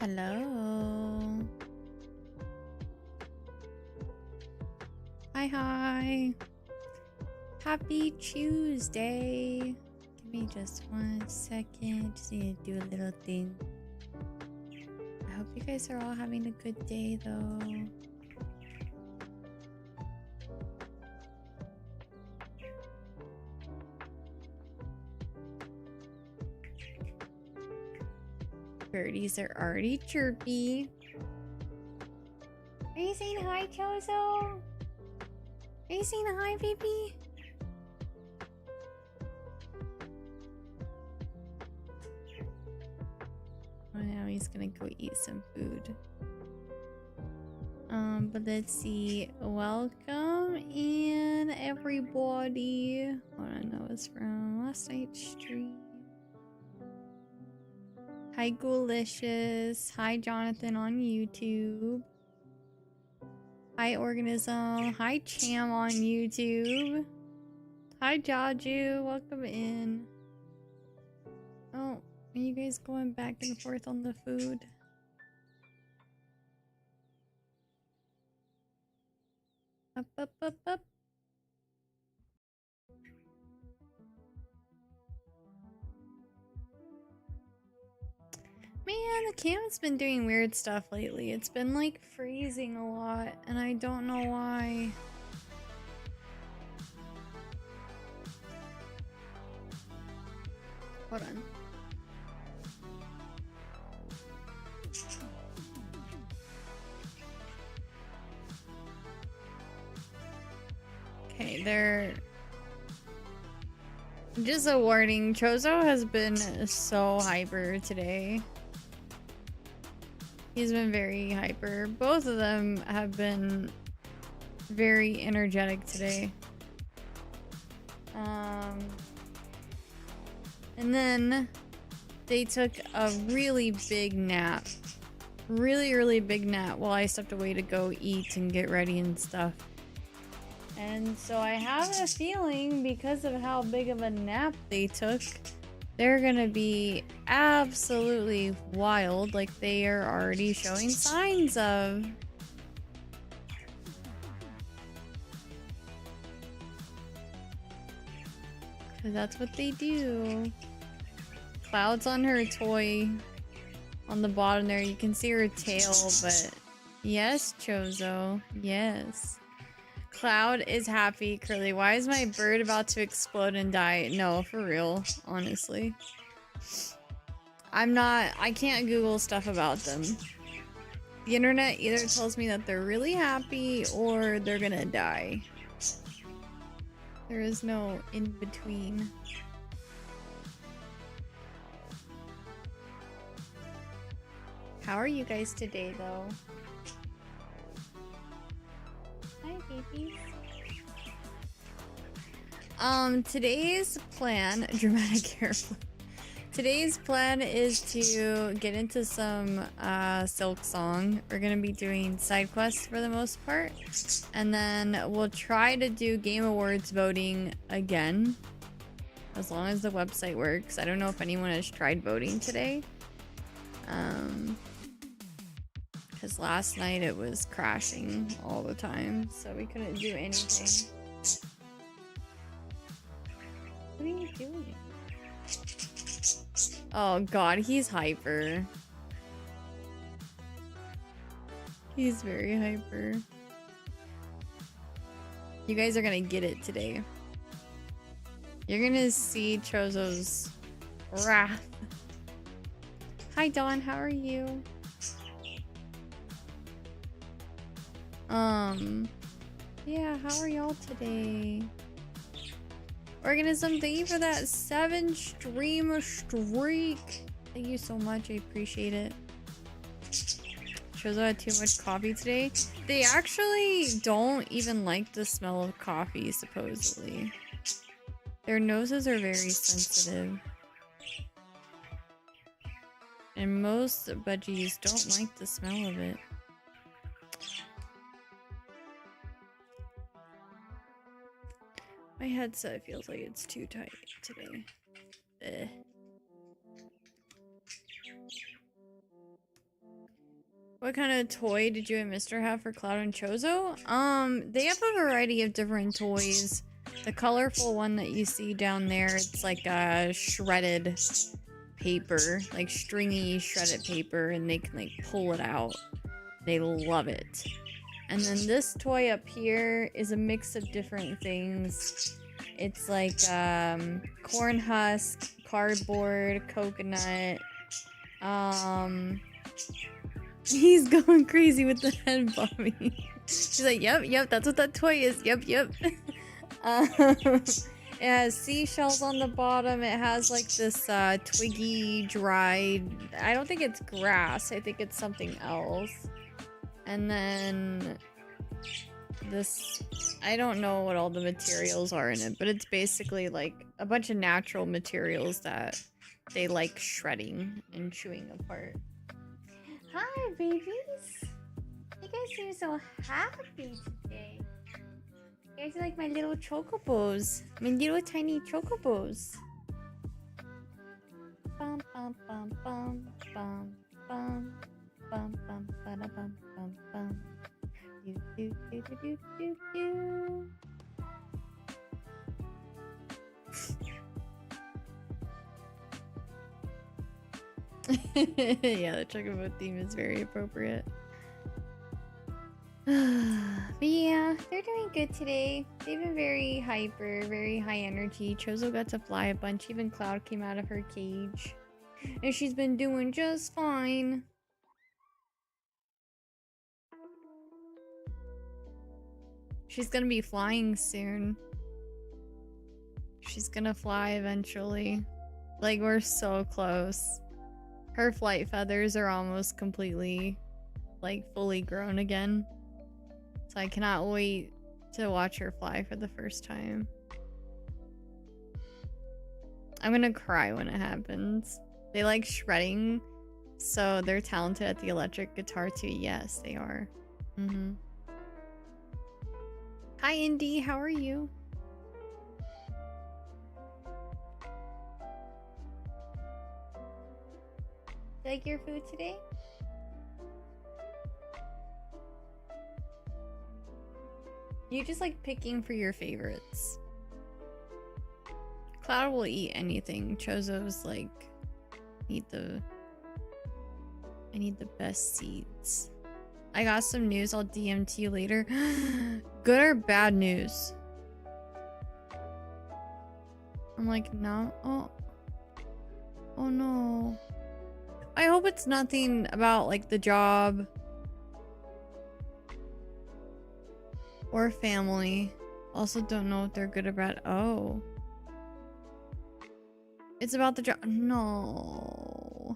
Hello. Hi. Happy Tuesday. Give me just 1 second. Just need to do a little thing. I hope you guys are all having a good day though. Birdies are already chirpy. Are you saying hi, Chozo? Are you saying hi, baby? Oh, now he's gonna go eat some food. But let's see. Welcome in, everybody. Hold on, that was from last night's stream. Hi, Ghoulicious. Hi, Jonathan on YouTube. Hi, Organism. Hi, Cham on YouTube. Hi, Jaju. Welcome in. Oh, are you guys going back and forth on the food? Up. Man, the cam's been doing weird stuff lately. It's been like freezing a lot, and I don't know why. Hold on. Okay, they're... Just a warning, Chozo has been so hyper today. He's been very hyper. Both of them have been very energetic today. And then they took a really big nap. Really big nap while I stepped away to go eat and get ready and stuff. And so I have a feeling, because of how big of a nap they took, they're gonna be absolutely wild, like they are already showing signs of. Cause that's what they do. Cloud's on her toy on the bottom there. You can see her tail, but yes, Chozo, yes. Cloud is happy. Curly, why is my bird about to explode and die? No, for real, honestly. I can't Google stuff about them. The internet either tells me that they're really happy or they're gonna die. There is no in between. How are you guys today, though? Hi, babies. Today's plan, dramatic airplane. Today's plan is to get into some Silksong. We're gonna be doing side quests for the most part, and then we'll try to do Game Awards voting again, as long as the website works. I don't know if anyone has tried voting today, because last night it was crashing all the time, so we couldn't do anything. What are you doing? Oh god, he's hyper. He's very hyper. You guys are gonna get it today. You're gonna see Chozo's wrath. Hi Dawn, how are you? Yeah, how are y'all today? Organism, thank you for that 7 stream streak. Thank you so much, I appreciate it. Chozo had too much coffee today. They actually don't even like the smell of coffee, supposedly. Their noses are very sensitive. And most budgies don't like the smell of it. My headset feels like it's too tight today. Ugh. What kind of toy did you and Mister have for Cloud and Chozo? They have a variety of different toys. The colorful one that you see down there, it's like a shredded paper, like stringy shredded paper, and they can like pull it out. They love it. And then this toy up here is a mix of different things. It's like corn husk, cardboard, coconut. He's going crazy with the head bobbing. She's like, yep, that's what that toy is. Yep. It has seashells on the bottom. It has like this twiggy, dried. I don't think it's grass. I think it's something else. And then this, I don't know what all the materials are in it, but it's basically like a bunch of natural materials that they like shredding and chewing apart. Hi, babies. You guys seem so happy today. You guys are like my little chocobos. My little tiny chocobos. Bum bum bum bum bum bum bum bum bum bum bum bum. Do do do do do do. Yeah, the chocobo theme is very appropriate. But yeah, they're doing good today. They've been very hyper, very high energy. Chozo got to fly a bunch. Even Cloud came out of her cage. And she's been doing just fine. She's gonna be flying soon. She's gonna fly eventually. Like, we're so close. Her flight feathers are almost completely, like, fully grown again. So I cannot wait to watch her fly for the first time. I'm gonna cry when it happens. They like shredding, so they're talented at the electric guitar too. Yes, they are. Hi, Indy. How are you? Like your food today? You just like picking for your favorites. Cloud will eat anything. Chozo's like, I need the best seeds. I got some news. I'll DM to you later. Good or bad news? I'm like, no. Oh no. I hope it's nothing about like the job or family. Also don't know if they're good or bad. Oh. It's about the job. No.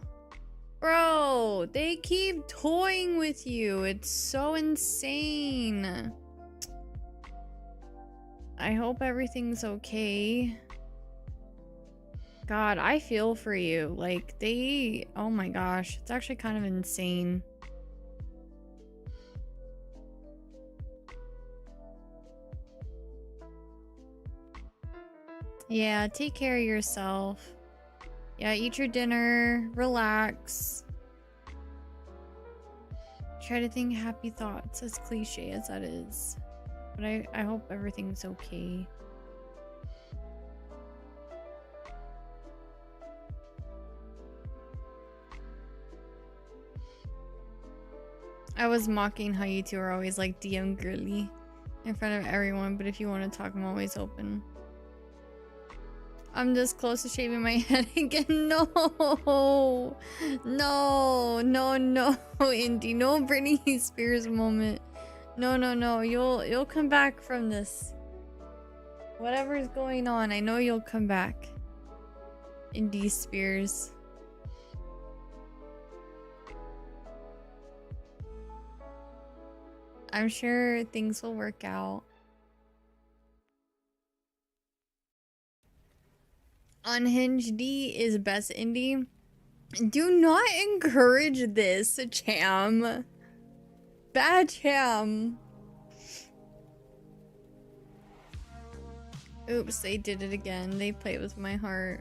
Bro, they keep toying with you. It's so insane. I hope everything's okay. God, I feel for you. Like, oh my gosh, it's actually kind of insane. Yeah, take care of yourself. Yeah, eat your dinner, relax. Try to think happy thoughts, as cliche as that is. But I hope everything's okay. I was mocking how you two are always like DM girly in front of everyone, but if you want to talk, I'm always open. I'm this close to shaving my head again. No, Indy, no Britney Spears moment. No, you'll come back from this. Whatever's going on, I know you'll come back. Indy Spears. I'm sure things will work out. Unhinged D is best indie. Do not encourage this, Cham. Bad Cham. Oops, they did it again. They played with my heart.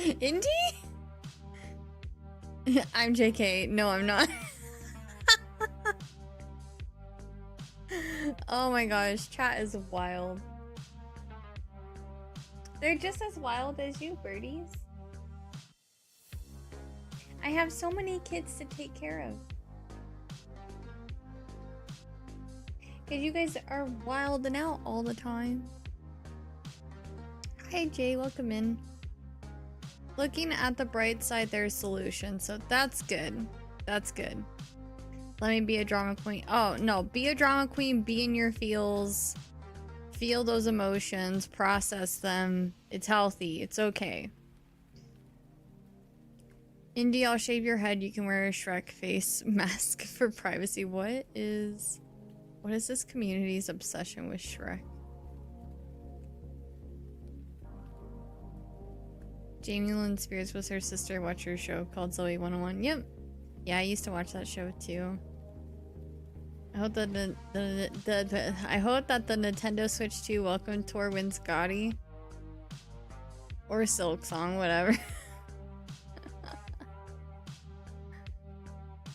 Indy? I'm JK. No, I'm not. Oh my gosh, chat is wild. They're just as wild as you, birdies. I have so many kids to take care of. Because you guys are wilding out all the time. Hi Jay, welcome in. Looking at the bright side, there's solution, so that's good. That's good. Let me be a drama queen. Oh, no. Be a drama queen. Be in your feels. Feel those emotions. Process them. It's healthy. It's okay. Indy, I'll shave your head. You can wear a Shrek face mask for privacy. What is this community's obsession with Shrek? Jamie Lynn Spears was her sister. Watch her show called Zoe 101. Yep. Yeah, I used to watch that show too. I hope that the Nintendo Switch 2 Welcome Tour wins Gotti. Or Silksong, whatever.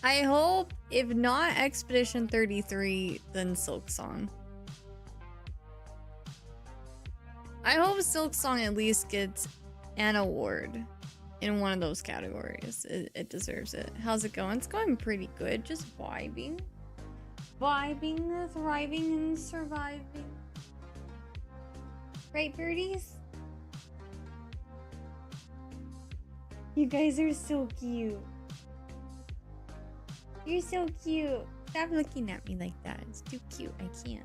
I hope, if not Expedition 33, then Silksong. I hope Silksong at least gets an award in one of those categories. It deserves it. How's it going? It's going pretty good. Just vibing. Vibing, thriving, and surviving. Right, birdies? You guys are so cute. You're so cute. Stop looking at me like that. It's too cute. I can't.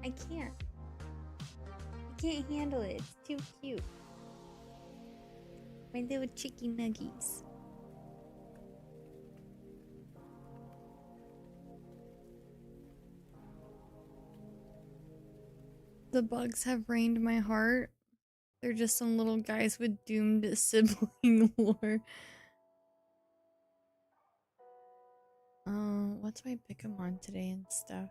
I can't handle it. It's too cute. My little chicken nuggies. The bugs have rained my heart. They're just some little guys with doomed sibling lore. What's my pick 'em on today and stuff?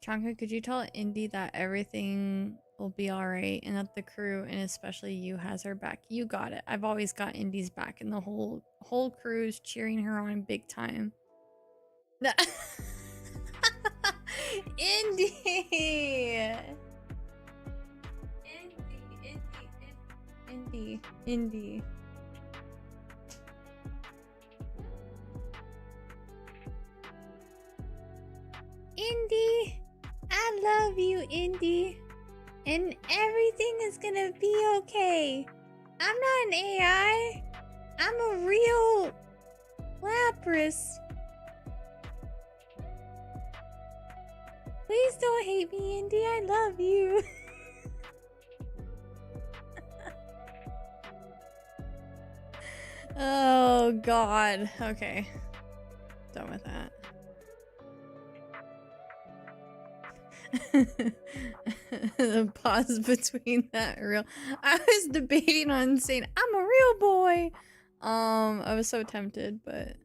Chanka, could you tell Indy that everything will be alright and that the crew and especially you has her back? You got it. I've always got Indy's back and the whole crew's cheering her on big time. Indy! Indy. Indy, I love you, Indy. And everything is gonna be okay. I'm not an AI. I'm a real Lapras. Please don't hate me, Indy. I love you. Oh, God. Okay. Done with that. The pause between that real. I was debating on saying I'm a real boy. I was so tempted, but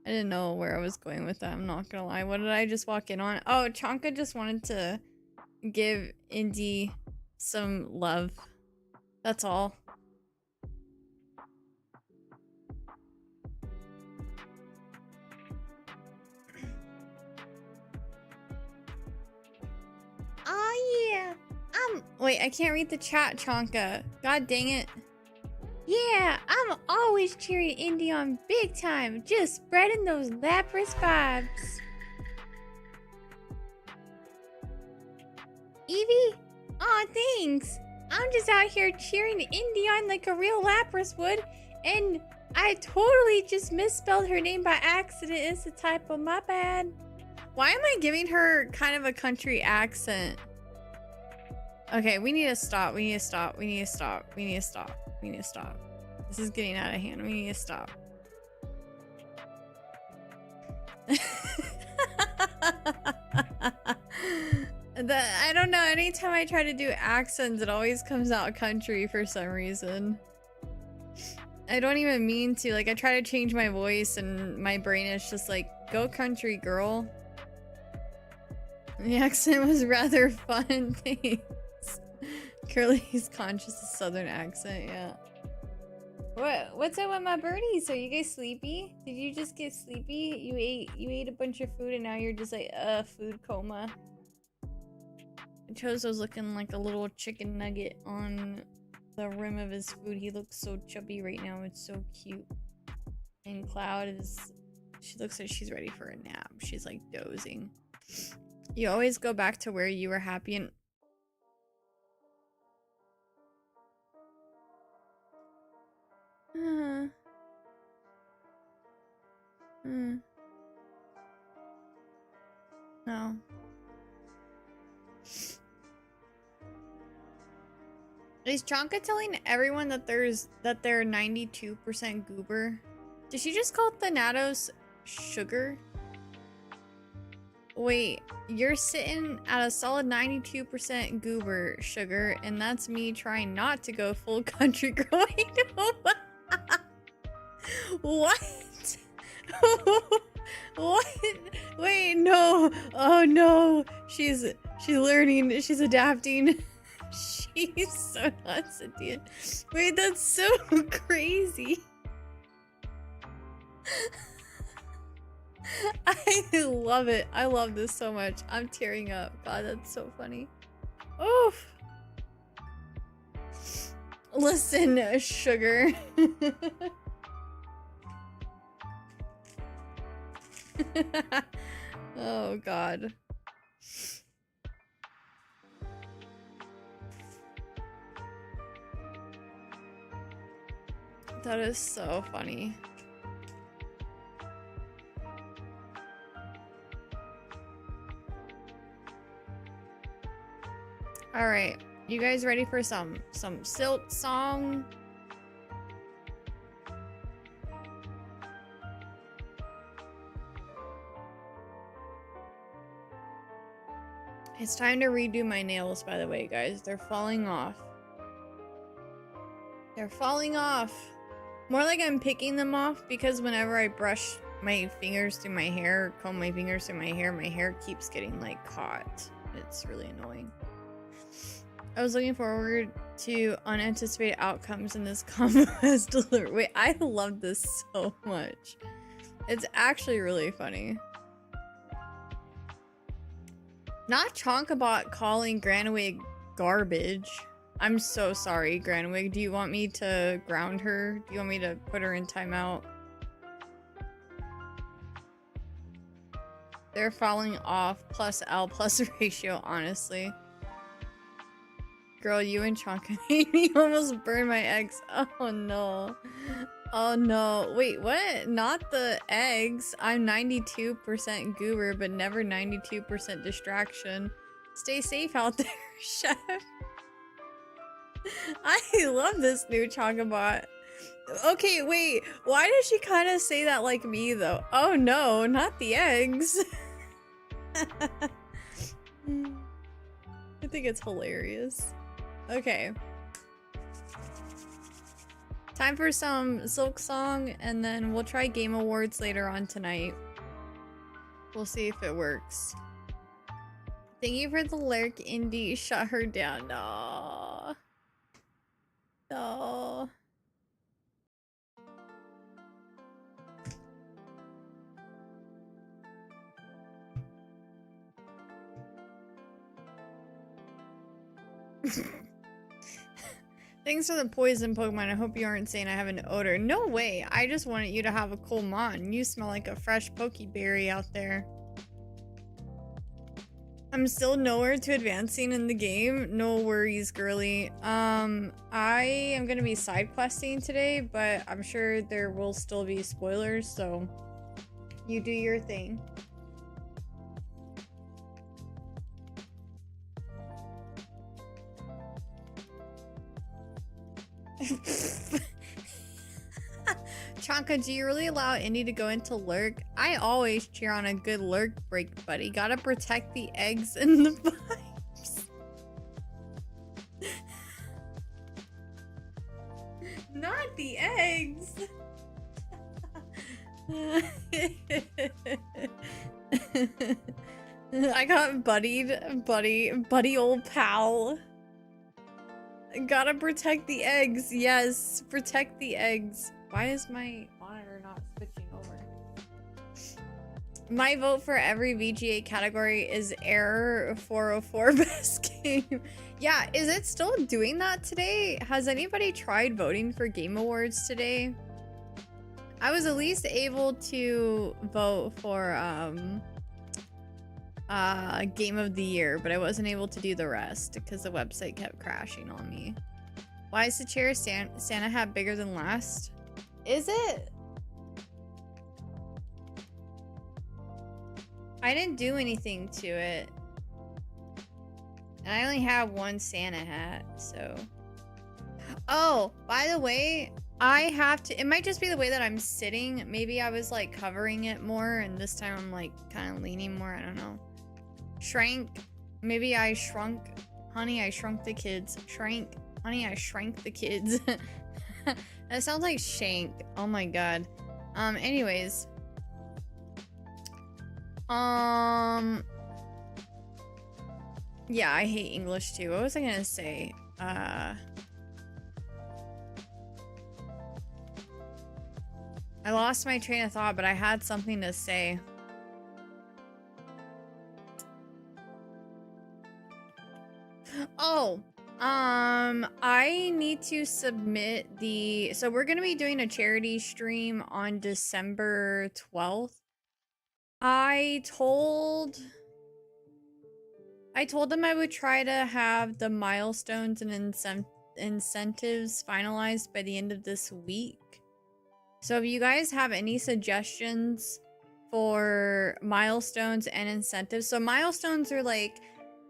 I didn't know where I was going with that. I'm not gonna lie. What did I just walk in on? Oh, Chanka just wanted to give Indy some love. That's all. Oh yeah. Wait, I can't read the chat, Chanka. God dang it. Yeah, I'm always cheering Indy on big time. Just spreading those Lapras vibes. Evie? Aw, thanks. I'm just out here cheering Indy on like a real Lapras would. And I totally just misspelled her name by accident. It's a typo, my bad. Why am I giving her kind of a country accent? Okay, we need to stop. We need to stop. We need to stop. We need to stop. We need to stop. This is getting out of hand. We need to stop. I don't know. Anytime I try to do accents, it always comes out country for some reason. I don't even mean to. Like, I try to change my voice and my brain is just like, go country, girl. The accent was rather fun. Thanks. Curly's conscious of southern accent, yeah. What's up with my birdies? Are you guys sleepy? Did you just get sleepy? You ate a bunch of food and now you're just like, food coma. Chozo's looking like a little chicken nugget on the rim of his food. He looks so chubby right now. It's so cute. And Cloud is... She looks like she's ready for a nap. She's like dozing. You always go back to where you were happy and... No. Is Chonka telling everyone that they're 92% goober? Did she just call Thanatos sugar? Wait, you're sitting at a solid 92% goober sugar, and that's me trying not to go full country growing. What? What? Wait, no. Oh no. She's learning. She's adapting. She's so not sentient. Wait, that's so crazy. I love it. I love this so much. I'm tearing up. God, that's so funny. Oof. Listen, sugar. Oh, God. That is so funny. All right, you guys ready for some Silksong? It's time to redo my nails, by the way, guys. They're falling off. They're falling off. More like I'm picking them off because whenever I brush my fingers through my hair, comb my fingers through my hair keeps getting like caught. It's really annoying. I was looking forward to unanticipated outcomes in this combo as delivered. Wait, I love this so much. It's actually really funny. Not Chonkabot calling Granawig garbage. I'm so sorry, Granawig. Do you want me to ground her? Do you want me to put her in timeout? They're falling off plus L plus ratio, honestly. Girl, you and Chonka made me almost burn my eggs. Oh no. Oh no. Wait, what? Not the eggs. I'm 92% goober, but never 92% distraction. Stay safe out there, chef. I love this new Chonkabot. Okay, wait. Why does she kind of say that like me, though? Oh no, not the eggs. I think it's hilarious. Okay. Time for some Silksong, and then we'll try Game Awards later on tonight. We'll see if it works. Thank you for the lurk, Indy. Shut her down. No. No. Thanks for the poison, Pokemon. I hope you aren't saying I have an odor. No way. I just wanted you to have a cool mon. You smell like a fresh Pokeberry out there. I'm still nowhere to advancing in the game. No worries, girly. I am gonna be side questing today, but I'm sure there will still be spoilers, so you do your thing. Chonka, do you really allow Indy to go into lurk? I always cheer on a good lurk break, buddy. Gotta protect the eggs and the vibes. Not the eggs. I got buddy old pal. Gotta protect the eggs. Yes, protect the eggs. Why is my monitor not switching over? My vote for every VGA category is Error 404 best game. Yeah, is it still doing that today? Has anybody tried voting for Game Awards today? I was at least able to vote for Game of the Year, but I wasn't able to do the rest because the website kept crashing on me. Why is the chair Santa hat bigger than last? Is it? I didn't do anything to it. And I only have one Santa hat, so. Oh, by the way, I have to, it might just be the way that I'm sitting. Maybe I was like covering it more and this time I'm like kind of leaning more. I don't know. Shrank. Maybe I shrunk. Honey, I shrunk the kids. Shrank. Honey, I shrank the kids. That sounds like shank. Oh my god. Anyways. Yeah, I hate English too. What was I gonna say? I lost my train of thought, but I had something to say. Oh, I need to submit the, so we're gonna be doing a charity stream on December 12th. I told them I would try to have the milestones and incentives finalized by the end of this week. So if you guys have any suggestions for milestones and incentives, so milestones are like,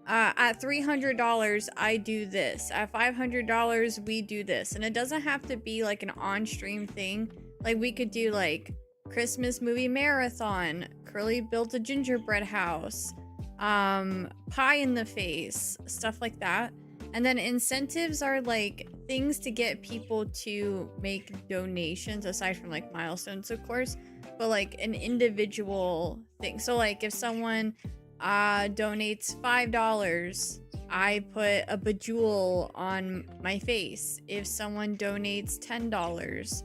at $300, I do this. At $500, we do this. And it doesn't have to be like an on-stream thing. Like we could do like Christmas movie marathon, Curly built a gingerbread house, pie in the face, stuff like that. And then incentives are like things to get people to make donations aside from like milestones, of course, but like an individual thing. So like if someone donates $5, I put a bejewel on my face. If someone donates $10,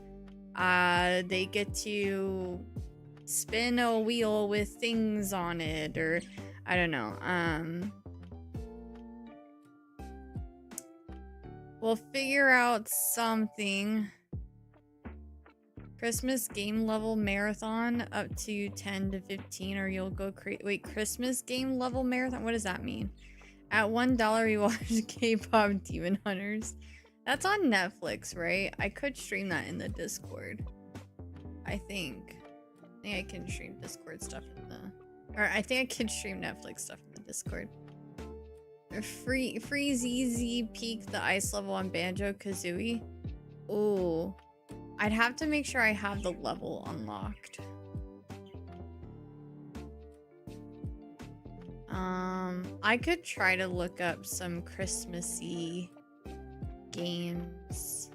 they get to spin a wheel with things on it, or I don't know. We'll figure out something. Christmas game level marathon up to 10 to 15, or you'll go create. Wait, Christmas game level marathon? What does that mean? At $1, you watch K-pop Demon Hunters. That's on Netflix, right? I could stream that in the Discord. I think I can stream Discord stuff in the, or I think I can stream Netflix stuff in the Discord. Free ZZ peak the ice level on Banjo-Kazooie. Ooh. I'd have to make sure I have the level unlocked. I could try to look up some Christmassy games.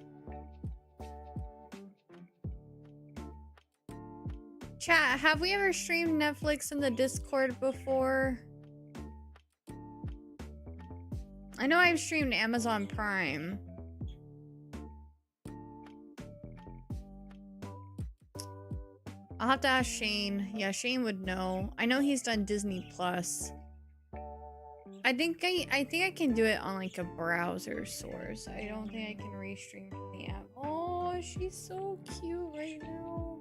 Chat, have we ever streamed Netflix in the Discord before? I know I've streamed Amazon Prime. I'll have to ask Shane. Yeah, Shane would know. I know he's done Disney Plus. I think I can do it on like a browser source. I don't think I can restream from the app. Oh, she's so cute right now.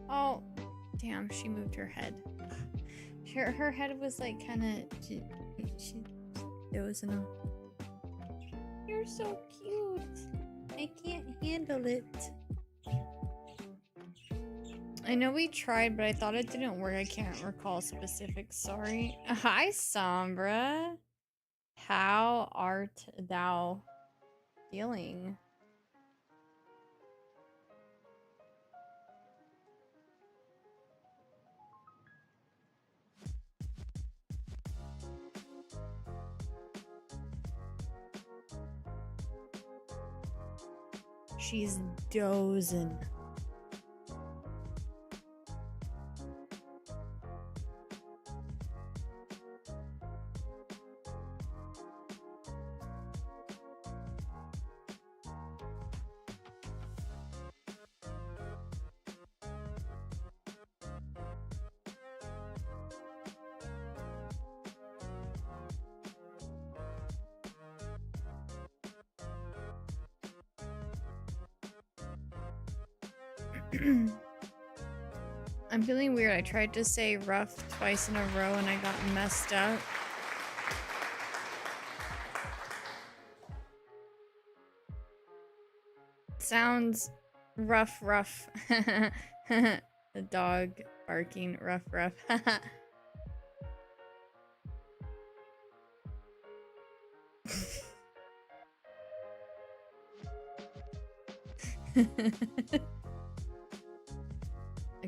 Oh, damn, she moved her head. Her head was like kind of, it was enough. You're so cute. I can't handle it. I know we tried, but I thought it didn't work. I can't recall specifics. Sorry. Hi, Sombra. How art thou feeling? She's dozing. I'm feeling weird. I tried to say rough twice in a row and I got messed up. Sounds rough, rough. The dog barking, rough, rough.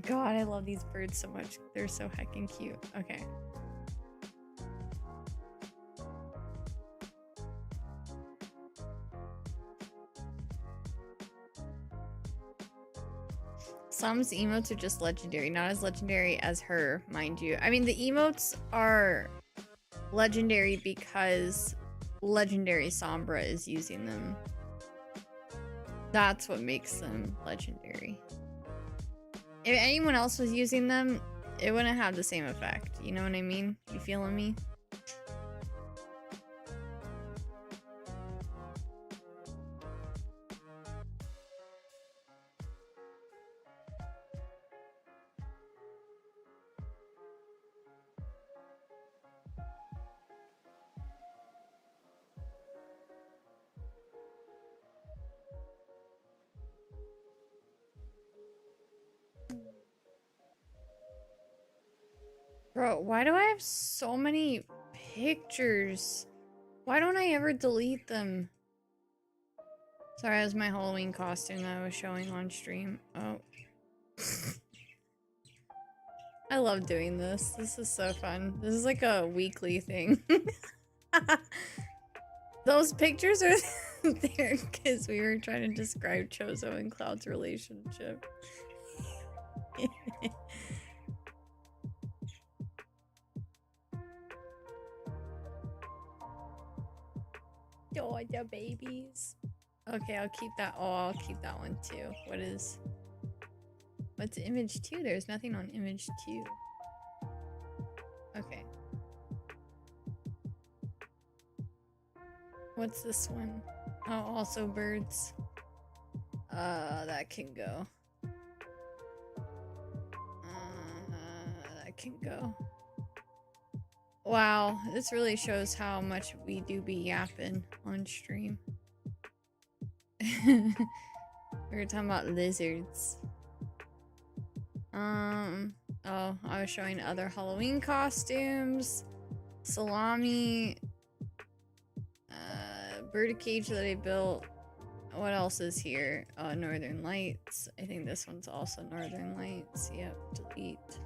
God, I love these birds so much. They're so heckin' cute. Okay. Sam's emotes are just legendary. Not as legendary as her, mind you. I mean, the emotes are legendary because legendary Sombra is using them. That's what makes them legendary. If anyone else was using them, it wouldn't have the same effect. You know what I mean? You feeling me? Bro, why do I have so many pictures? Why don't I ever delete them? Sorry, that was my Halloween costume that I was showing on stream. Oh. I love doing this. This is so fun. This is like a weekly thing. Those pictures are there because we were trying to describe Chozo and Cloud's relationship. Oh, the babies. Okay, I'll keep that. Oh, I'll keep that one too. What's image 2? There's nothing on image 2. Okay. What's this one? Oh, also birds. That can go. That can go. Wow, this really shows how much we do be yapping on stream. We were talking about lizards. Oh, I was showing other Halloween costumes. Salami. Birdcage that I built. What else is here? Northern Lights. I think this one's also Northern Lights. Yep, delete.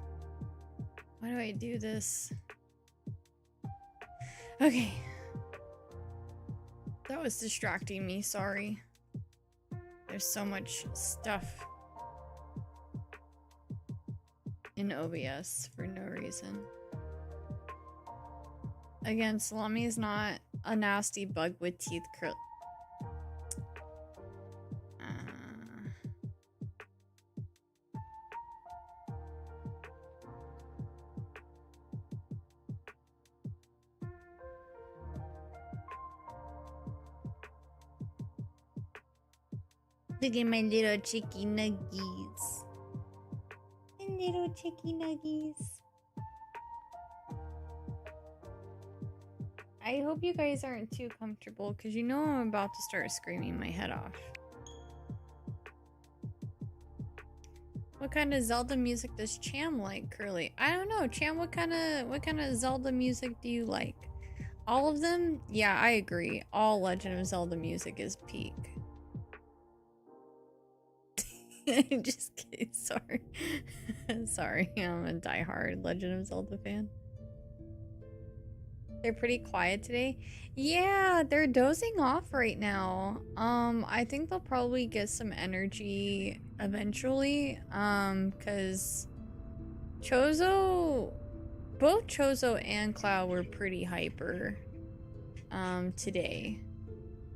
Why do I do this? Okay. That was distracting me, sorry. There's so much stuff in OBS for no reason. Again, Salami is not a nasty bug with teeth curl. Look at my little chicky nuggies. My little chicky nuggies. I hope you guys aren't too comfortable because you know I'm about to start screaming my head off. What kind of Zelda music does Cham like, Curly? I don't know, Cham, what kind of Zelda music do you like? All of them? Yeah, I agree. All Legend of Zelda music is peak. Just kidding, sorry. Sorry, I'm a diehard Legend of Zelda fan. They're pretty quiet today. Yeah, they're dozing off right now. I think they'll probably get some energy eventually. Cause both Chozo and Cloud were pretty hyper today.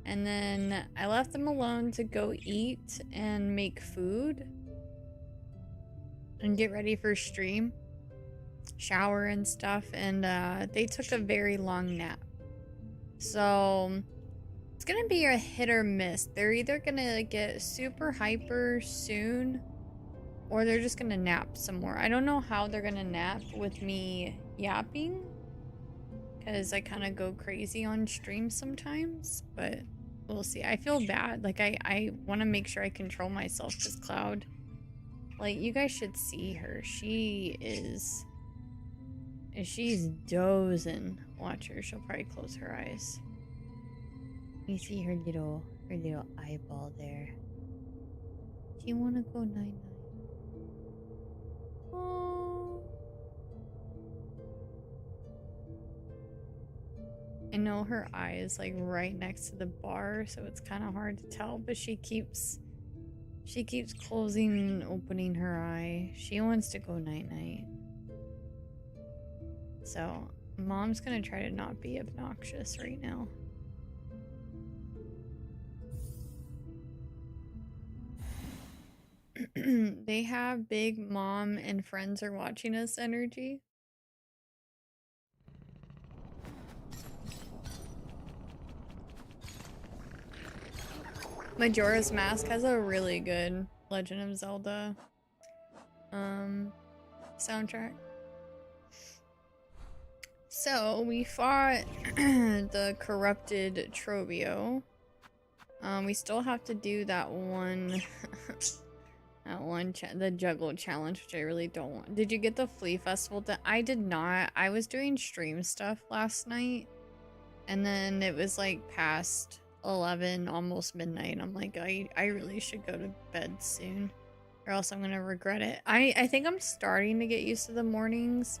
And then I left them alone to go eat and make food and get ready for stream, shower and stuff, and they took a very long nap. So it's gonna be a hit or miss. They're either gonna get super hyper soon or they're just gonna nap some more. I don't know how they're gonna nap with me yapping, because I kind of go crazy on stream sometimes, but we'll see. I feel bad. Like, I want to make sure I control myself, because Cloud, like, you guys should see her. She's dozing. Watch her. She'll probably close her eyes. You see her little eyeball there. Do you want to go night-night? Oh. I know her eye is like right next to the bar, so it's kind of hard to tell, but she keeps closing and opening her eye. She wants to go night-night. So, Mom's gonna try to not be obnoxious right now. They have big mom and friends are watching us energy. Majora's Mask has a really good Legend of Zelda soundtrack. So we fought the corrupted Trovio. We still have to do that one the juggle challenge, which I really don't want. Did you get the Flea Festival done? I did not. I was doing stream stuff last night, and then it was like past 11, almost midnight. I'm like, I really should go to bed soon, or else I'm gonna regret it. I think I'm starting to get used to the mornings.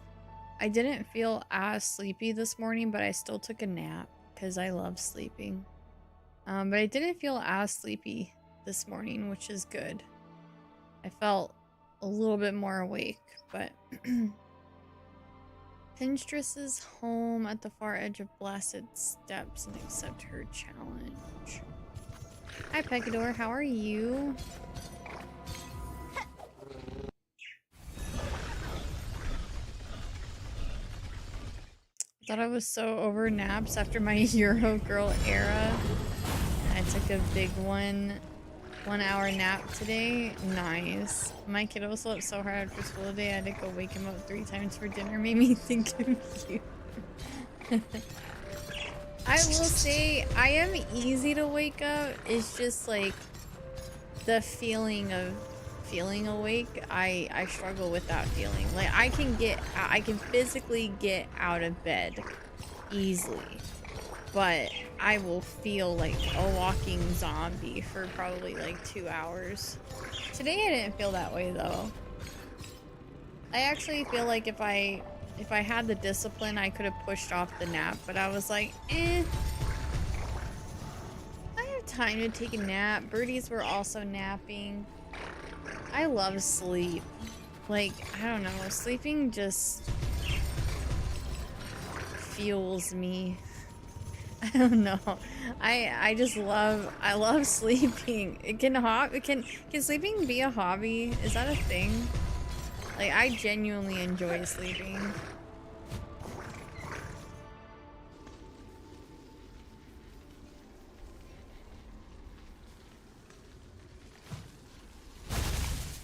I didn't feel as sleepy this morning, but I still took a nap because I love sleeping. But I didn't feel as sleepy this morning, which is good. I felt a little bit more awake, but Pinstress is home at the far edge of Blasted Steps and accept her challenge. Hi Pecador, how are you? Thought I was so over naps after my Euro Girl era. I took a big 1 hour nap today. Nice. My kiddo slept so hard after school today, I had to go wake him up 3 times for dinner. Made me think of you. I will say, I am easy to wake up. It's just like the feeling of feeling awake. I struggle with that feeling. Like I can physically get out of bed easily, but I will feel like a walking zombie for probably like 2 hours. Today I didn't feel that way though. I actually feel like if I had the discipline, I could have pushed off the nap, but I was like, I have time to take a nap. Birdies were also napping. I love sleep. Like, I don't know, sleeping just fuels me. I don't know. I love sleeping. Can sleeping be a hobby? Is that a thing? Like, I genuinely enjoy sleeping.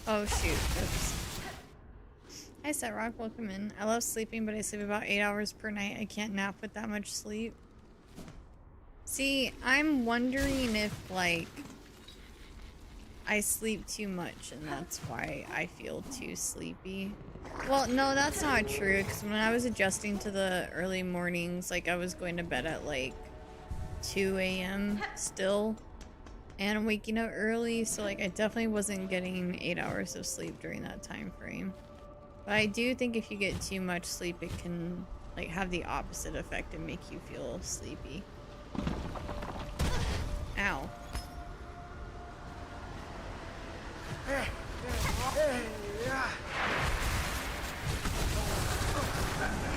Oh shoot, oops. Hi Setrock, welcome in. I love sleeping, but I sleep about 8 hours per night. I can't nap with that much sleep. See, I'm wondering if, like, I sleep too much and that's why I feel too sleepy. Well, no, that's not true, because when I was adjusting to the early mornings, like, I was going to bed at, like, 2 a.m. still. And I'm waking up early, so like I definitely wasn't getting 8 hours of sleep during that time frame. But I do think if you get too much sleep, it can like have the opposite effect and make you feel sleepy. Ow.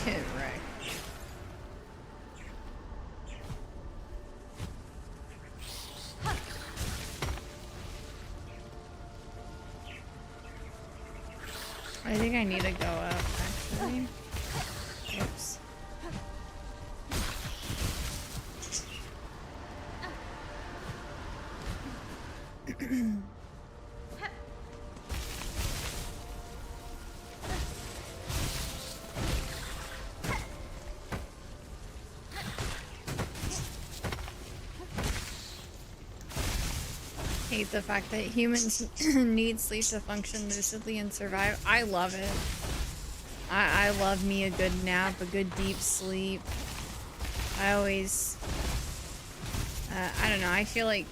Get wrecked. I think I need to go up, actually. Oops. Hate the fact that humans need sleep to function lucidly and survive. I love it. I love me a good nap, a good deep sleep. I always, I don't know, I feel like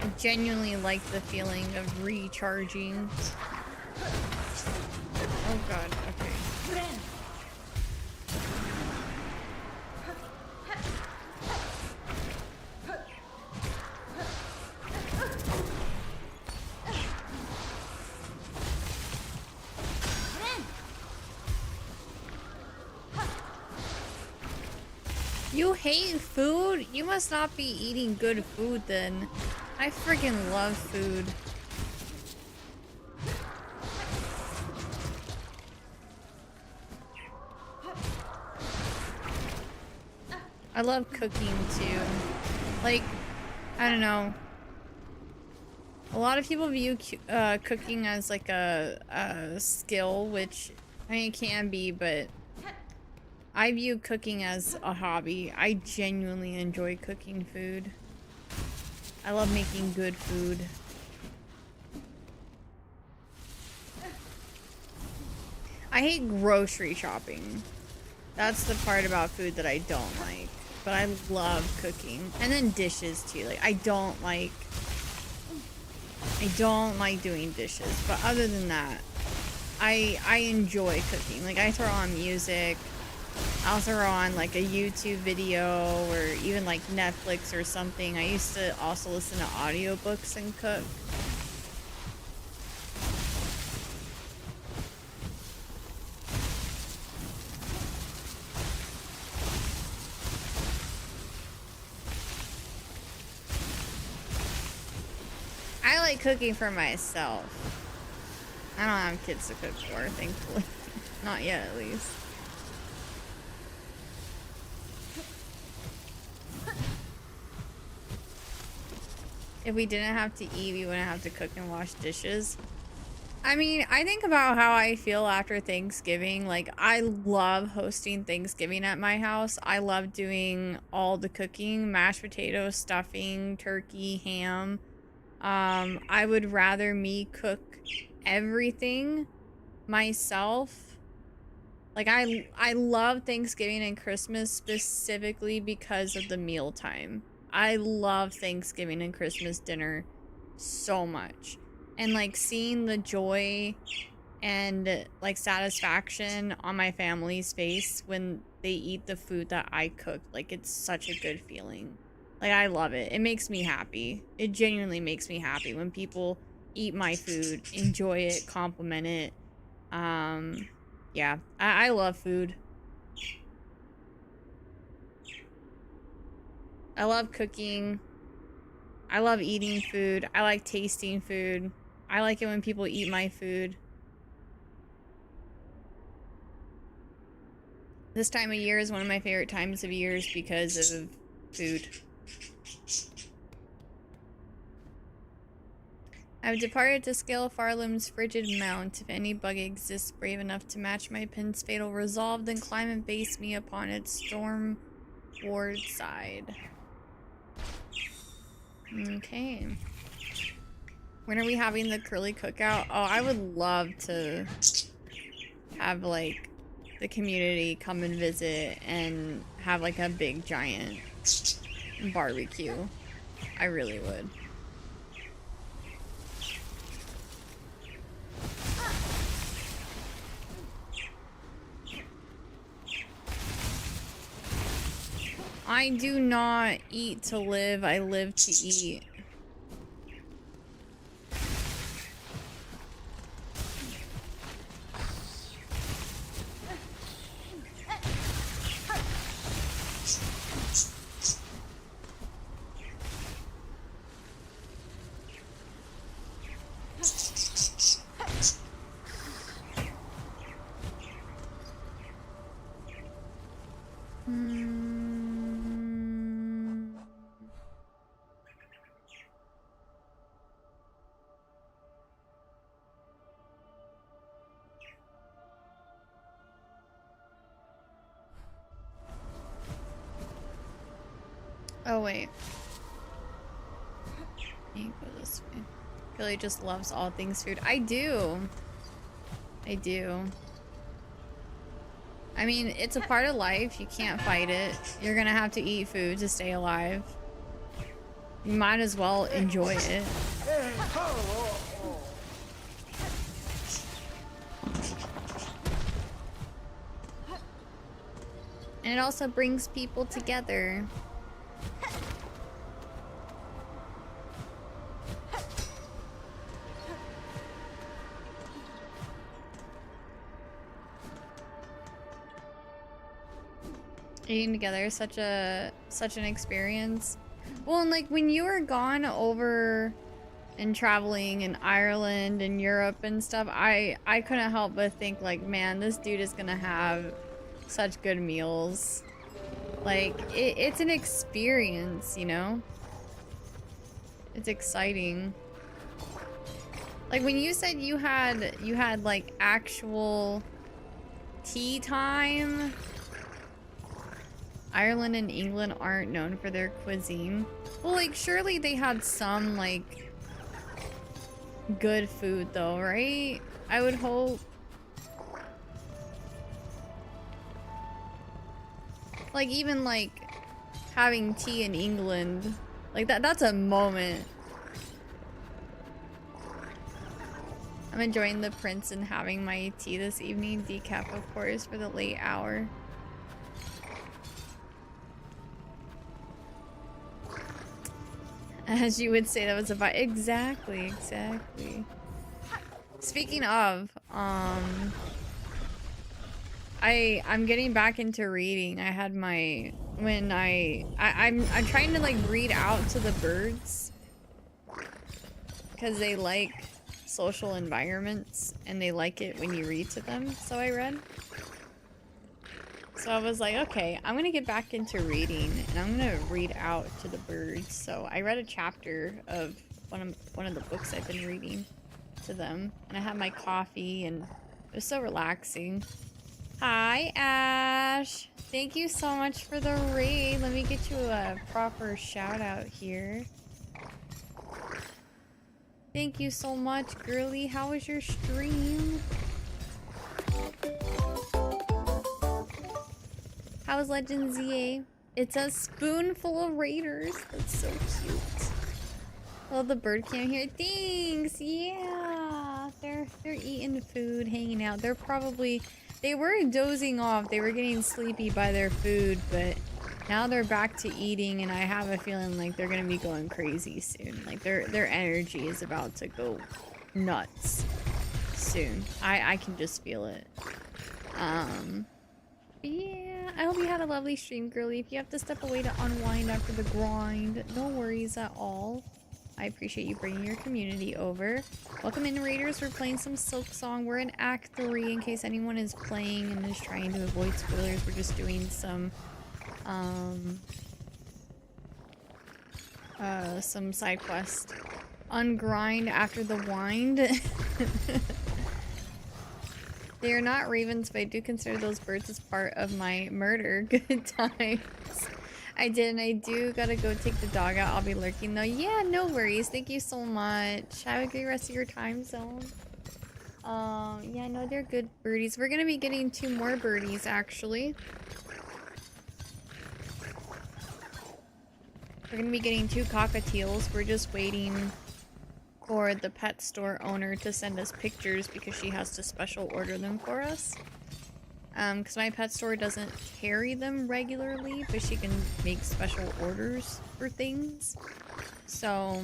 I genuinely like the feeling of recharging. Oh god, okay. You hate food? You must not be eating good food then. I freaking love food. I love cooking too. Like, I don't know. A lot of people view cooking as like a skill, which I mean it can be, but I view cooking as a hobby. I genuinely enjoy cooking food. I love making good food. I hate grocery shopping. That's the part about food that I don't like. But I love cooking. And then dishes too. Like I don't like doing dishes. But other than that, I enjoy cooking. Like I throw on music. I'll throw on like a YouTube video or even like Netflix or something. I used to also listen to audiobooks and cook. I like cooking for myself. I don't have kids to cook for, thankfully. Not yet, at least. If we didn't have to eat, we wouldn't have to cook and wash dishes. I mean, I think about how I feel after Thanksgiving. Like, I love hosting Thanksgiving at my house. I love doing all the cooking, mashed potatoes, stuffing, turkey, ham. I would rather me cook everything myself. Like, I love Thanksgiving and Christmas specifically because of the mealtime. I love Thanksgiving and Christmas dinner so much. And like seeing the joy and like satisfaction on my family's face when they eat the food that I cooked, like it's such a good feeling. Like I love it. It makes me happy. It genuinely makes me happy when people eat my food, enjoy it, compliment it. Yeah, I love food. I love cooking. I love eating food. I like tasting food. I like it when people eat my food. This time of year is one of my favorite times of years because of food. I've departed to scale Farlam's frigid mount. If any bug exists brave enough to match my pin's fatal resolve, then climb and base me upon its storm ward side. Okay. When are we having the curly cookout? Oh, I would love to have like the community come and visit and have like a big giant barbecue. I really would. I do not eat to live, I live to eat. Oh, wait. You go this way. Really just loves all things food. I do. I do. I mean, it's a part of life. You can't fight it. You're gonna have to eat food to stay alive. You might as well enjoy it. And it also brings people together. Eating together is such an experience. Well, and like when you were gone over and traveling in Ireland and Europe and stuff, I couldn't help but think like, man, this dude is gonna have such good meals. Like it's an experience, you know? It's exciting. Like when you said you had like actual tea time. Ireland and England aren't known for their cuisine. Well, like surely they had some like good food though, right? I would hope. Like even like having tea in England, like that's a moment. I'm enjoying the prince and having my tea this evening. Decaf, of course, for the late hour. As you would say, that was a vibe. Exactly, exactly. Speaking of, I'm getting back into reading. I had my I'm trying to like read out to the birds because they like social environments and they like it when you read to them. So I read. So I was like, okay, I'm gonna get back into reading and I'm gonna read out to the birds. So I read a chapter of one of the books I've been reading to them, and I had my coffee and it was so relaxing. Hi, Ash. Thank you so much for the raid. Let me get you a proper shout out here. Thank you so much, girly. How was your stream? How was Legend ZA? It's a spoonful of raiders. That's so cute. Oh, the bird cam here. Thanks. Yeah, they're eating food, hanging out. They were dozing off. They were getting sleepy by their food, but now they're back to eating, and I have a feeling like they're gonna be going crazy soon. Like their energy is about to go nuts soon. I can just feel it. Yeah, I hope you had a lovely stream, girly. If you have to step away to unwind after the grind, no worries at all. I appreciate you bringing your community over. Welcome in, Raiders. We're playing some Silksong. We're in Act 3 in case anyone is playing and is trying to avoid spoilers. We're just doing some side quest. Ungrind after the wind. They are not ravens, but I do consider those birds as part of my murder. Good times. I did, and I do gotta go take the dog out. I'll be lurking though. Yeah, no worries. Thank you so much. Have a great rest of your time zone. Yeah, no, they're good birdies. We're gonna be getting 2 more birdies, actually. We're gonna be getting 2 cockatiels. We're just waiting for the pet store owner to send us pictures because she has to special order them for us. Because my pet store doesn't carry them regularly, but she can make special orders for things. So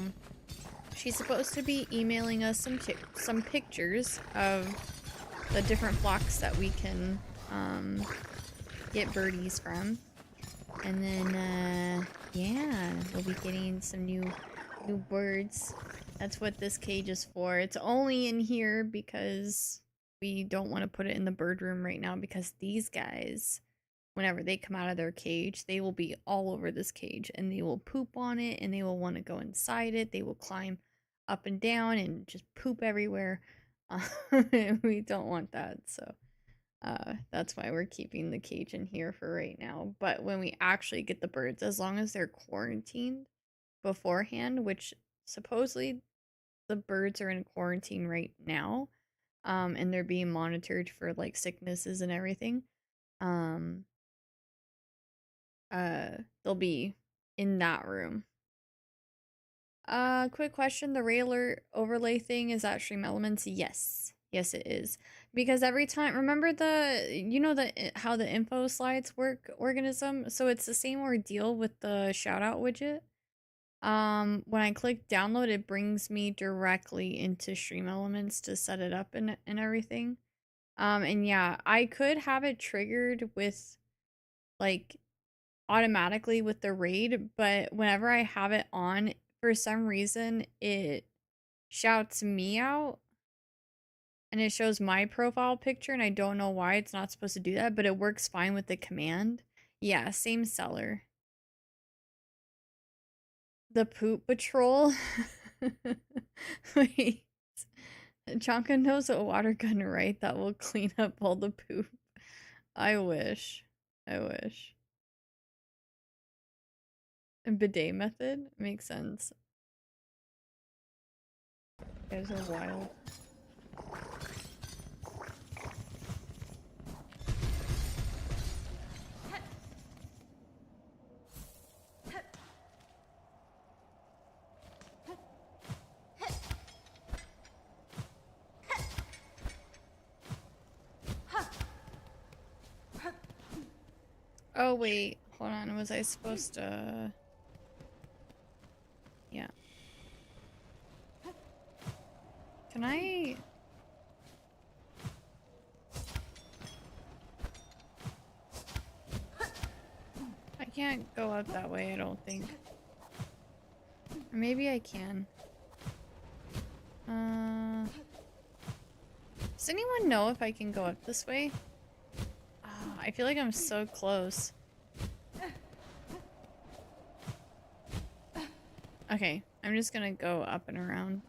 she's supposed to be emailing us some pictures of the different flocks that we can get birdies from. And then yeah, we'll be getting some new birds. That's what this cage is for. It's only in here because we don't want to put it in the bird room right now because these guys, whenever they come out of their cage, they will be all over this cage and they will poop on it and they will want to go inside it. They will climb up and down and just poop everywhere. We don't want that, so that's why we're keeping the cage in here for right now. But when we actually get the birds, as long as they're quarantined beforehand, which supposedly the birds are in quarantine right now, and they're being monitored for like sicknesses and everything. Um, they'll be in that room. Quick question. The Ray Alert overlay thing is that Stream Elements? Yes. Yes, it is. Because every time, remember how the info slides work, organism? So it's the same ordeal with the shout out widget. When I click download, it brings me directly into Stream Elements to set it up and everything. And yeah, I could have it triggered with like automatically with the raid, but whenever I have it on, for some reason it shouts me out and it shows my profile picture, and I don't know why it's not supposed to do that, but it works fine with the command. Yeah, same seller. The poop patrol. Wait. Chonka knows a water gun, right? That will clean up all the poop. I wish. I wish. A bidet method? Makes sense. You guys are wild. Oh wait, hold on, was I supposed to... Yeah. Can I... I can't go up that way, I don't think. Or maybe I can. Does anyone know if I can go up this way? Oh, I feel like I'm so close. Okay, I'm just gonna go up and around.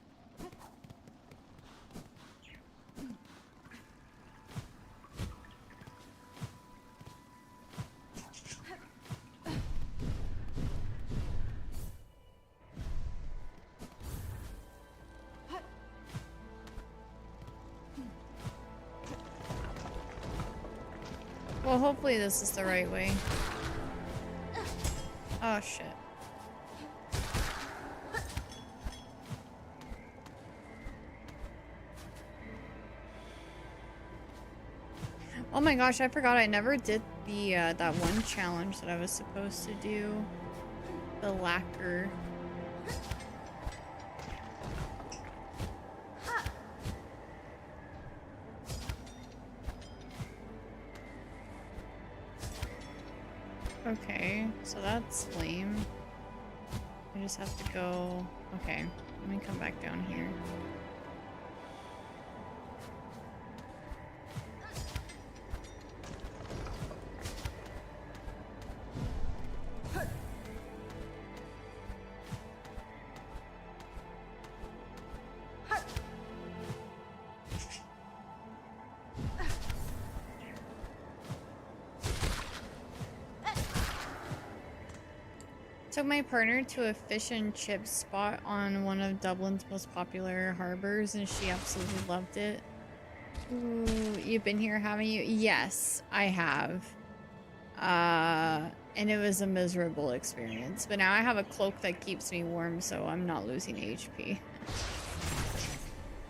Well, hopefully this is the right way. Oh, shit. Oh my gosh, I forgot I never did the, that one challenge that I was supposed to do. The lacquer. Okay, so that's lame. I just have to go... Okay, let me come back down here. Took my partner to a fish and chip spot on one of Dublin's most popular harbors, and she absolutely loved it. Ooh, you've been here, haven't you? Yes, I have. And it was a miserable experience. But now I have a cloak that keeps me warm, so I'm not losing HP.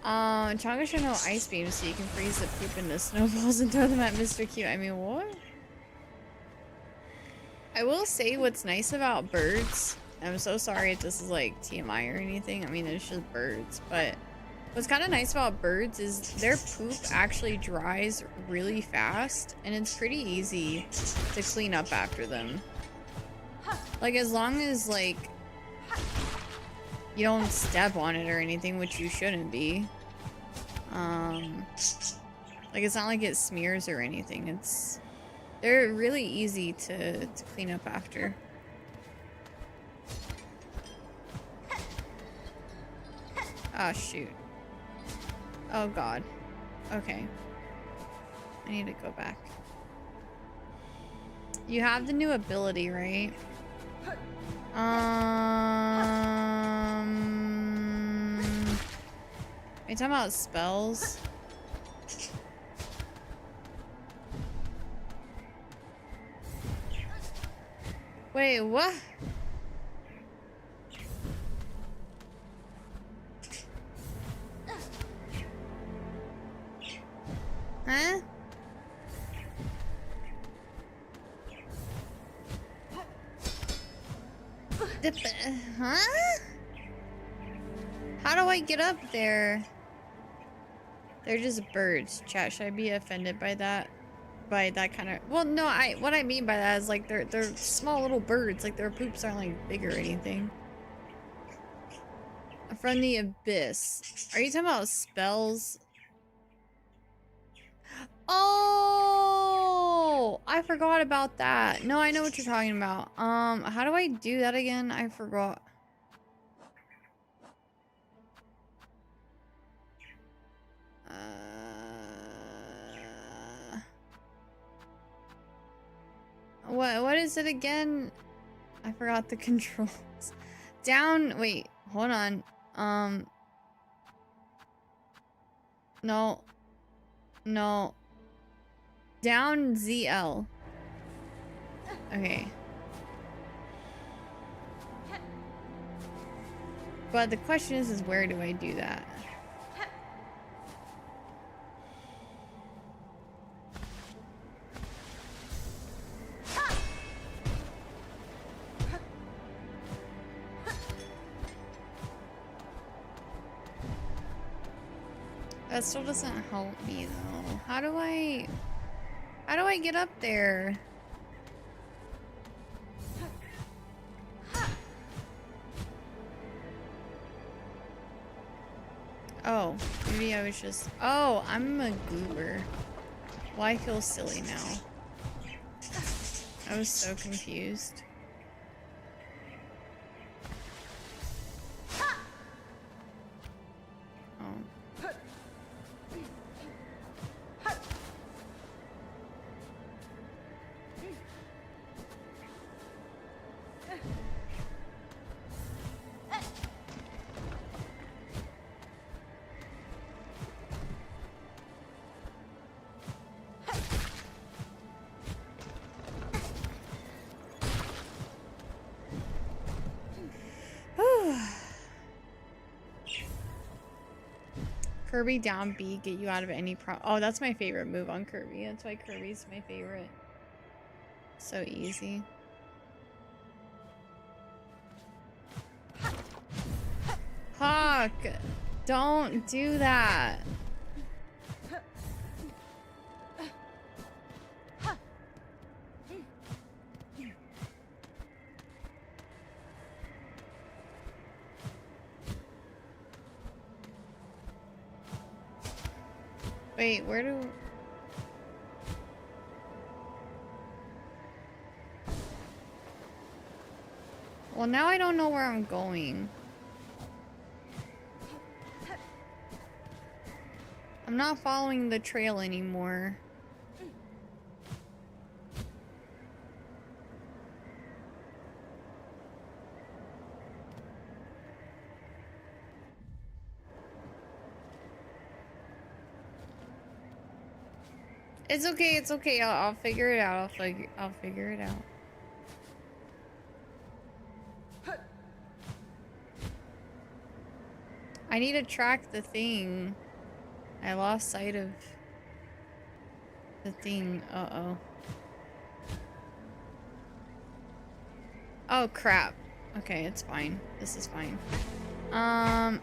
Chonga should know ice beams so you can freeze the poop into snowballs and throw them at Mr. Q. I mean, what? I will say what's nice about birds, I'm so sorry if this is like TMI or anything, I mean it's just birds, but what's kind of nice about birds is their poop actually dries really fast and it's pretty easy to clean up after them. Like as long as like you don't step on it or anything, which you shouldn't be. Like it's not like it smears or anything, they're really easy to clean up after. Oh, shoot. Oh, God. Okay. I need to go back. You have the new ability, right? Are you talking about spells? Wait, what? Huh? Huh? How do I get up there? They're just birds, chat. Should I be offended by that? By that kind of... Well, no, what I mean by that is like they're small little birds. Like their poops aren't like big or anything. From the abyss. Are you talking about spells? Oh, I forgot about that. No, I know what you're talking about. How do I do that again? I forgot. What is it again? I forgot the controls. Down, wait, hold on. No. No. Down ZL. Okay. But the question is where do I do that? That still doesn't help me though. How do I get up there? Oh, maybe I was just... Oh, I'm a goober. Well, I feel silly now. I was so confused. Kirby down B, get you out of any Oh, that's my favorite move on Kirby. That's why Kirby's my favorite. So easy. Hawk! Don't do that. Wait, where do... Well, now I don't know where I'm going. I'm not following the trail anymore. It's okay, it's okay. I'll figure it out. I'll figure it out. I need to track the thing. I lost sight of the thing. Uh-oh. Oh, crap. Okay, it's fine. This is fine. Oh!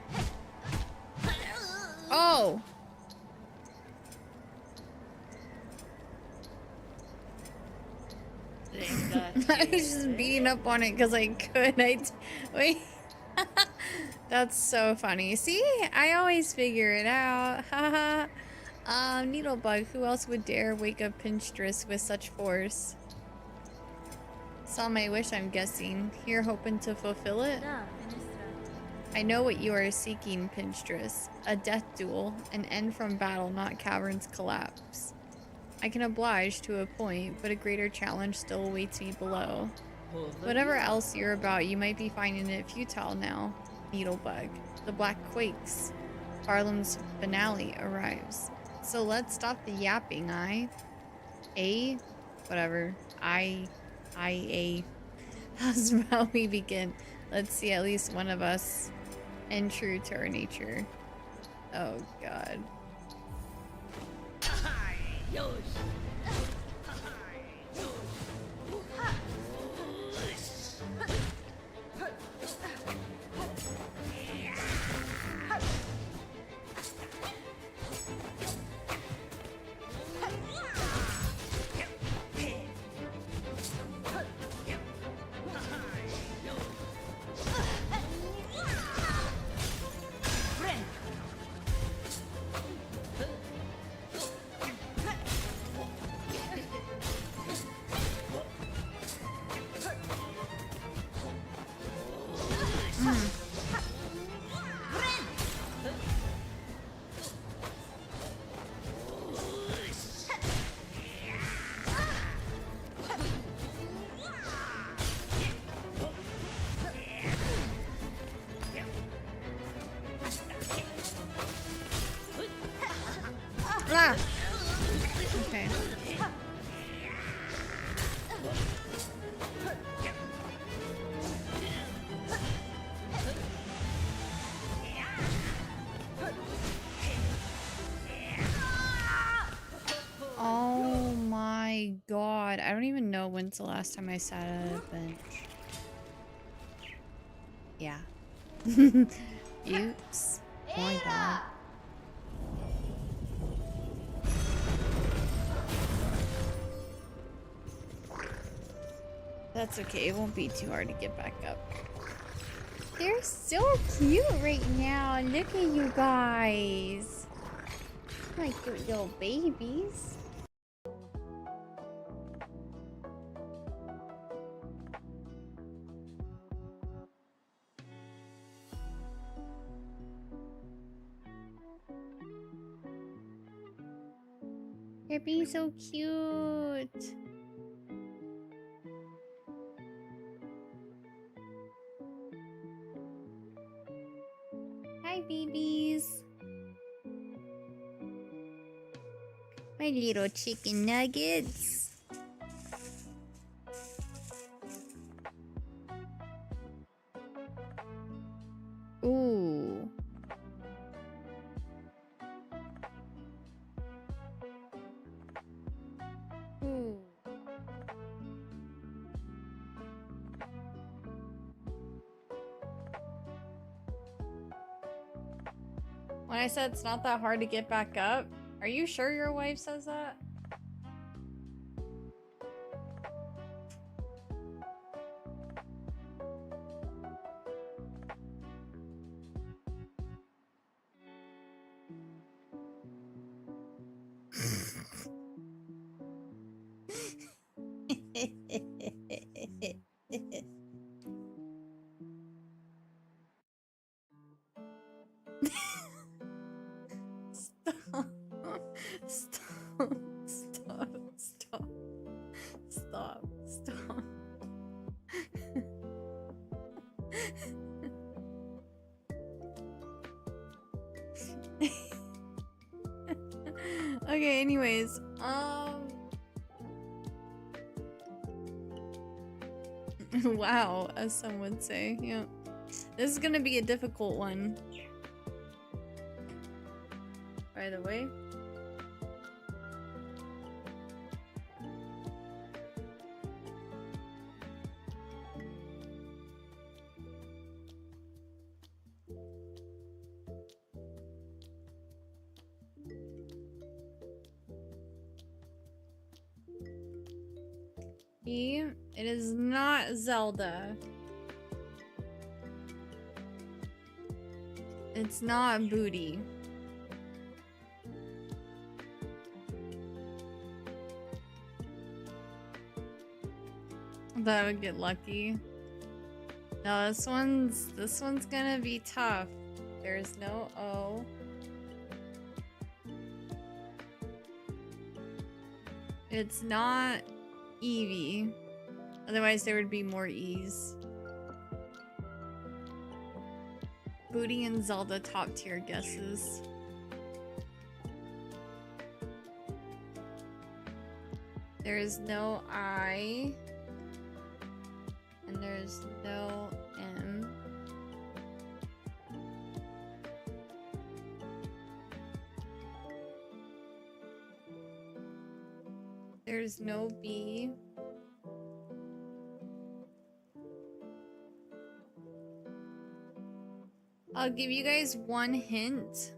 I was just beating up on it because I could. Wait. That's so funny. See? I always figure it out. Haha. Needlebug, who else would dare wake up Pinstress with such force? Saw my wish, I'm guessing. Here hoping to fulfill it? I know what you are seeking, Pinstress. A death duel. An end from battle, not cavern's collapse. I can oblige to a point, but a greater challenge still awaits me below. Whatever else you're about, you might be finding it futile now. Needlebug. The black quakes. Harlem's finale arrives. So let's stop the yapping, whatever. How's about we begin? Let's see at least one of us and true to our nature. Oh god. Ah! Okay. Oh my god. I don't even know when's the last time I sat at a bench. Yeah. Oops. Oh my god. That's okay, it won't be too hard to get back up. They're so cute right now. Look at you guys. My cute little babies. They're being so cute. Hi, babies. My little chicken nuggets. Ooh. Ooh. When I said it's not that hard to get back up, are you sure your wife says that? Stop. Stop. Stop. Stop. Stop. Stop. Okay, anyways, wow, as some would say. Yeah. This is gonna be a difficult one. By the way. It is not Zelda. It's not booty. That would get lucky. No, this one's gonna be tough. There's no O. It's not Eevee. Otherwise there would be more E's. Booty and Zelda top tier guesses. There is no I. And there's no M. There's no B. I'll give you guys one hint.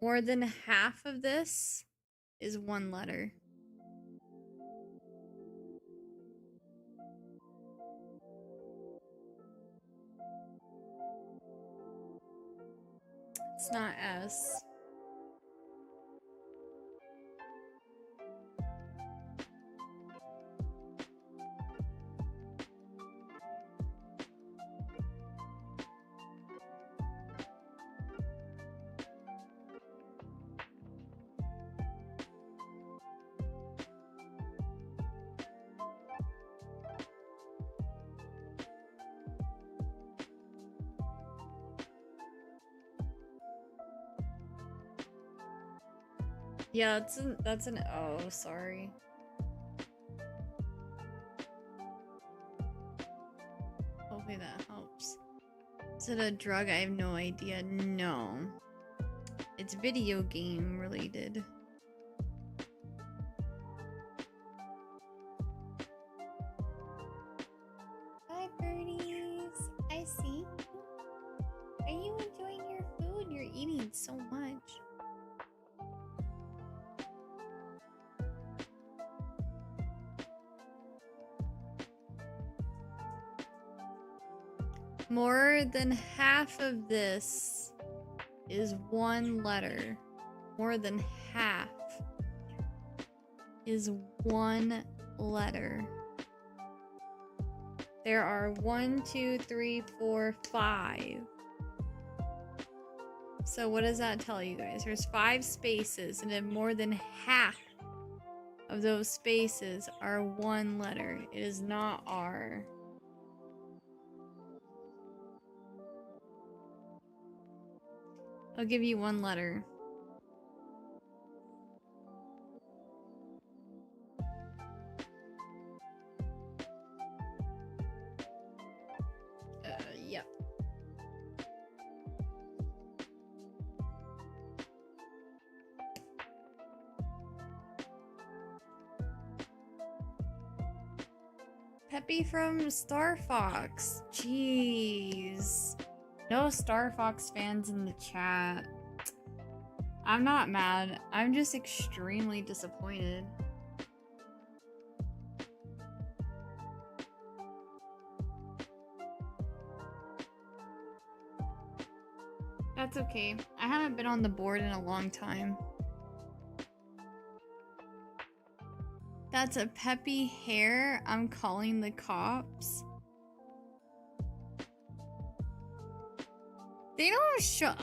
More than half of this is one letter. It's not S. Yeah, that's an O, sorry. Hopefully that helps. Is it a drug? I have no idea. No. It's video game related. Hi, birdies. I see. Are you enjoying your food? You're eating so much. More than half of this is one letter. More than half is one letter. There are 1, 2, 3, 4, 5. So what does that tell you guys? There's 5 spaces, and then more than half of those spaces are one letter. It is not R. I'll give you one letter. Yep. Peppy from Star Fox. Jeez. No Star Fox fans in the chat. I'm not mad. I'm just extremely disappointed. That's okay. I haven't been on the board in a long time. That's a peppy hair. I'm calling the cops. They don't show.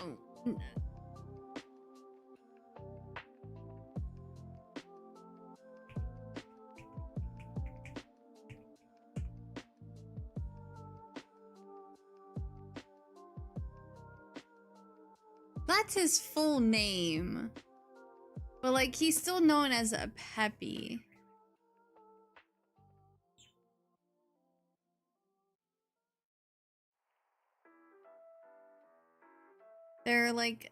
That's his full name. But like, he's still known as a Peppy. There are like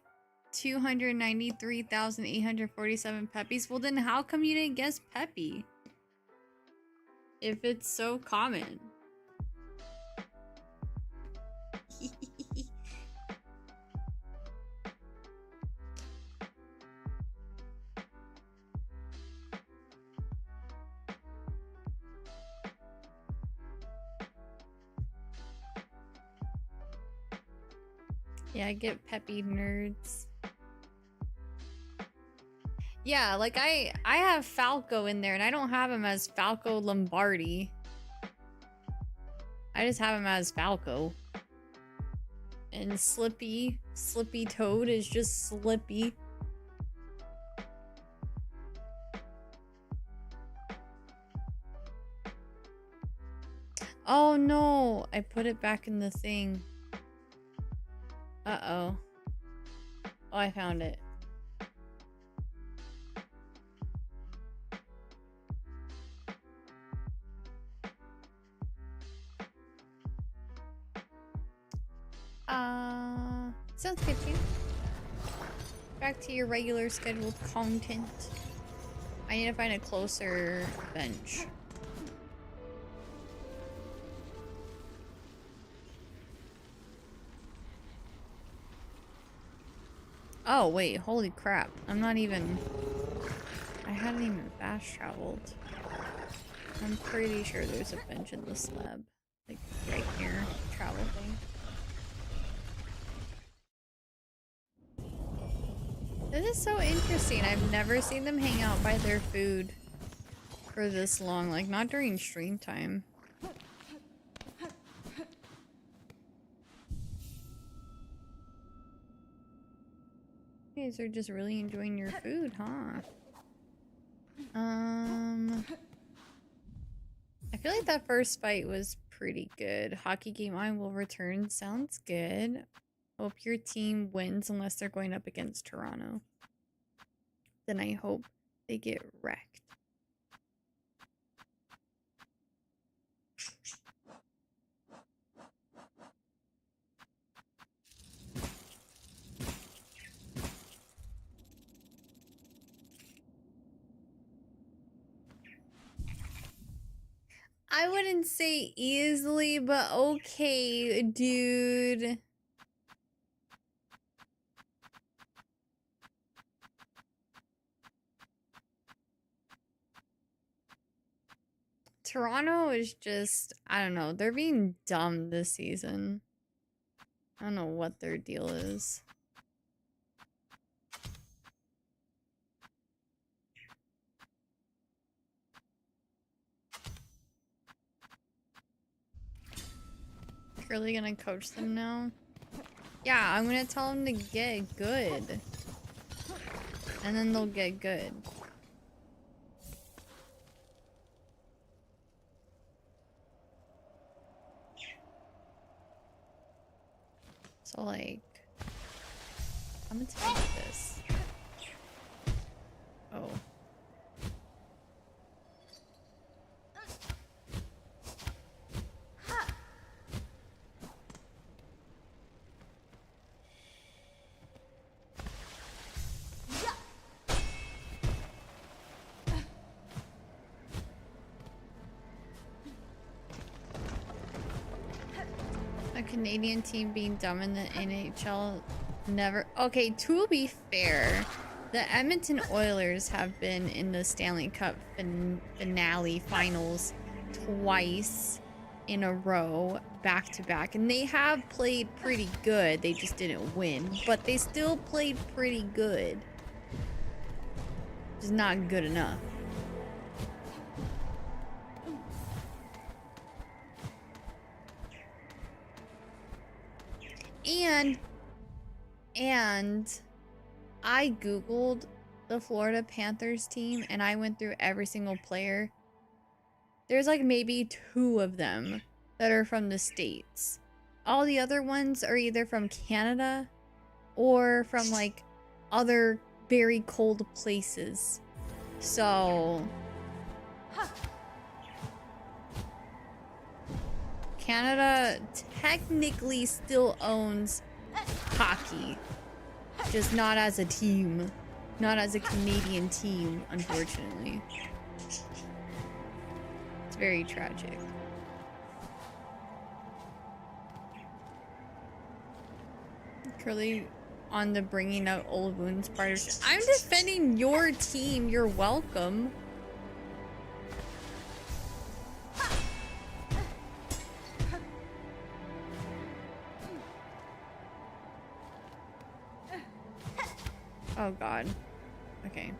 293,847 Peppies. Well, then how come you didn't guess Peppy? If it's so common. Yeah, I get Peppy nerds. Yeah, like I have Falco in there, and I don't have him as Falco Lombardi. I just have him as Falco. And Slippy Toad is just Slippy. Oh no, I put it back in the thing. Uh-oh. Oh, I found it. Sounds good to you. Back to your regular scheduled content. I need to find a closer bench. Oh, wait, holy crap. I'm not even... I hadn't even fast traveled. I'm pretty sure there's a bench in the slab. Like, right here. Travel thing. This is so interesting. I've never seen them hang out by their food for this long. Like, not during stream time. You guys are just really enjoying your food, huh? I feel like that first fight was pretty good. Hockey game on will return. Sounds good. Hope your team wins unless they're going up against Toronto. Then I hope they get wrecked. I wouldn't say easily, but okay, dude. Toronto is just, I don't know, they're being dumb this season. I don't know what their deal is. Really gonna coach them now? Yeah, I'm gonna tell them to get good. And then they'll get good. So like, I'm gonna tell you this. Oh. A Canadian team being dumb in the NHL never... Okay, to be fair, the Edmonton Oilers have been in the Stanley Cup finale finals twice in a row, back to back, and they have played pretty good. They just didn't win, but they still played pretty good. Just not good enough. And I googled the Florida Panthers team and I went through every single player. There's like maybe 2 of them that are from the States. All the other ones are either from Canada or from like other very cold places. So Canada technically still owns hockey, just not as a team, not as a Canadian team, unfortunately. It's very tragic. Curly on the bringing out old wounds part of... I'm defending your team, you're welcome. Oh god. Okay.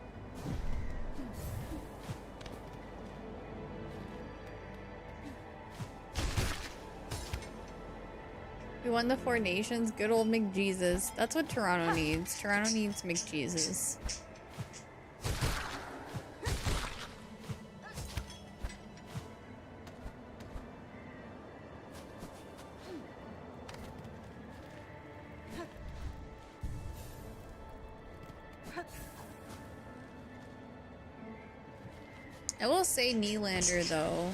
We won the 4 Nations. Good old McJesus. That's what Toronto needs. Toronto needs McJesus. I will say Nylander though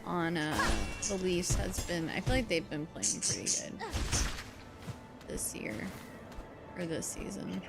on the Leafs has been, I feel like they've been playing pretty good this year or this season.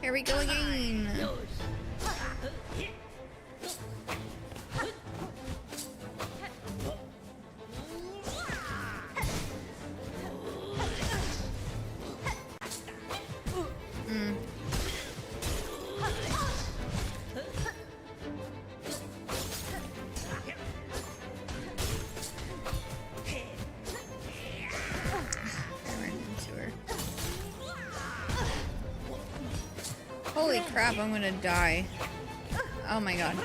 Here we go again. Holy crap, I'm gonna die. Oh my god.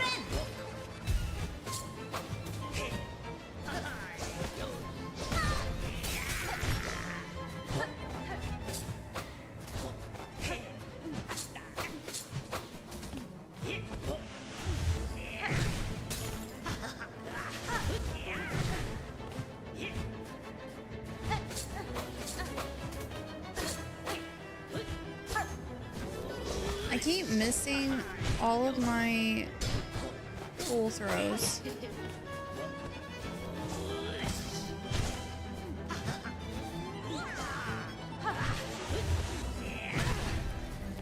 I keep missing all of my full throws.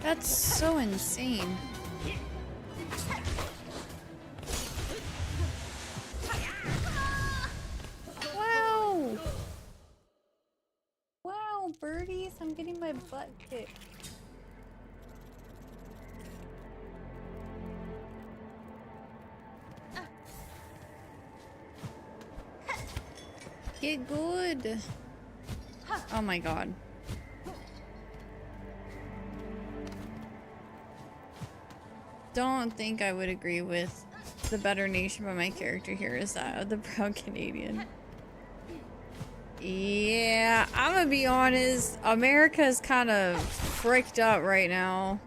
That's so insane. Wow! Wow, birdies, I'm getting my butt kicked. Get good. Oh my god. Don't think I would agree with the better nation, but my character here is that of the proud Canadian. Yeah, I'm gonna be honest. America's kind of fricked up right now.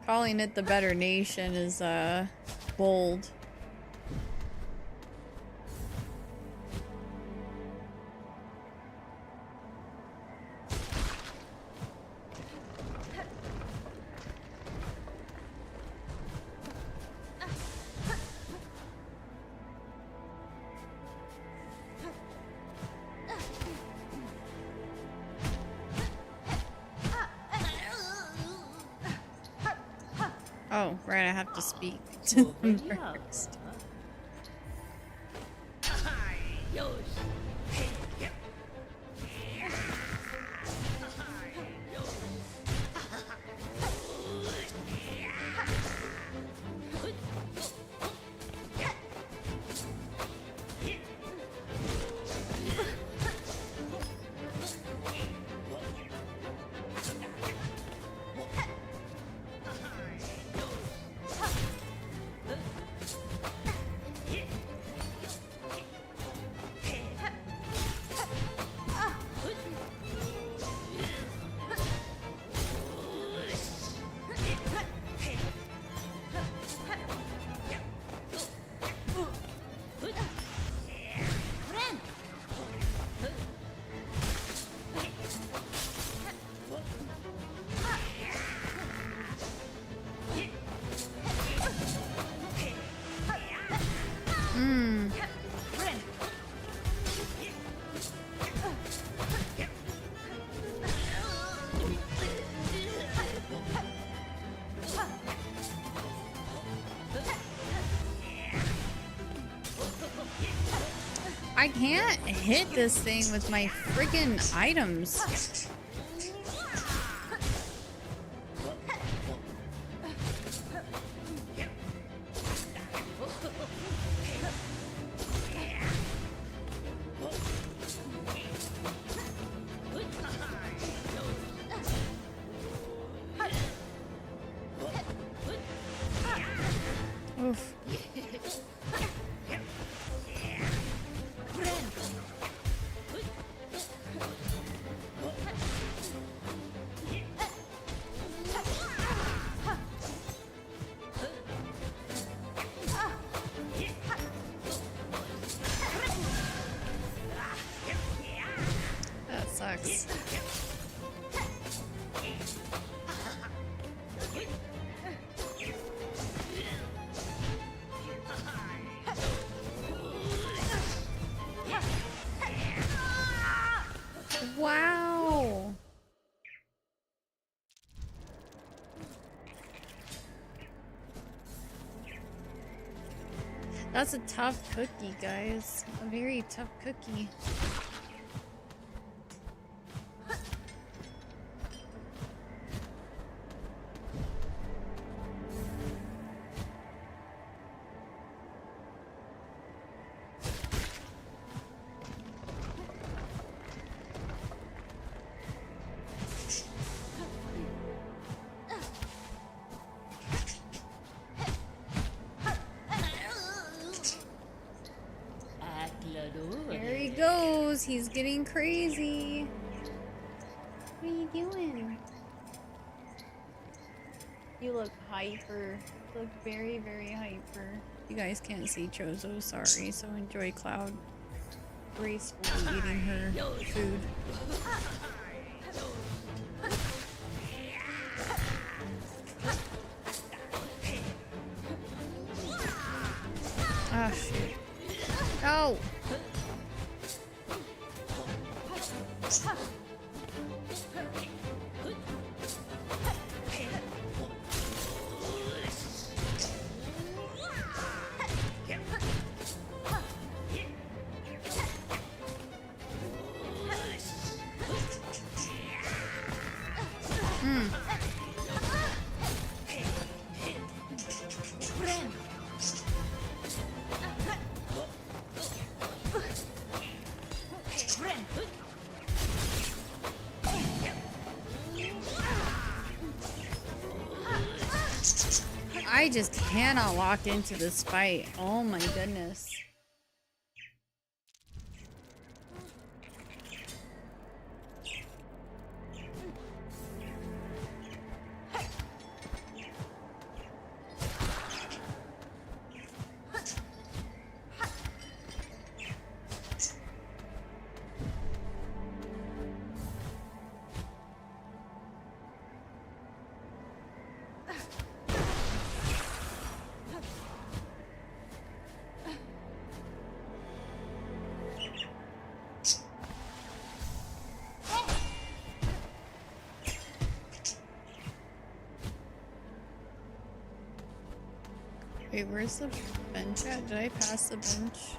Calling it the better nation is bold. Oh, right, I have to speak to them first. I can't hit this thing with my freaking items. Oof. That sucks. Wow. That's a tough cookie, guys. A very tough cookie. There he goes. He's getting crazy. What are you doing? You look hyper. You look very, very hyper. You guys can't see Chozo, sorry. So enjoy Cloud gracefully eating her food. Ah, shit. Oh! I just cannot lock into this fight. Oh my goodness. Wait, where's the bench at? Did I pass the bench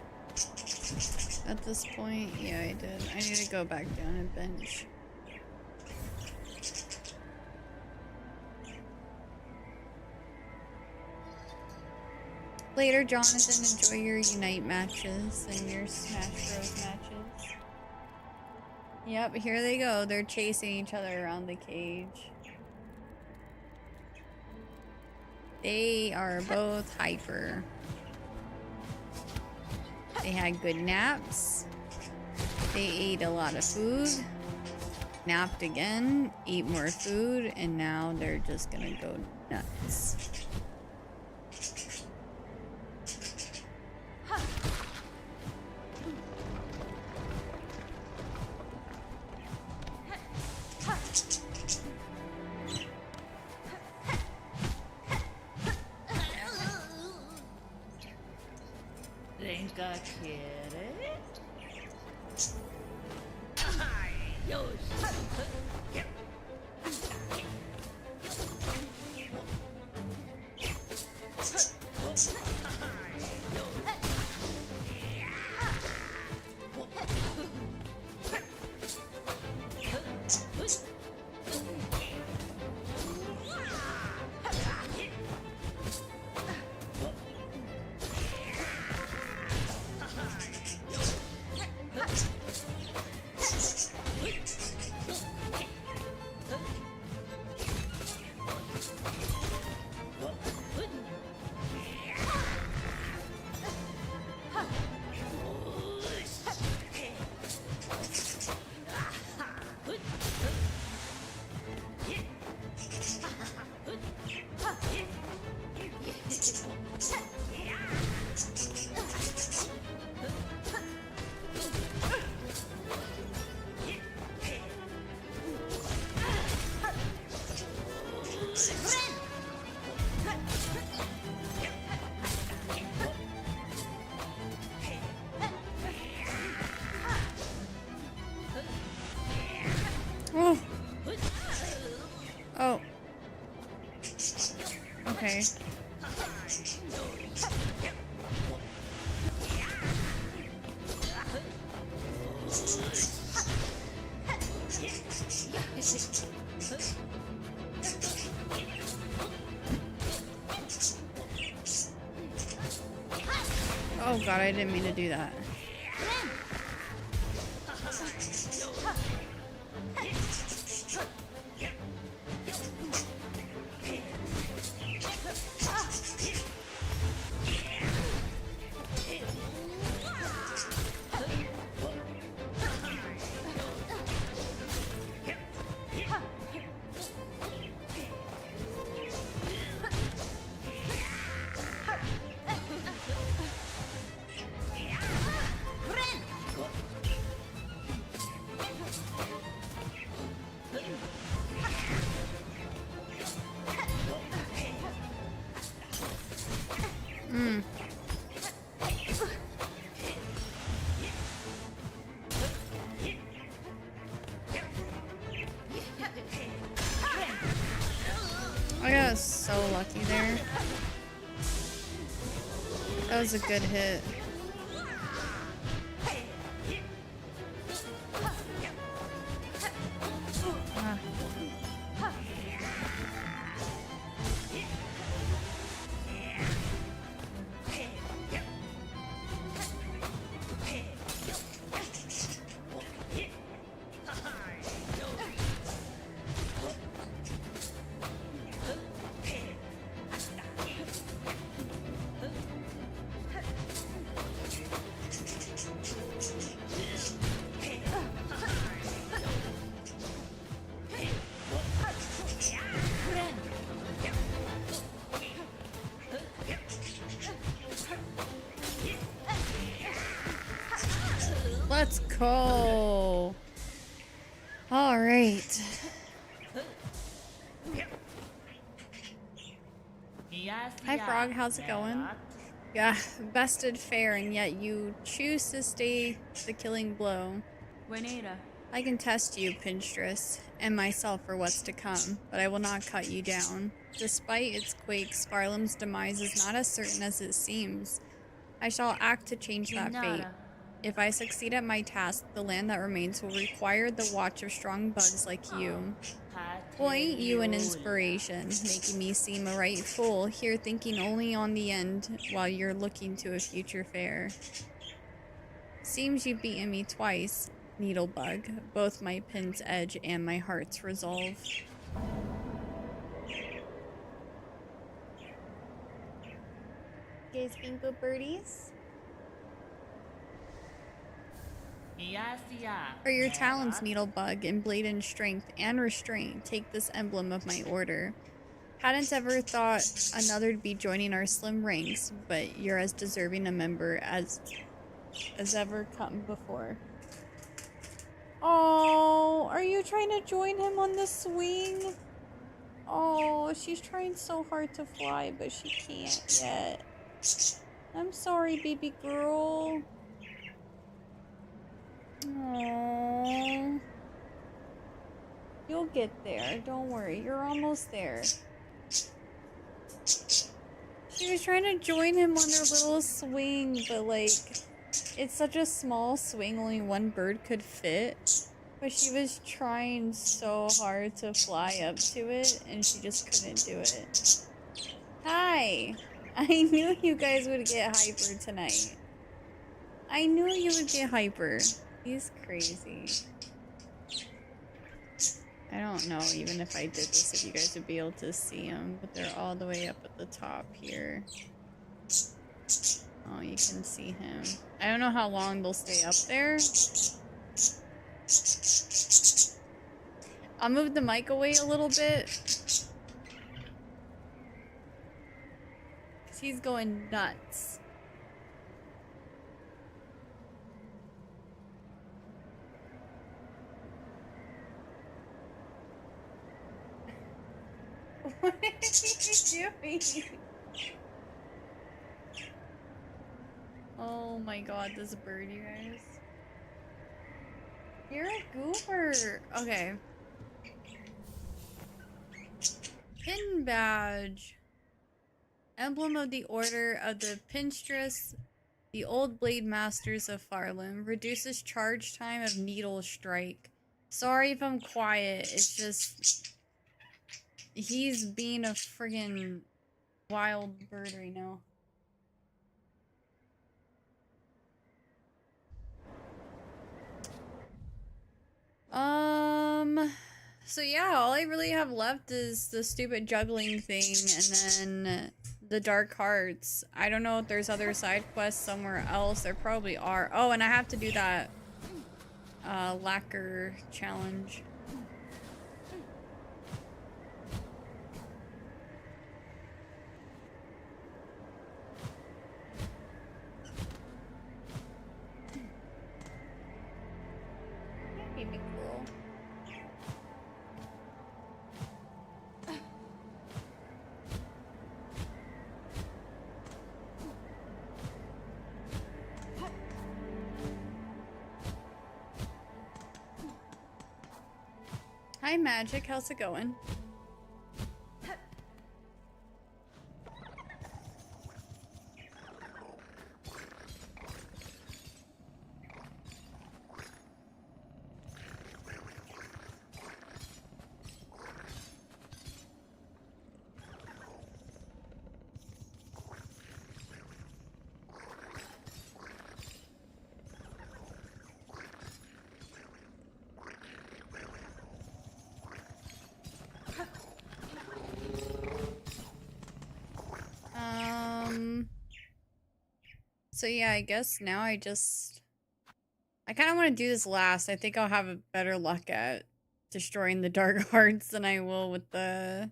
at this point? Yeah, I did. I need to go back down and bench. Later, Jonathan, enjoy your Unite matches and your Smash Bros matches. Yep, here they go. They're chasing each other around the cage. They are both hyper. They had good naps. They ate a lot of food. Napped again, ate more food, and now they're just gonna go nuts. Oh god, I didn't mean to do that. I got so lucky there. That was a good hit. Ah. Let's go. All right. Hi, Frog. How's it going? Yeah, bested fair, and yet you choose to stay the killing blow. I can test you, Pinstress, and myself for what's to come, but I will not cut you down. Despite its quakes, Farlam's demise is not as certain as it seems. I shall act to change that fate. If I succeed at my task, the land that remains will require the watch of strong bugs like you. Well, ain't you an inspiration, making me seem a right fool, here thinking only on the end while you're looking to a future fair. Seems you've beaten me twice, Needlebug, both my pin's edge and my heart's resolve. You guys being good birdies? For your talents, Needlebug, in blade and strength and restraint, take this emblem of my order. Hadn't ever thought another'd be joining our slim ranks, but you're as deserving a member as ever come before. Oh, are you trying to join him on the swing? Oh, she's trying so hard to fly, but she can't yet. I'm sorry, baby girl. Aww. You'll get there. Don't worry. You're almost there. She was trying to join him on their little swing, but like, it's such a small swing, only one bird could fit. But she was trying so hard to fly up to it, and she just couldn't do it. Hi! I knew you guys would get hyper tonight. I knew you would get hyper. He's crazy. I don't know even if I did this if you guys would be able to see him, but they're all the way up at the top here. Oh, you can see him. I don't know how long they'll stay up there. I'll move the mic away a little bit. 'Cause he's going nuts. What are you doing? Oh my god, this bird, you guys. You're a goober. Okay. Pin badge. Emblem of the Order of the Pinstress, the Old Blade Masters of Farland. Reduces charge time of Needle Strike. Sorry if I'm quiet, it's just... He's being a friggin' wild bird right now. So yeah, all I really have left is the stupid juggling thing and then the dark hearts. I don't know if there's other side quests somewhere else. There probably are. Oh, and I have to do that lacquer challenge. Baby girl. Hi Magic, how's it going? So yeah, I guess now I kind of want to do this last. I think I'll have a better luck at destroying the dark hearts than I will with the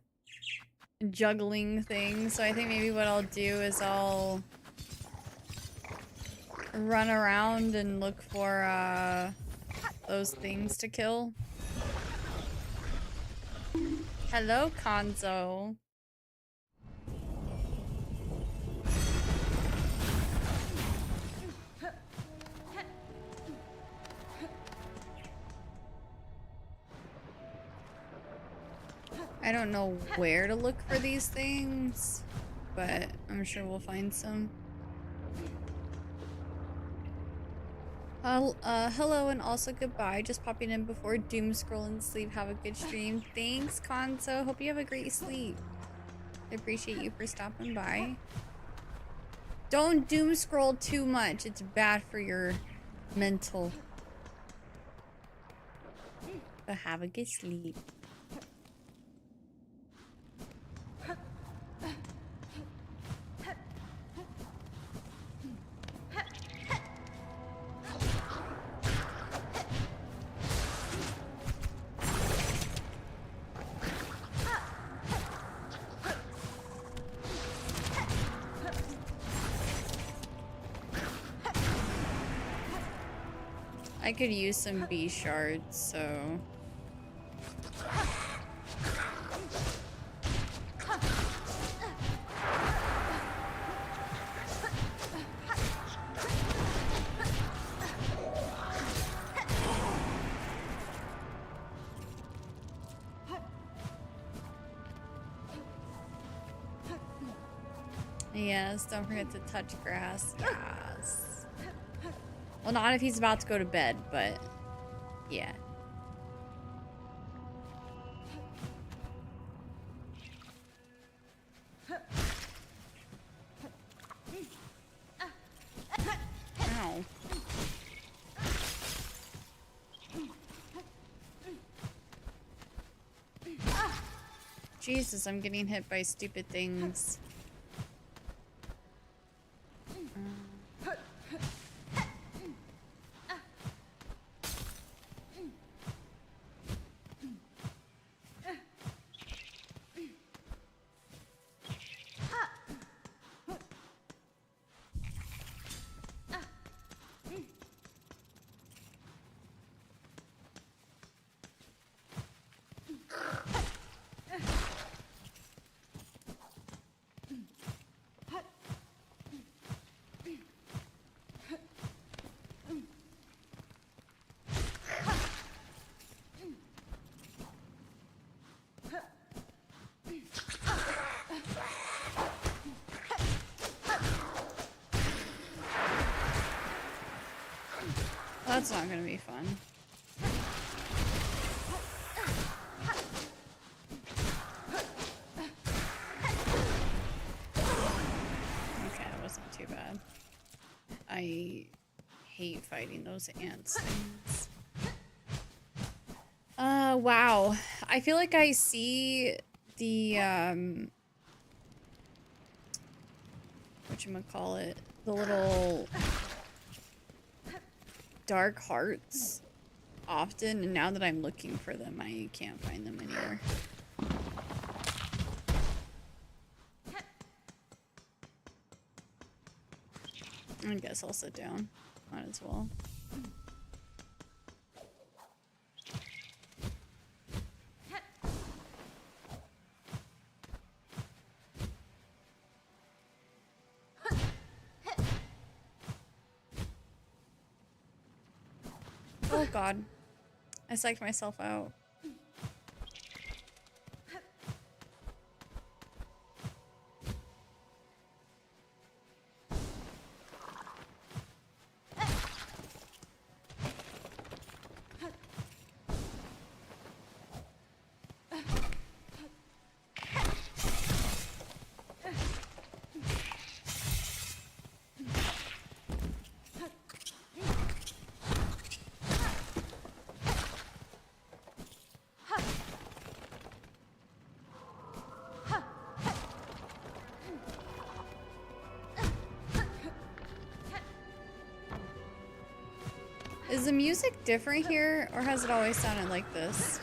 juggling thing. So I think maybe what I'll do is I'll run around and look for those things to kill. Hello, Konzo. I don't know where to look for these things, but I'm sure we'll find some. Hello and also goodbye. Just popping in before doom scroll and sleep. Have a good stream. Thanks, Konzo. Hope you have a great sleep. I appreciate you for stopping by. Don't doom scroll too much. It's bad for your mental. But have a good sleep. I could use some bee shards, so... Yes, don't forget to touch grass. Yes. Well, not if he's about to go to bed, but yeah. Ow. Jesus, I'm getting hit by stupid things. That's not gonna be fun. Okay, that wasn't too bad. I hate fighting those ants things. Wow. I feel like I see the, whatchamacallit, the little dark hearts often, and now that I'm looking for them, I can't find them anywhere. I guess I'll sit down. Might as well. Oh god. I psyched myself out. Is the music different here, or has it always sounded like this?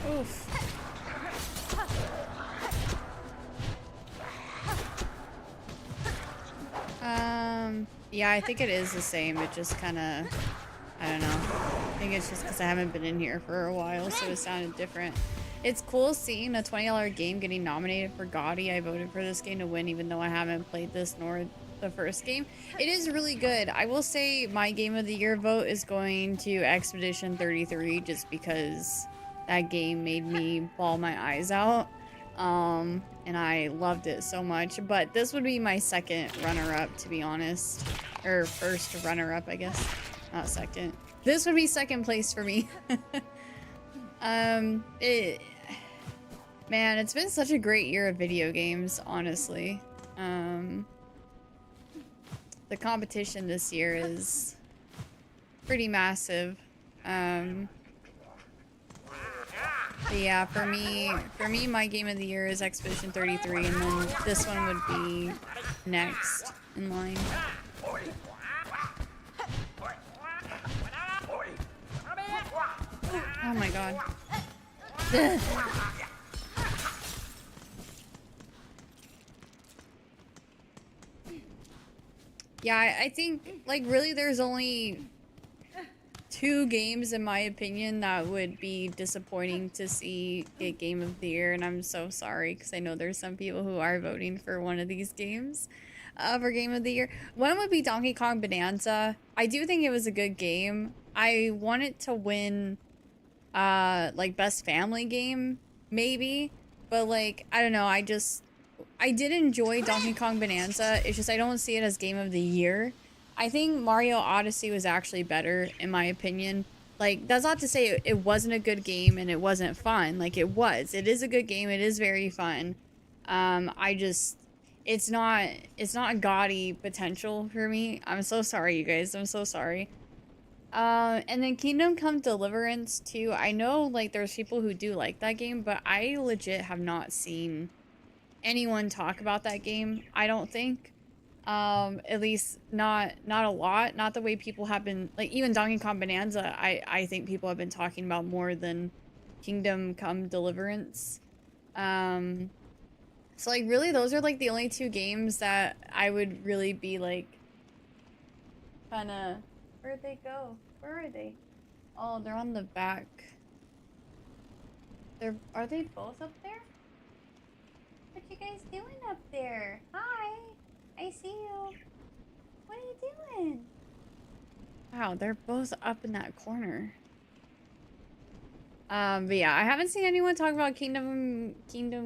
Oof. Yeah, I think it is the same. It just kind of, I don't know. I think it's just because I haven't been in here for a while, so it sounded different. It's cool seeing a $20 game getting nominated for GOTY. I voted for this game to win, even though I haven't played this nor the first game. It is really good. I will say my Game of the Year vote is going to Expedition 33, just because that game made me bawl my eyes out. And I loved it so much, but this would be my second runner-up, to be honest, or first runner-up, I guess, not second. This would be second place for me. Man, it's been such a great year of video games, honestly. The competition this year is pretty massive. But yeah, for me, my Game of the Year is Expedition 33, and then this one would be next in line. Oh my god. Yeah, I think, like, really there's only 2 games, in my opinion, that would be disappointing to see get Game of the Year, and I'm so sorry, because I know there's some people who are voting for one of these games for Game of the Year. One would be Donkey Kong Bonanza. I do think it was a good game. I want it to win, like, Best Family Game, maybe, but, like, I don't know, I did enjoy Donkey Kong Bonanza. It's just I don't see it as Game of the Year. I think Mario Odyssey was actually better, in my opinion. Like, that's not to say it wasn't a good game and it wasn't fun. Like, it was. It is a good game. It is very fun. It's not a gaudy potential for me. I'm so sorry, you guys. I'm so sorry. And then Kingdom Come Deliverance, too. I know, like, there's people who do like that game, but I legit have not seen anyone talk about that game, I don't think. At least not a lot, not the way people have been, like, even Donkey Kong Bonanza, I think people have been talking about more than Kingdom Come Deliverance. So, like, really, those are, like, the only 2 games that I would really be, like, kinda, where'd they go? Where are they? Oh, they're on the back. Are they both up there? What you guys doing up there? Hi. I see you. What are you doing? Wow, they're both up in that corner. But yeah, I haven't seen anyone talk about Kingdom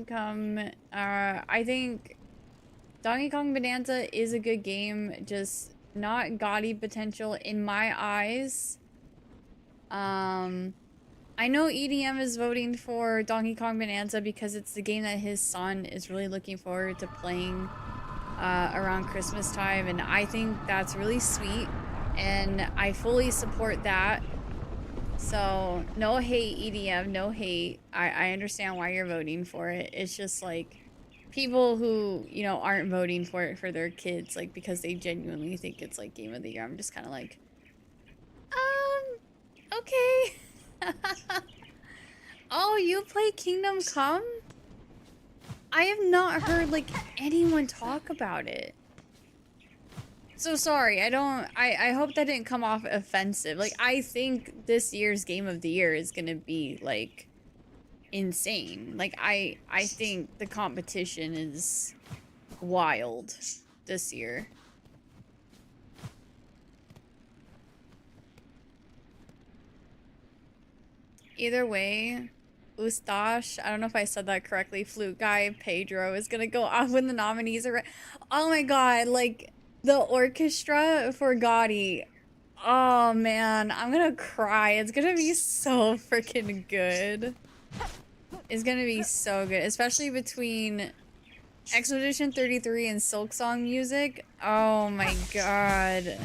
Come. I think Donkey Kong Bonanza is a good game, just not gaudy potential in my eyes. I know EDM is voting for Donkey Kong Bonanza because it's the game that his son is really looking forward to playing around Christmas time, and I think that's really sweet, and I fully support that. So, no hate, EDM, no hate. I understand why you're voting for it. It's just like people who, you know, aren't voting for it for their kids, like because they genuinely think it's like game of the year. I'm just kind of like, okay. Oh, you play Kingdom Come? I have not heard like anyone talk about it. So sorry, I hope that didn't come off offensive. Like, I think this year's game of the year is gonna be like insane. Like, I think the competition is wild this year. Either way, Ustash, I don't know if I said that correctly, Flute Guy, Pedro is gonna go off when the nominees are. Oh my god, like, the orchestra for Gotti. Oh man, I'm gonna cry. It's gonna be so freaking good. It's gonna be so good, especially between Expedition 33 and Silksong music. Oh my god.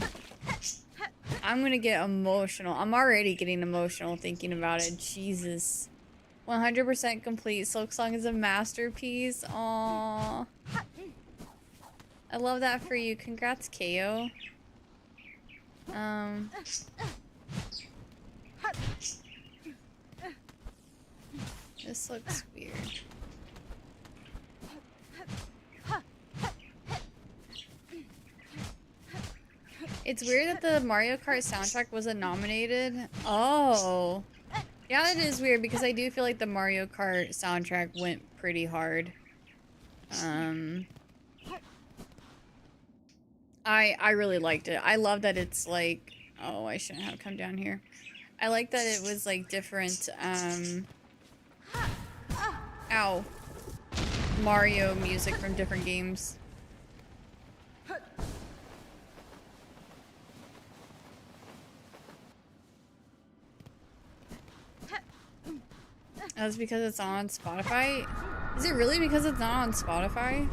I'm gonna get emotional. I'm already getting emotional thinking about it. Jesus. 100% complete. Silksong is a masterpiece. Aww. I love that for you. Congrats, KO. This looks weird. It's weird that the Mario Kart soundtrack wasn't nominated. Oh. Yeah, that is weird because I do feel like the Mario Kart soundtrack went pretty hard. I really liked it. I love that it's like, oh, I shouldn't have come down here. I like that it was like different, ow, Mario music from different games. That's because it's on Spotify? Is it really because it's not on Spotify?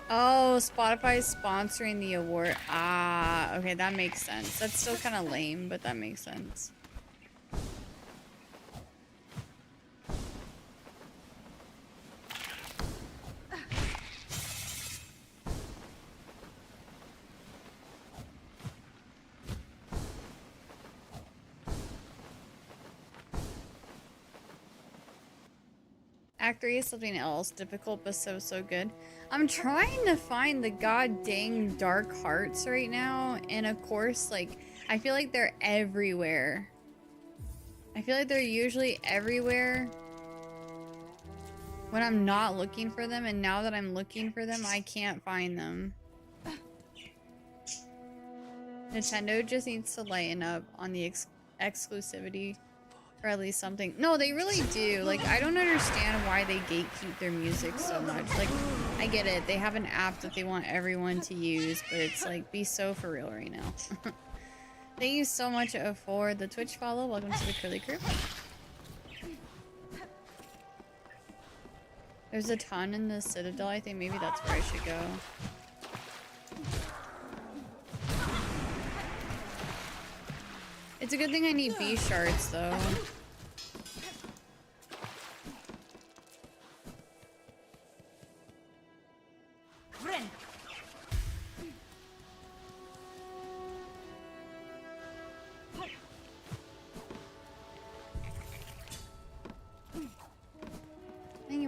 Oh, Spotify's sponsoring the award. Ah, okay, that makes sense. That's still kind of lame, but that makes sense. Act 3 is something else. Difficult, but so good. I'm trying to find the god dang dark hearts right now. And of course, like, I feel like they're everywhere. I feel like they're usually everywhere when I'm not looking for them. And now that I'm looking for them, I can't find them. Nintendo just needs to lighten up on the exclusivity. Or at least something. No, they really do. Like, I don't understand why they gatekeep their music so much. Like, I get it. They have an app that they want everyone to use, but it's like, be so for real right now. Thank you so much for the Twitch follow. Welcome to the Curly Crew. There's a ton in the Citadel. I think maybe that's where I should go. It's a good thing I need B shards, though.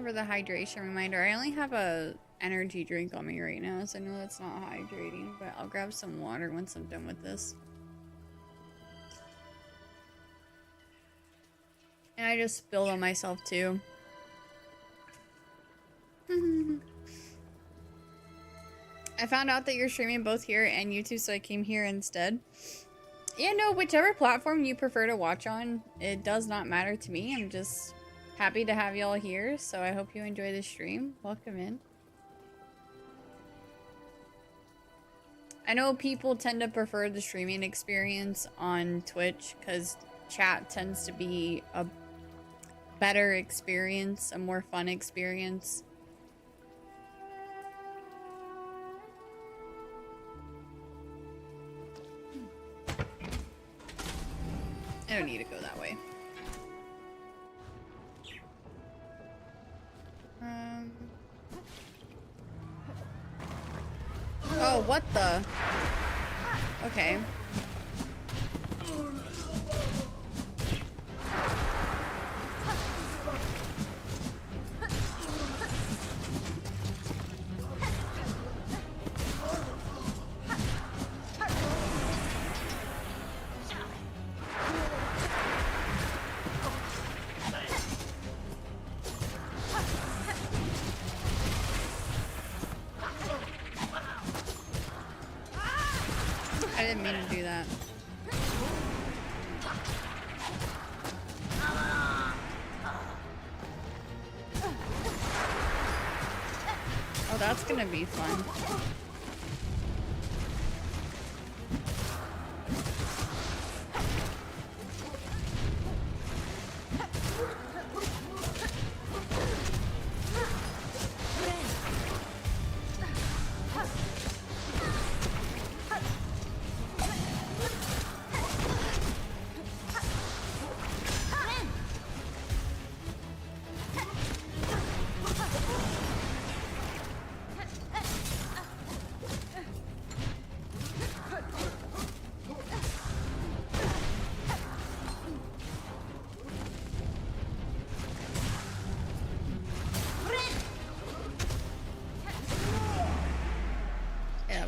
for the hydration reminder. I only have a energy drink on me right now, so I know that's not hydrating, but I'll grab some water once I'm done with this. And I just spilled on myself too. I found out that you're streaming both here and YouTube, so I came here instead. Yeah, no, whichever platform you prefer to watch on, it does not matter to me. I'm just happy to have y'all here, so I hope you enjoy the stream. Welcome in. I know people tend to prefer the streaming experience on Twitch because chat tends to be a better experience, a more fun experience. I don't need to go that way. Oh, what the? Okay. I didn't mean to do that. Oh, that's gonna be fun.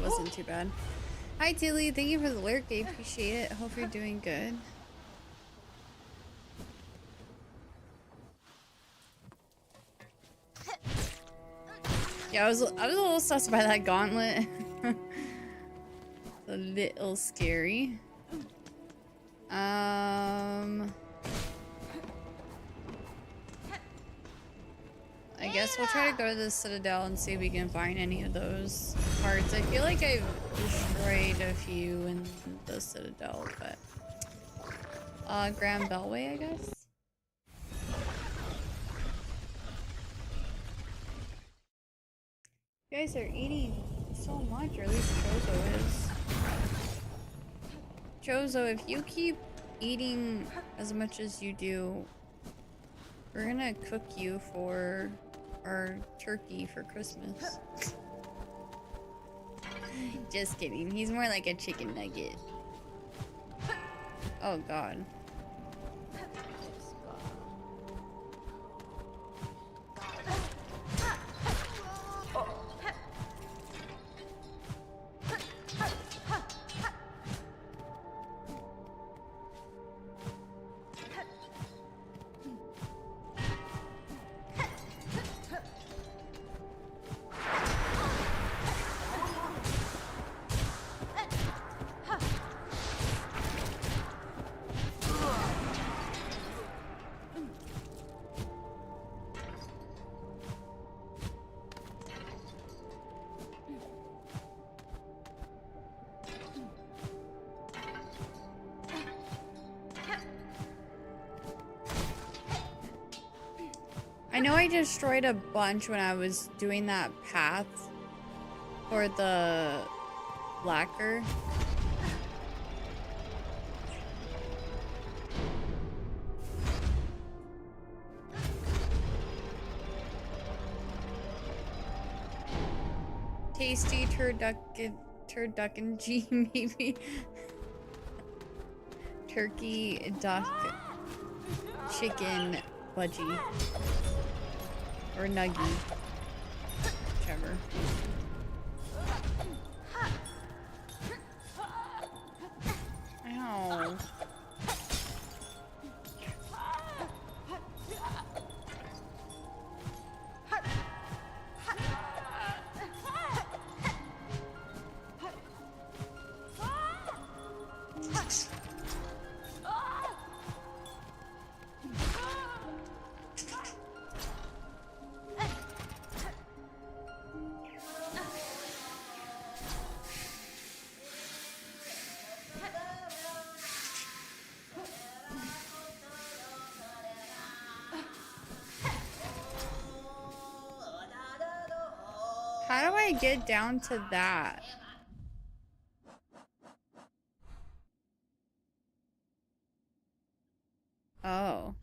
Wasn't too bad. Hi Tilly, thank you for the lurk. I appreciate it. Hope you're doing good. Yeah, I was a little sussed by that gauntlet. A little scary. I guess we'll try to go to the Citadel and see if we can find any of those parts. I feel like I've destroyed a few in the Citadel, but... Grand Beltway, I guess? You guys are eating so much, or at least Chozo is. Chozo, if you keep eating as much as you do, we're gonna cook you for our turkey for Christmas. Just kidding. He's more like a chicken nugget. Oh god. I know I destroyed a bunch when I was doing that path for the lacquer. Tasty turducken G maybe. Turkey, duck, chicken, budgie. Or Nuggy. Whichever. Ow. How do I get down to that? Oh.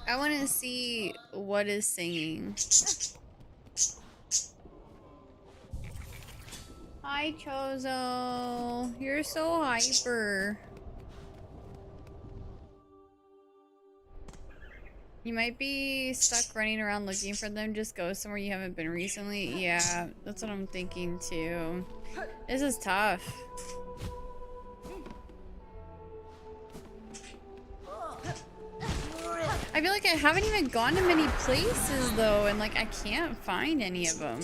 I want to see what is singing. Hi, Chozo. You're so hyper. You might be stuck running around looking for them. Just go somewhere you haven't been recently. Yeah, that's what I'm thinking too. This is tough. I feel like I haven't even gone to many places though, and like I can't find any of them.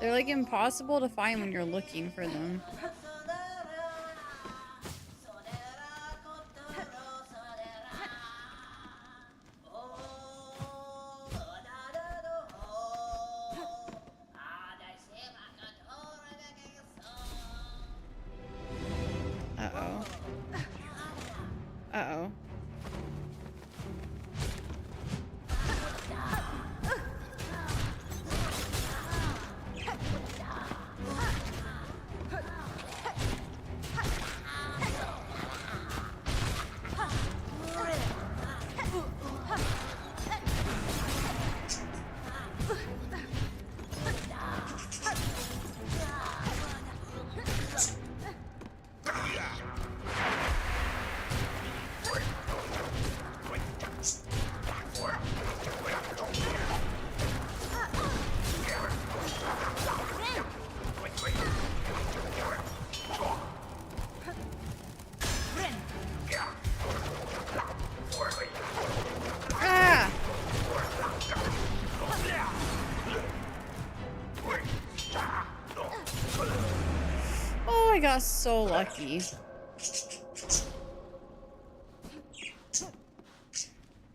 They're like impossible to find when you're looking for them. Uh-oh. Uh-oh. I got so lucky.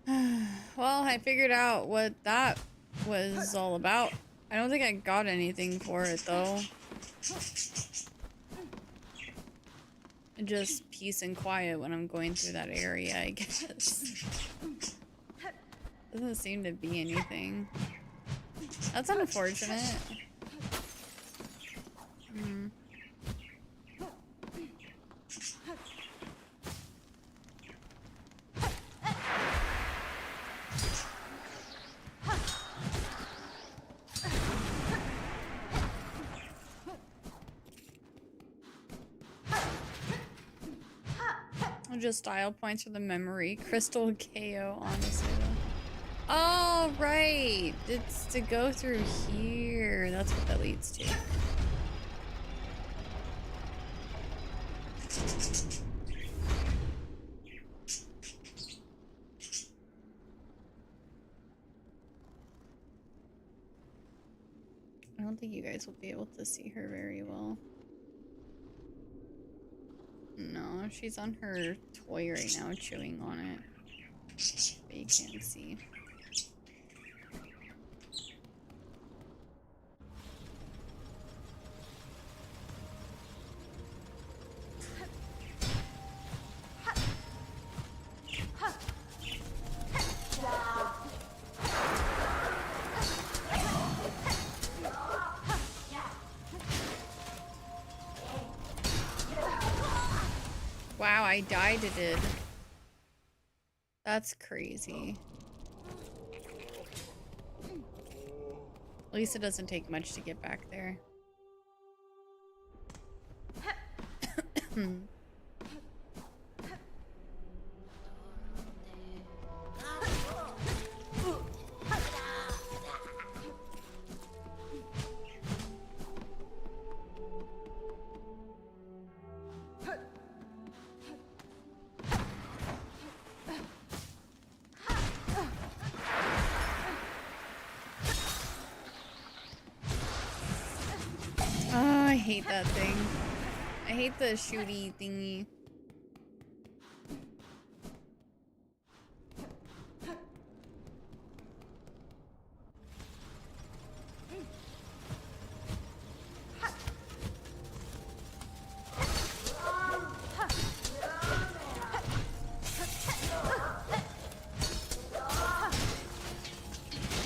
Well, I figured out what that was all about. I don't think I got anything for it though. Just peace and quiet when I'm going through that area, I guess. Doesn't seem to be anything. That's unfortunate. Hmm. Just style points for the memory. Crystal KO, honestly. Oh, right. It's to go through here. That's what that leads to. I don't think you guys will be able to see her very well. No, she's on her toy right now, chewing on it. But you can't see. Wow, I died to it. That's crazy. At least it doesn't take much to get back there. hate that thing. I hate the shooty thingy.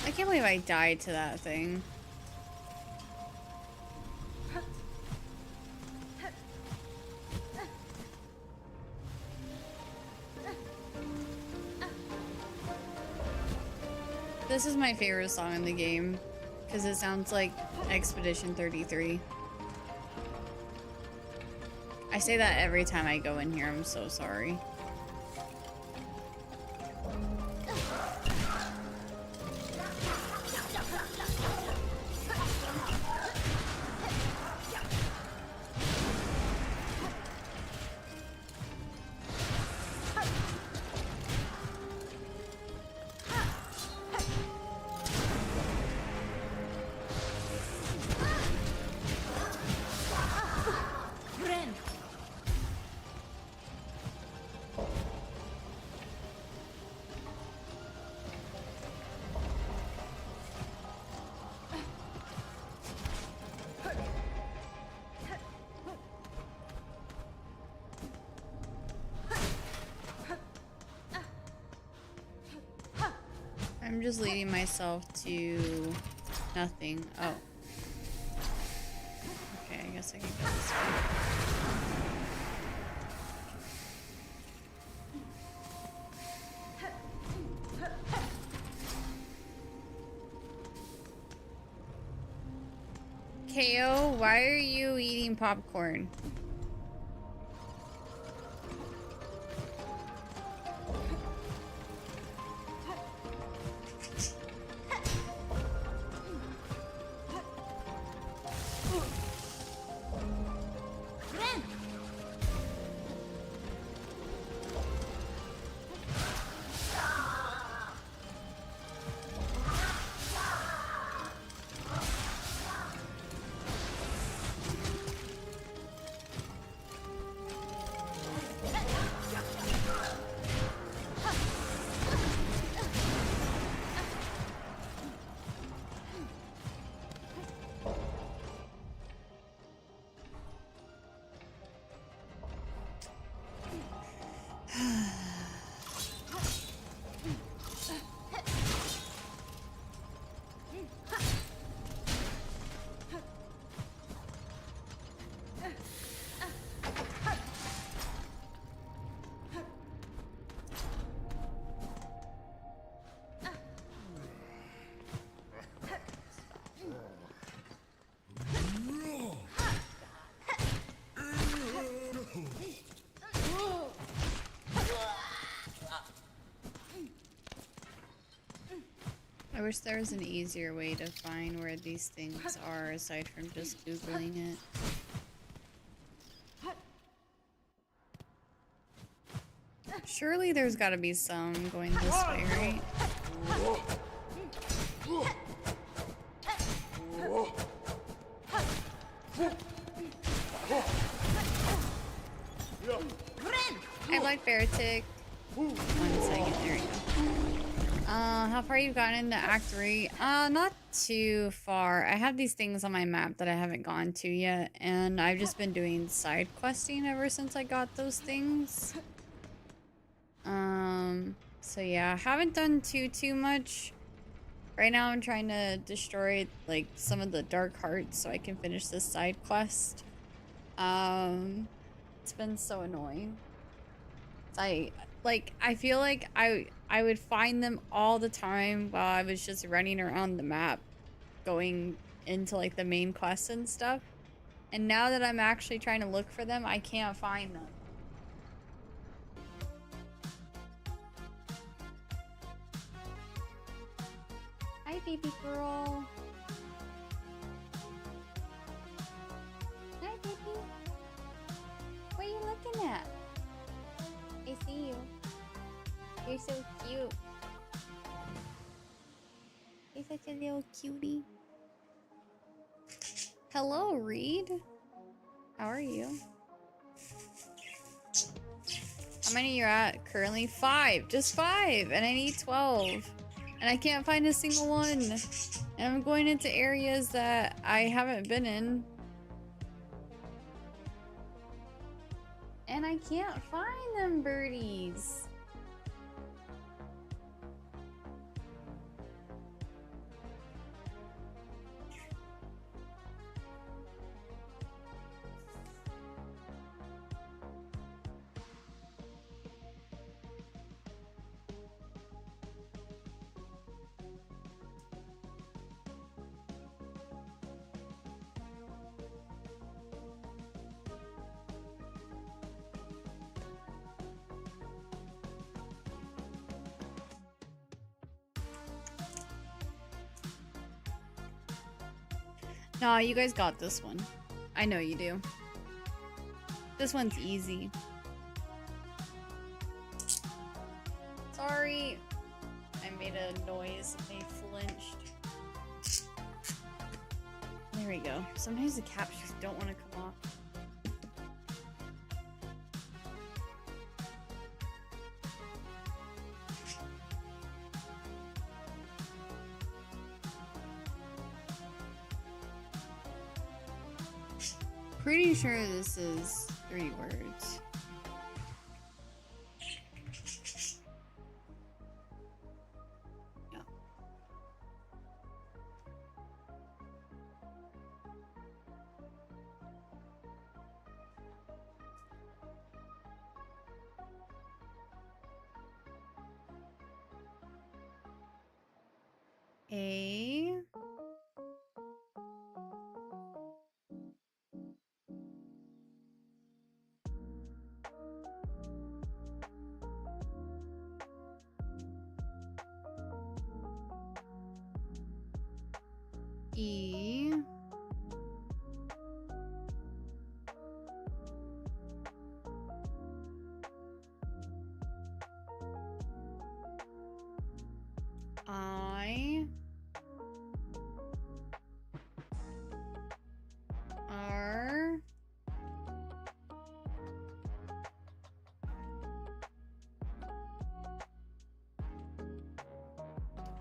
I can't believe I died to that thing. This is my favorite song in the game because it sounds like Expedition 33. I say that every time I go in here. I'm so sorry. I'm just leading myself to nothing. Oh. Okay, I guess I can go this way. KO, why are you eating popcorn? I wish there was an easier way to find where these things are aside from just Googling it. Surely there's gotta be some going this way, right? I like Beartick. 1 second, there we go. How far you've gotten into Act 3? Not too far. I have these things on my map that I haven't gone to yet, and I've just been doing side questing ever since I got those things. So yeah, haven't done too much. Right now I'm trying to destroy, like, some of the dark hearts so I can finish this side quest. It's been so annoying. I feel like I would find them all the time while I was just running around the map, going into, like, the main quests and stuff. And now that I'm actually trying to look for them, I can't find them. Hi, baby girl. Hi, baby. What are you looking at? I see you. You're so cute. You're such a little cutie. Hello, Reed. How are you? How many you're at currently? 5. Just 5. And I need 12. And I can't find a single one. And I'm going into areas that I haven't been in. And I can't find them birdies. Nah, you guys got this one. I know you do. This one's easy. Sorry. I made a noise and they flinched. There we go. Sometimes the caps just don't want to come off. Pretty sure this is 3 words. Yeah. A. E. I. R.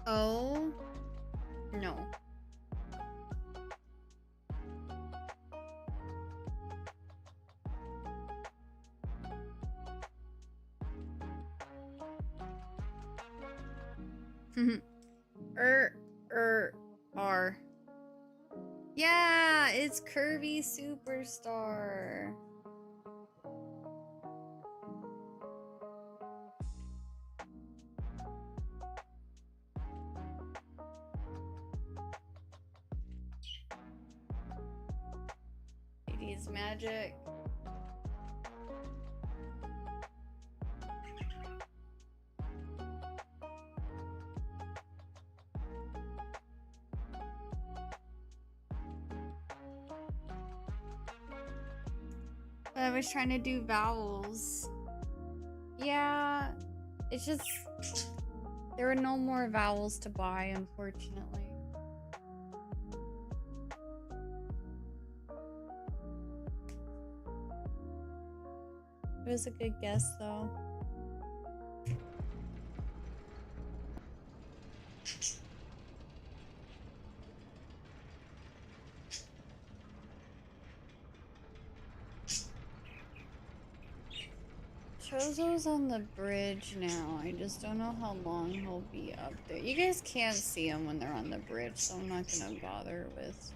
O. No. R. Yeah, it's Kirby Superstar. It is magic. I was trying to do vowels. Yeah, it's just there were no more vowels to buy, unfortunately. It was a good guess, though. Chozo's on the bridge now. I just don't know how long he'll be up there. You guys can't see him when they're on the bridge, so I'm not gonna bother with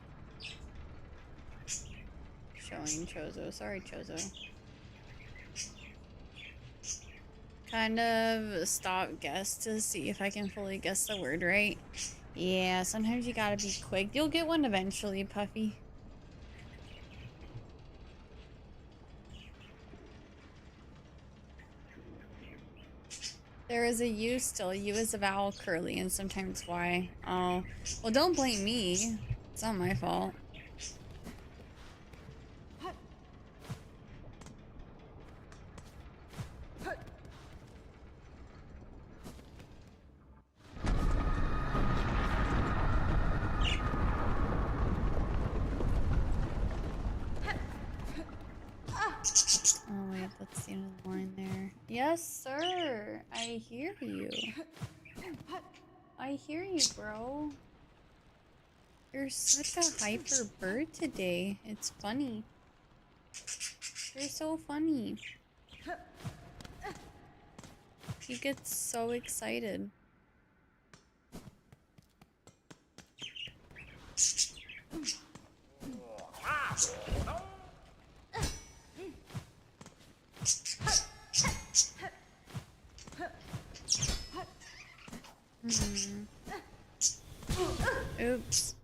showing Chozo. Sorry, Chozo. Kind of a stop guess to see if I can fully guess the word right. Yeah, sometimes you gotta be quick. You'll get one eventually, Puffy. There is a U still. U is a vowel, curly, and sometimes Y. Oh. Well, don't blame me. It's not my fault. Alright, that's the end of the line there. Yes, sir! I hear you. I hear you, bro. You're such a hyper bird today. It's funny. You're so funny. He gets so excited. Oops.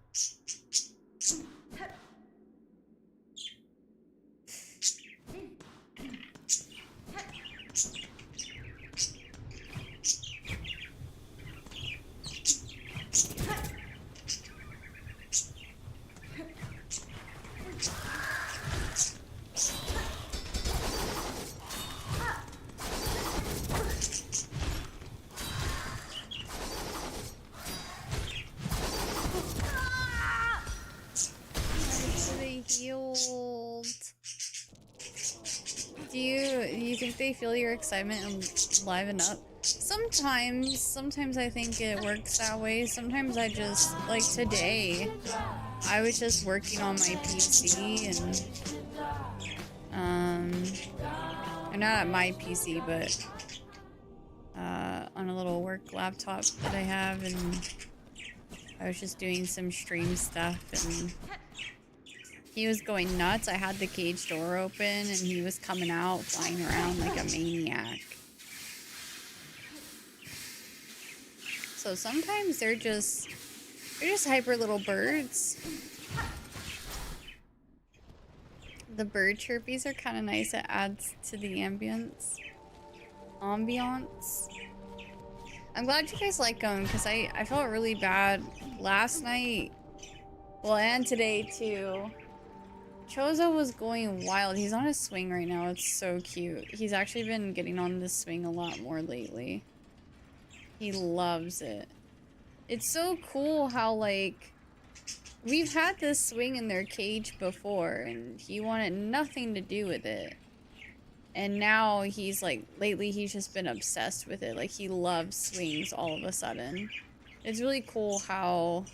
Healed. Do you think they feel your excitement and liven up? Sometimes I think it works that way. Sometimes I just, like today, I was just working on my PC and not at my PC, but on a little work laptop that I have, and I was just doing some stream stuff, and he was going nuts. I had the cage door open and he was coming out, flying around like a maniac. So sometimes they're just hyper little birds. The bird chirpies are kind of nice. It adds to the ambience. I'm glad you guys like them, because I felt really bad last night. Well, and today too. Chozo was going wild. He's on a swing right now. It's so cute. He's actually been getting on this swing a lot more lately. He loves it. It's so cool how, like, we've had this swing in their cage before, and he wanted nothing to do with it. And now he's, like, lately he's just been obsessed with it. Like, he loves swings all of a sudden. It's really cool how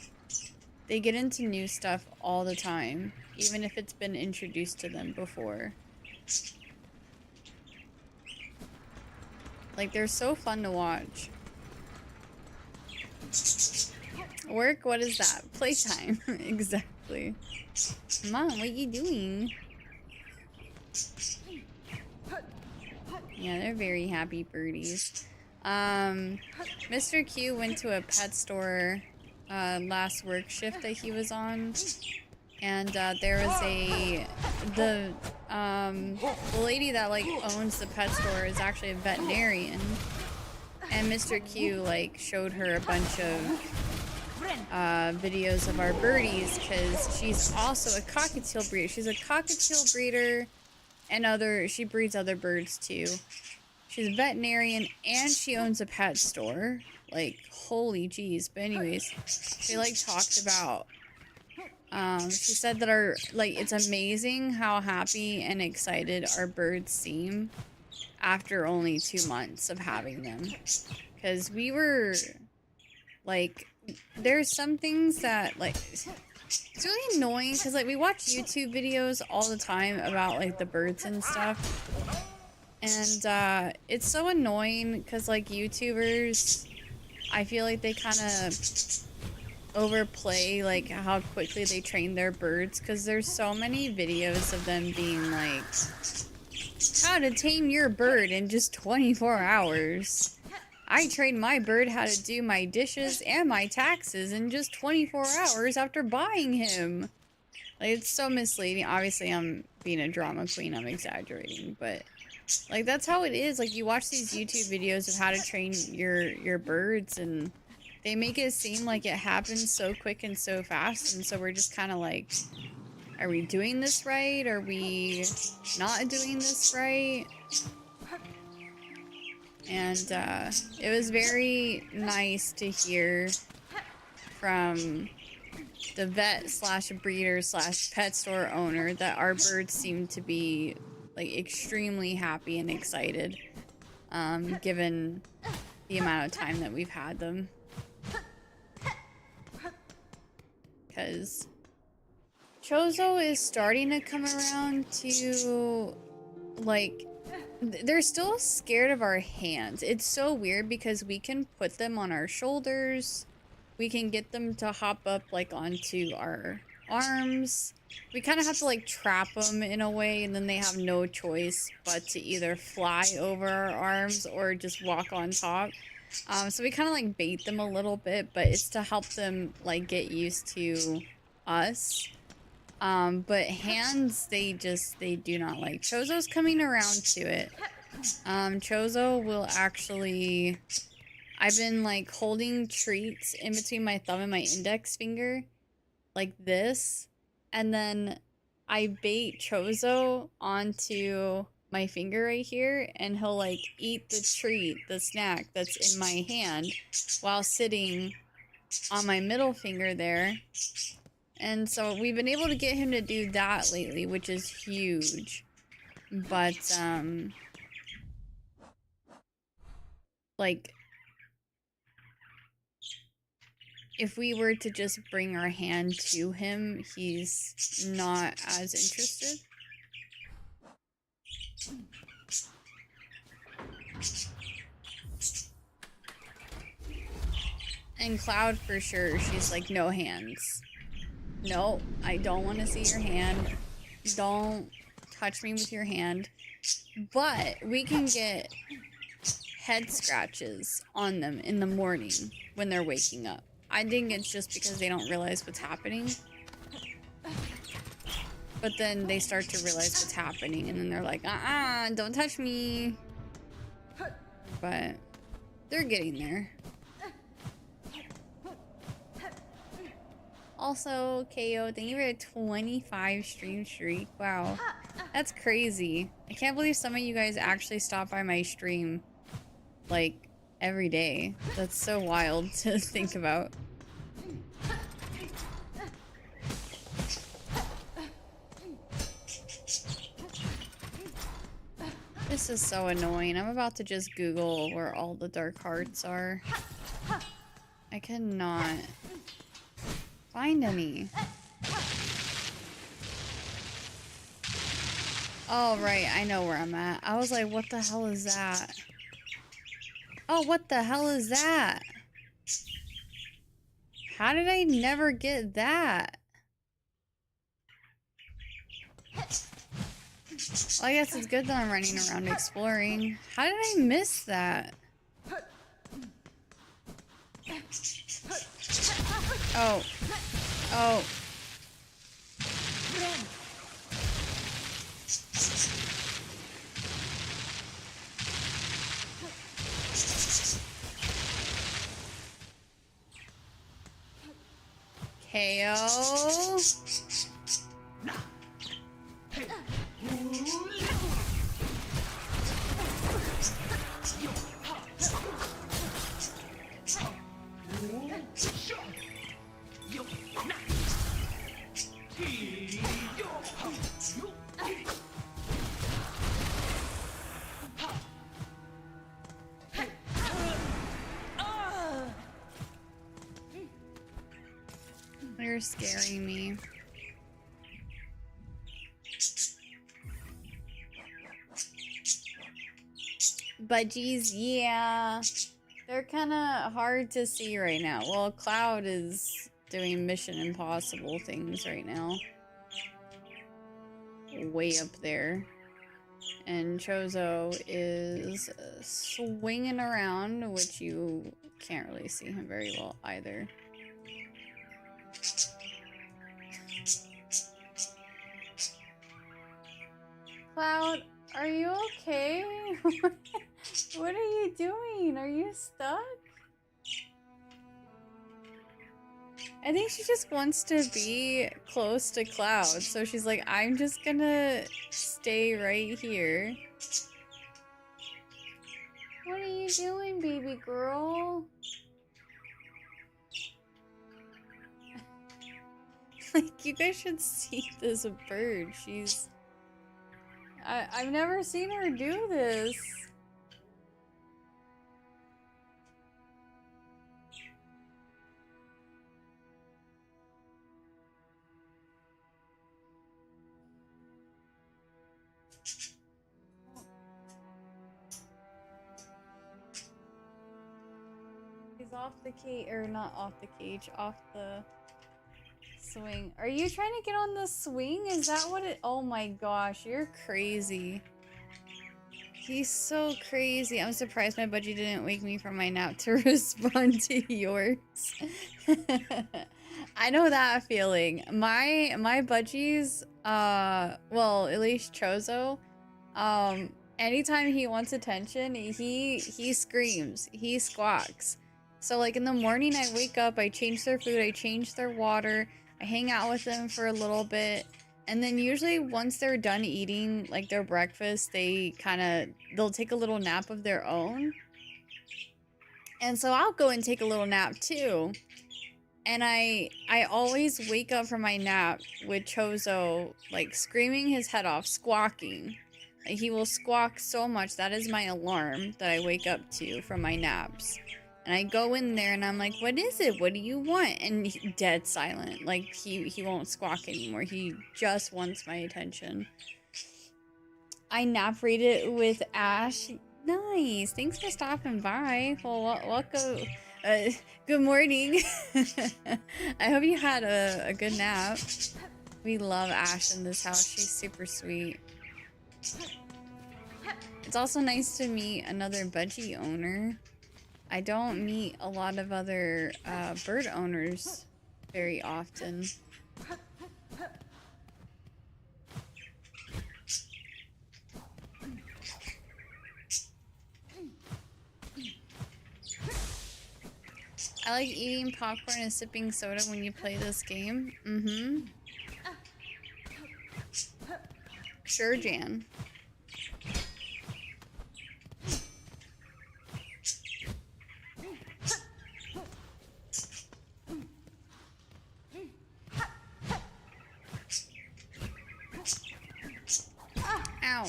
they get into new stuff all the time, even if it's been introduced to them before. Like, they're so fun to watch. Work? What is that? Playtime. Exactly. Mom, what you doing? Yeah, they're very happy birdies. Mr. Q went to a pet store last work shift that he was on, and there was the lady that like owns the pet store is actually a veterinarian, and Mr. Q like showed her a bunch of videos of our birdies, because she's also a cockatiel breeder. She's a cockatiel breeder, and she breeds other birds too. She's a veterinarian and she owns a pet store. Like, holy jeez. But anyways, she like talked about, she said that it's amazing how happy and excited our birds seem after only 2 months of having them. Because we were, like, there's some things that, like, it's really annoying because, like, we watch YouTube videos all the time about, like, the birds and stuff. And, it's so annoying because, like, YouTubers, I feel like they kind of overplay, like, how quickly they train their birds, because there's so many videos of them being like, how to tame your bird in just 24 hours. I trained my bird how to do my dishes and my taxes in just 24 hours after buying him. Like, it's so misleading. Obviously, I'm being a drama queen. I'm exaggerating, but like, that's how it is. Like, you watch these YouTube videos of how to train your birds, and they make it seem like it happens so quick and so fast, and so we're just kind of like, are we doing this right? Are we not doing this right? And it was very nice to hear from the vet slash breeder slash pet store owner that our birds seem to be like extremely happy and excited, given the amount of time that we've had them. Because Chozo is starting to come around to, like, they're still scared of our hands. It's so weird because we can put them on our shoulders. We can get them to hop up, like, onto our arms. We kind of have to, like, trap them in a way, and then they have no choice but to either fly over our arms or just walk on top. So we kind of, like, bait them a little bit, but it's to help them, like, get used to us. But hands, they do not like. Chozo's coming around to it. Chozo will actually... I've been, like, holding treats in between my thumb and my index finger, like this, and then I bait Chozo onto my finger right here, and he'll, like, eat the treat, the snack that's in my hand, while sitting on my middle finger there. And so we've been able to get him to do that lately, which is huge. But, like, if we were to just bring our hand to him, he's not as interested. And Cloud, for sure, she's like, no hands. No, I don't want to see your hand. Don't touch me with your hand. But we can get head scratches on them in the morning when they're waking up. I think it's just because they don't realize what's happening. But then they start to realize what's happening, and then they're like, don't touch me. But they're getting there. Also, KO, thank you for a 25 stream streak. Wow, that's crazy. I can't believe some of you guys actually stop by my stream, like, every day. That's so wild to think about. This is so annoying. I'm about to just Google where all the dark hearts are. I cannot find any. Oh, right. I know where I'm at. I was like, what the hell is that? Oh, what the hell is that? How did I never get that? Well, I guess it's good that I'm running around exploring. How did I miss that? Oh. Oh. KO. You're scaring me. Budgies, yeah. They're kind of hard to see right now. Well, Cloud is doing Mission Impossible things right now. Way up there. And Chozo is swinging around, which you can't really see him very well either. Cloud, are you okay? What are you doing? Are you stuck? I think she just wants to be close to Cloud, so she's like, I'm just gonna stay right here. What are you doing, baby girl? Like, you guys should see this bird. She's... I've never seen her do this. He's off the cage, or not off the cage, off the swing. Are you trying to get on the swing? Is that what it? Oh my gosh, you're crazy. He's so crazy. I'm surprised my budgie didn't wake me from my nap to respond to yours. I know that feeling. My budgies, well, at least Chozo, anytime he wants attention, he screams, he squawks. So like in the morning I wake up, I change their food, I change their water, I hang out with them for a little bit, and then usually once they're done eating like their breakfast, they'll take a little nap of their own. And so I'll go and take a little nap too. And I always wake up from my nap with Chozo like screaming his head off, squawking. Like, he will squawk so much. That is my alarm that I wake up to from my naps. And I go in there and I'm like, what is it? What do you want? And dead silent. Like he won't squawk anymore. He just wants my attention. I nap rated with Ash. Nice. Thanks for stopping by. Well, welcome. Good morning. I hope you had a good nap. We love Ash in this house. She's super sweet. It's also nice to meet another budgie owner. I don't meet a lot of other bird owners very often. I like eating popcorn and sipping soda when you play this game. Mm-hmm. Sure, Jan. Ow.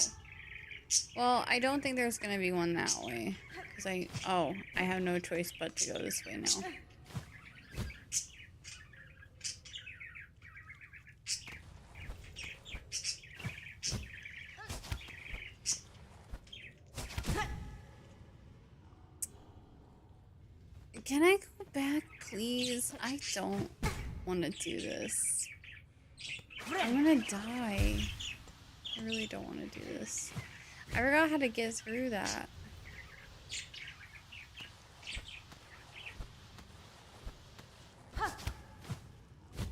Well, I don't think there's gonna be one that way. Because I have no choice but to go this way now. Can I go back, please? I don't want to do this. I'm gonna die. I really don't want to do this. I forgot how to get through that.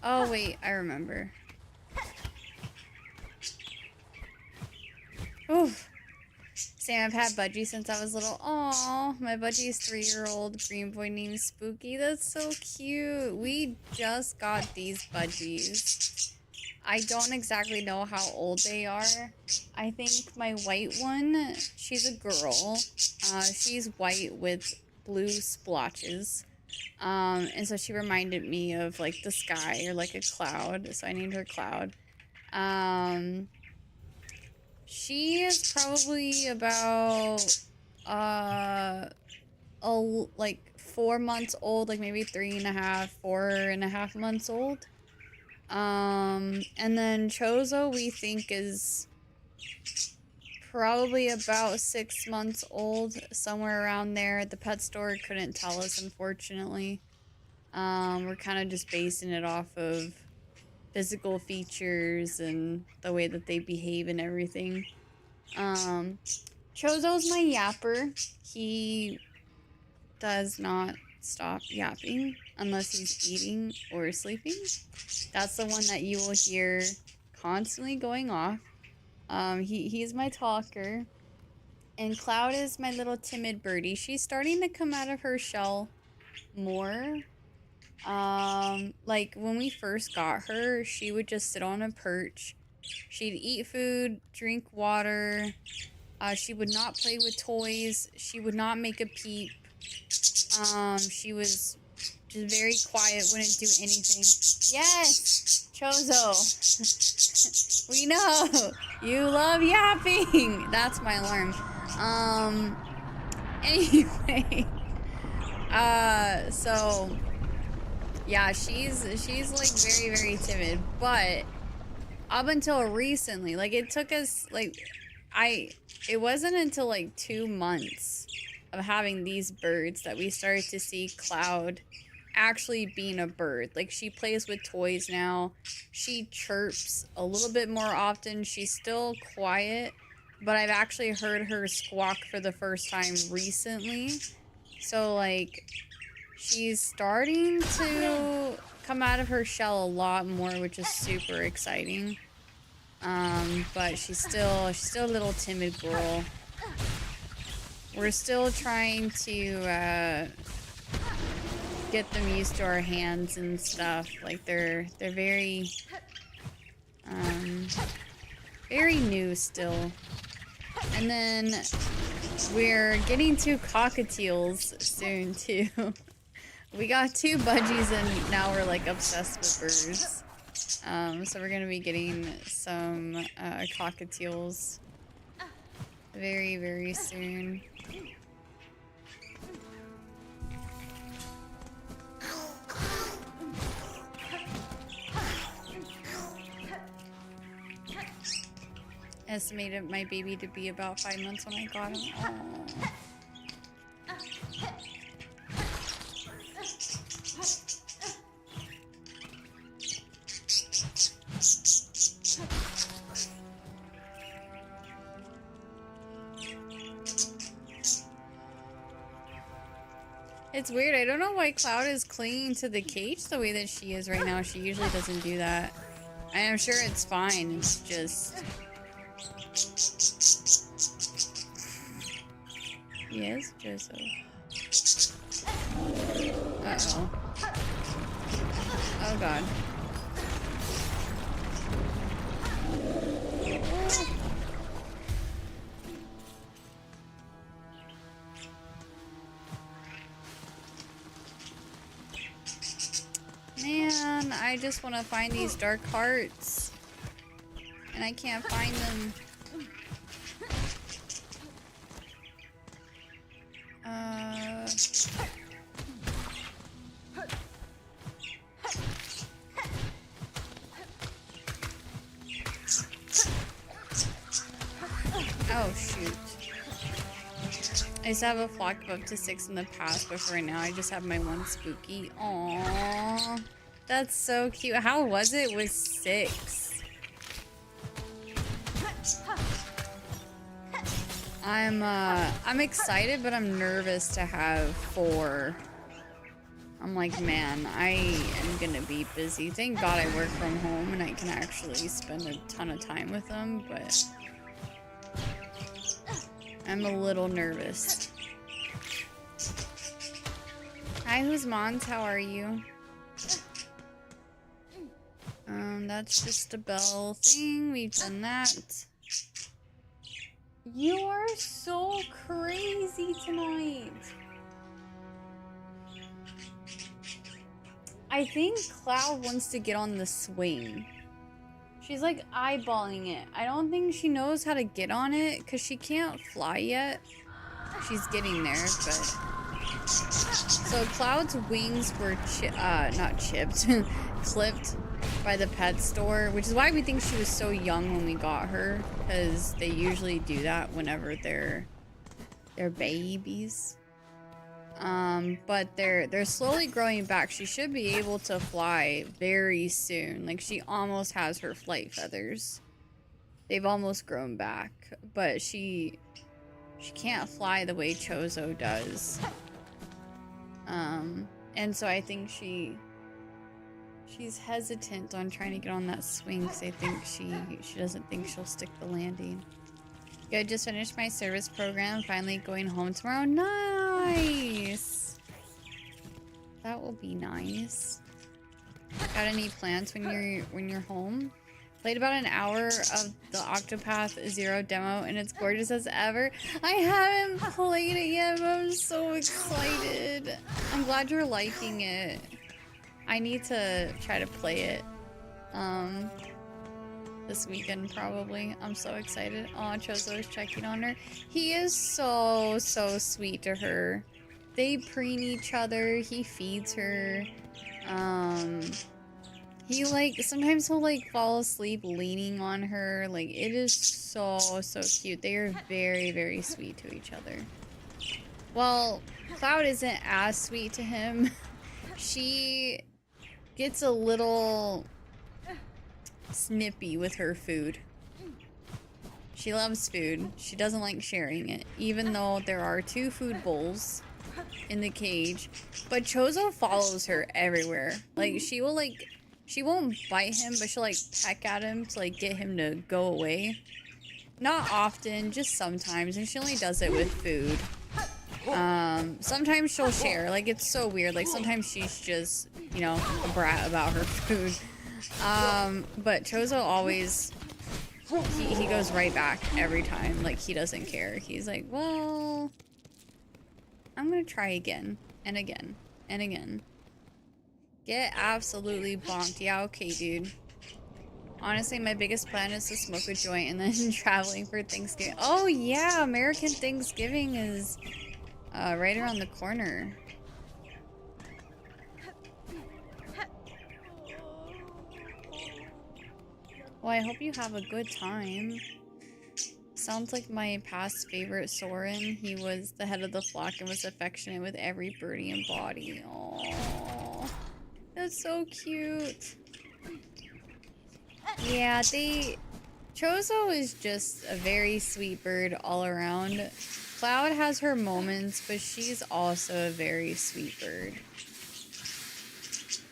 Oh wait, I remember. Oof. Sam, I've had budgie since I was little. Aww, my budgie is 3-year-old green boy named Spooky. That's so cute. We just got these budgies. I don't exactly know how old they are. I think my white one, she's a girl. She's white with blue splotches. And so she reminded me of like the sky or like a cloud. So I named her Cloud. She is probably about like 4 months old, like maybe 3.5, 4.5 months old. And then Chozo we think is probably about 6 months old, somewhere around there. The pet store couldn't tell us, unfortunately. We're kind of just basing it off of physical features and the way that they behave and everything. Chozo's my yapper. He does not stop yapping unless he's eating or sleeping. That's the one that you will hear constantly going off. He's my talker. And Cloud is my little timid birdie. She's starting to come out of her shell more. Like when we first got her, she would just sit on a perch. She'd eat food, drink water. She would not play with toys. She would not make a peep. She was Just very quiet, wouldn't do anything. Yes! Chozo! We know! You love yapping! That's my alarm. Anyway. So... Yeah, she's like very, very timid, but up until recently, like it took us, like, it wasn't until like 2 months of having these birds that we started to see Cloud actually being a bird. Like, she plays with toys now. She chirps a little bit more often. She's still quiet, but I've actually heard her squawk for the first time recently. So, like, she's starting to come out of her shell a lot more, which is super exciting. But she's still a little timid girl. We're still trying to, get them used to our hands and stuff. Like, they're very, very new still. And then we're getting 2 cockatiels soon, too. We got 2 budgies and now we're, like, obsessed with birds. So we're gonna be getting some, cockatiels very, very soon. Estimated my baby to be about 5 months when I got him. Aww. It's weird. I don't know why Cloud is clinging to the cage the way that she is right now. She usually doesn't do that. I am sure it's fine. It's just... Yes, Joseph. Uh-oh. Oh, God. Man, I just want to find these dark hearts. And I can't find them. Oh, shoot. I used to have a flock of up to 6 in the past, but for right now I just have my 1 spooky. Aww. That's so cute. How was it with 6? I'm excited, but I'm nervous to have 4. I'm like, man, I am gonna be busy. Thank God I work from home and I can actually spend a ton of time with them, but I'm a little nervous. Hi, who's Mons? How are you? That's just a bell thing. We've done that. You are so crazy tonight. I think Cloud wants to get on the swing. She's like eyeballing it. I don't think she knows how to get on it because she can't fly yet. She's getting there, but... So Cloud's wings were not chipped, clipped by the pet store, which is why we think she was so young when we got her, because they usually do that whenever they're babies. But they're slowly growing back. She should be able to fly very soon. Like, she almost has her flight feathers. They've almost grown back, but she can't fly the way Chozo does. And so I think she's hesitant on trying to get on that swing because I think she doesn't think she'll stick the landing. Good, just finished my service program. Finally going home tomorrow. Nice. That will be nice. Got any plans when you're home? Played about an hour of the Octopath Zero demo, and it's gorgeous as ever. I haven't played it yet, but I'm so excited. I'm glad you're liking it. I need to try to play it this weekend probably. I'm so excited. Oh, Chozo is checking on her. He is so sweet to her. They preen each other. He feeds her. He like sometimes he'll like fall asleep leaning on her. Like it is so cute. They are very sweet to each other. Well, Cloud isn't as sweet to him. She gets a little snippy with her food. She loves food. She doesn't like sharing it, even though there are 2 food bowls in the cage. But Chozo follows her everywhere. Like she won't bite him, but she'll like peck at him to like get him to go away. Not often, just sometimes, and she only does it with food. Sometimes she'll share. Like it's so weird. Like sometimes she's just, you know, a brat about her food. But Chozo always, he goes right back every time. Like he doesn't care. He's like, well, I'm gonna try again and again and again. Get absolutely bonked. Yeah, okay, dude. Honestly, my biggest plan is to smoke a joint and then traveling for Thanksgiving. Oh yeah, American Thanksgiving is right around the corner. Well, I hope you have a good time. Sounds like my past favorite Soren. He was the head of the flock and was affectionate with every birdie and body. Aww. That's so cute. Yeah, Chozo is just a very sweet bird all around. Cloud has her moments, but she's also a very sweet bird.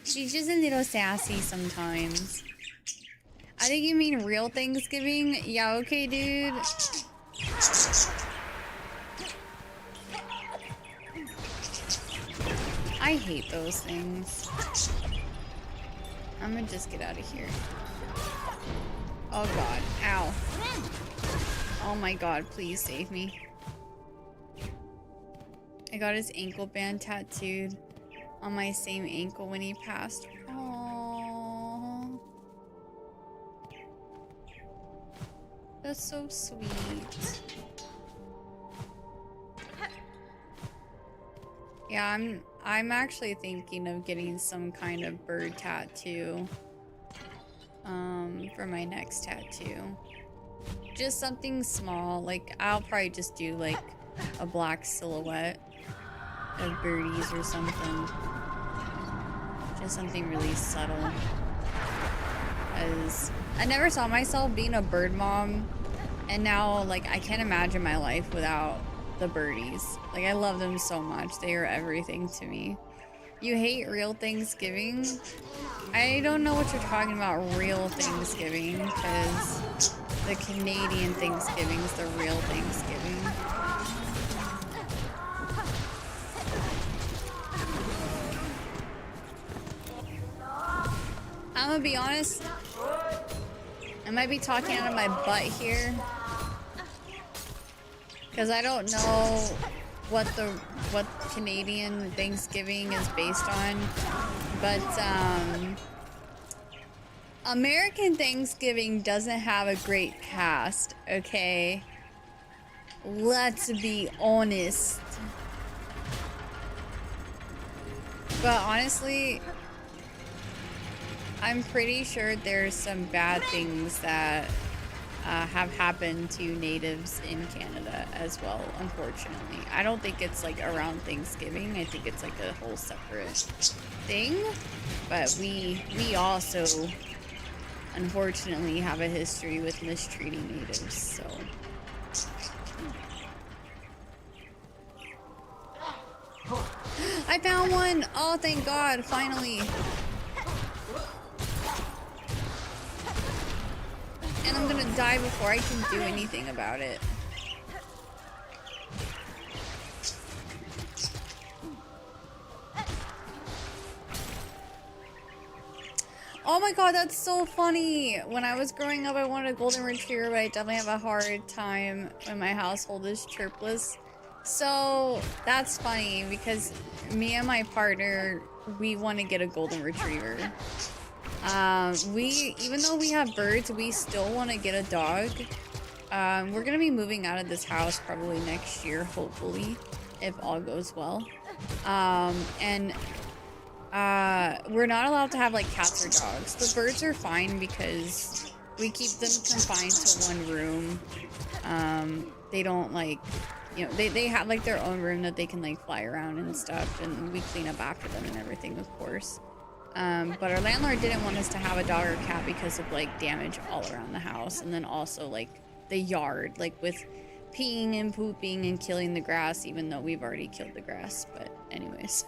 She's just a little sassy sometimes. I think you mean real Thanksgiving? Yeah, okay, dude. I hate those things. I'm gonna just get out of here. Oh god, ow. Oh my god, please save me. I got his ankle band tattooed on my same ankle when he passed. Aww. That's so sweet. Yeah, I'm actually thinking of getting some kind of bird tattoo for my next tattoo. Just something small. Like I'll probably just do like a black silhouette of birdies or something. Just something really subtle. As I never saw myself being a bird mom, and now like I can't imagine my life without the birdies. Like I love them so much. They are everything to me. You hate real Thanksgiving? I don't know what you're talking about, real Thanksgiving, because the Canadian Thanksgiving is the real Thanksgiving. I'm gonna be honest, I might be talking out of my butt here, because I don't know what Canadian Thanksgiving is based on, but American Thanksgiving doesn't have a great past, okay? Let's be honest. But honestly, I'm pretty sure there's some bad things that have happened to natives in Canada as well, unfortunately. I don't think it's like around Thanksgiving. I think it's like a whole separate thing. But we also unfortunately have a history with mistreating natives, so. I found one! Oh, thank God, finally. And I'm gonna die before I can do anything about it. Oh my god, that's so funny! When I was growing up, I wanted a golden retriever, but I definitely have a hard time when my household is chirpless. So, that's funny, because me and my partner, we want to get a golden retriever. Even though we have birds, we still want to get a dog. We're gonna be moving out of this house probably next year, hopefully, if all goes well. We're not allowed to have like cats or dogs. The birds are fine because we keep them confined to one room. They don't like, you know, they have like their own room that they can like fly around and stuff, and we clean up after them and everything, of course. But our landlord didn't want us to have a dog or cat because of like damage all around the house, and then also like the yard, like with peeing and pooping and killing the grass, even though we've already killed the grass. But anyways,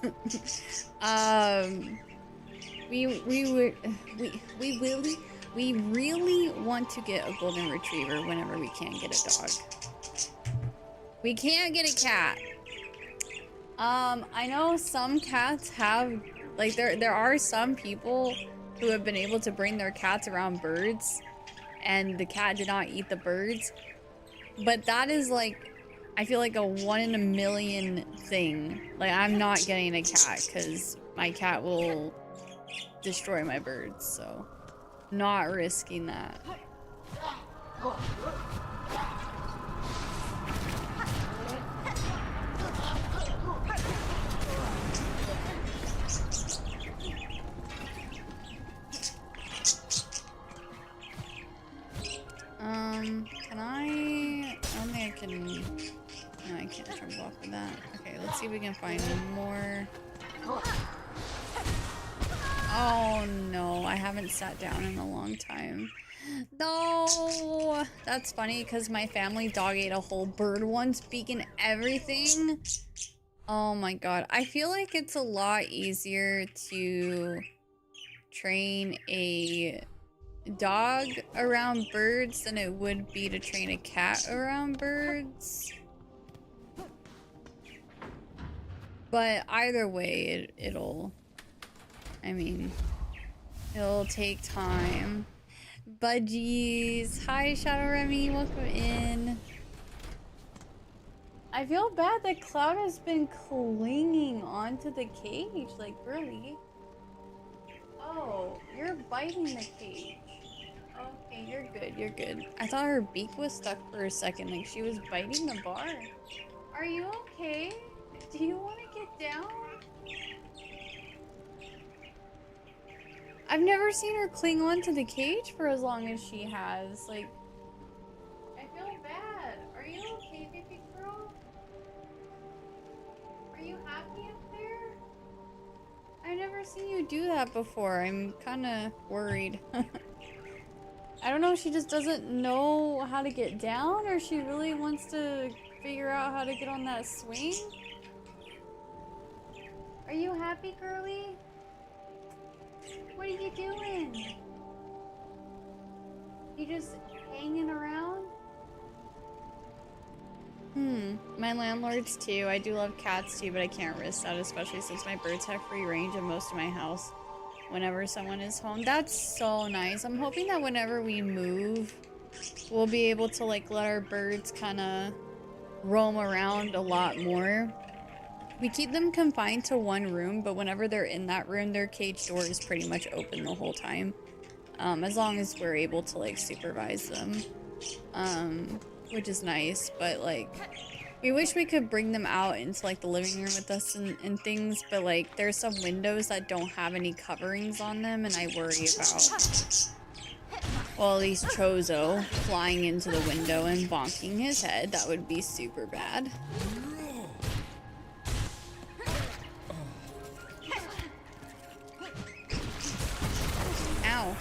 we really want to get a golden retriever whenever we can get a dog. We can't get a cat. I know some cats have, like, there are some people who have been able to bring their cats around birds, and the cat did not eat the birds. But that is like, I feel like a 1 in a million thing. Like, I'm not getting a cat because my cat will destroy my birds, so not risking that. I don't think I can, no, I can't jump off of that. Okay, let's see if we can find more. Oh no, I haven't sat down in a long time. No! That's funny because my family dog ate a whole bird once, beak and everything. Oh my god. I feel like it's a lot easier to train a dog around birds than it would be to train a cat around birds. But either way, it'll take time. Budgies. Hi, Shadow Remy. Welcome in. I feel bad that Cloud has been clinging onto the cage. Like, really? Oh, you're biting the cage. Okay, you're good. You're good. I thought her beak was stuck for a second. Like, she was biting the bar. Are you okay? Do you want to get down? I've never seen her cling onto the cage for as long as she has. Like, I feel bad. Are you okay, baby girl? Are you happy up there? I've never seen you do that before. I'm kind of worried. I don't know if she just doesn't know how to get down, or she really wants to figure out how to get on that swing. Are you happy, girly? What are you doing? You just hanging around? My landlords too. I do love cats too, but I can't risk that, especially since my birds have free range in most of my house whenever someone is home. That's so nice. I'm hoping that whenever we move, we'll be able to like let our birds kind of roam around a lot more. We keep them confined to one room, but whenever they're in that room, their cage door is pretty much open the whole time. As long as we're able to like supervise them, which is nice, but like we wish we could bring them out into like the living room with us and things, but like there's some windows that don't have any coverings on them, and I worry about, well, at least Chozo flying into the window and bonking his head. That would be super bad. Ow.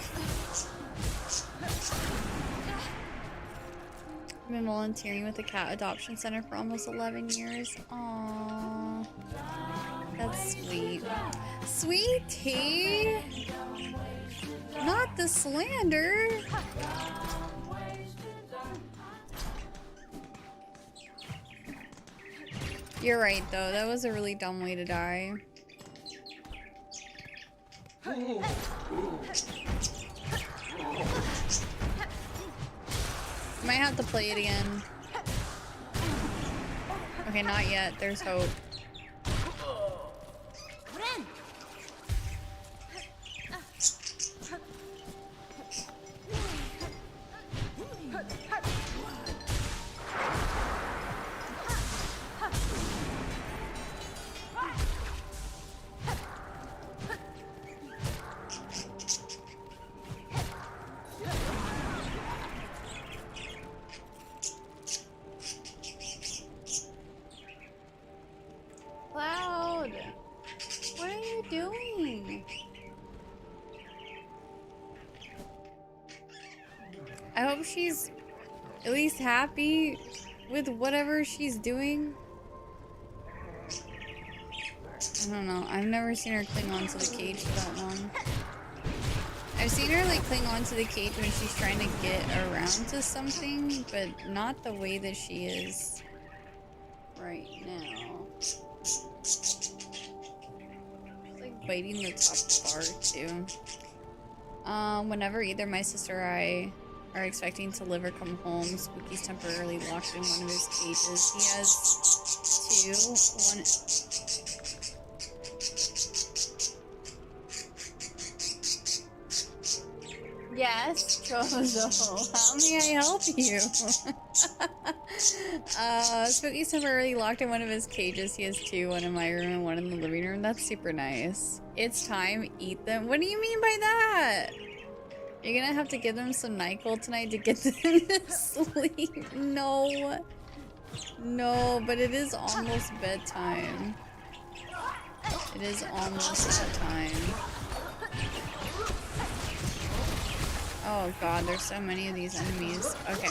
I've been volunteering with the cat adoption center for almost 11 years. Aww. That's sweet. Sweetie! Not the slander! You're right though, that was a really dumb way to die. Might have to play it again. Okay, not yet. There's hope. Cloud, what are you doing? I hope she's at least happy with whatever she's doing. I don't know. I've never seen her cling on to the cage for that long. I've seen her like cling on to the cage when she's trying to get around to something, but not the way that she is right now. She's like biting the top bar too. Whenever either my sister or I are expecting to live or come home, Spooky's temporarily locked in one of his cages. He has two. One. Yes, Chozo. How may I help you? Spooky's temporarily locked in one of his cages. He has two, one in my room and one in the living room. That's super nice. It's time, eat them. What do you mean by that? You're gonna have to give them some NyQuil tonight to get them to sleep. No. No, but it is almost bedtime. It is almost bedtime. Oh god, there's so many of these enemies. Okay,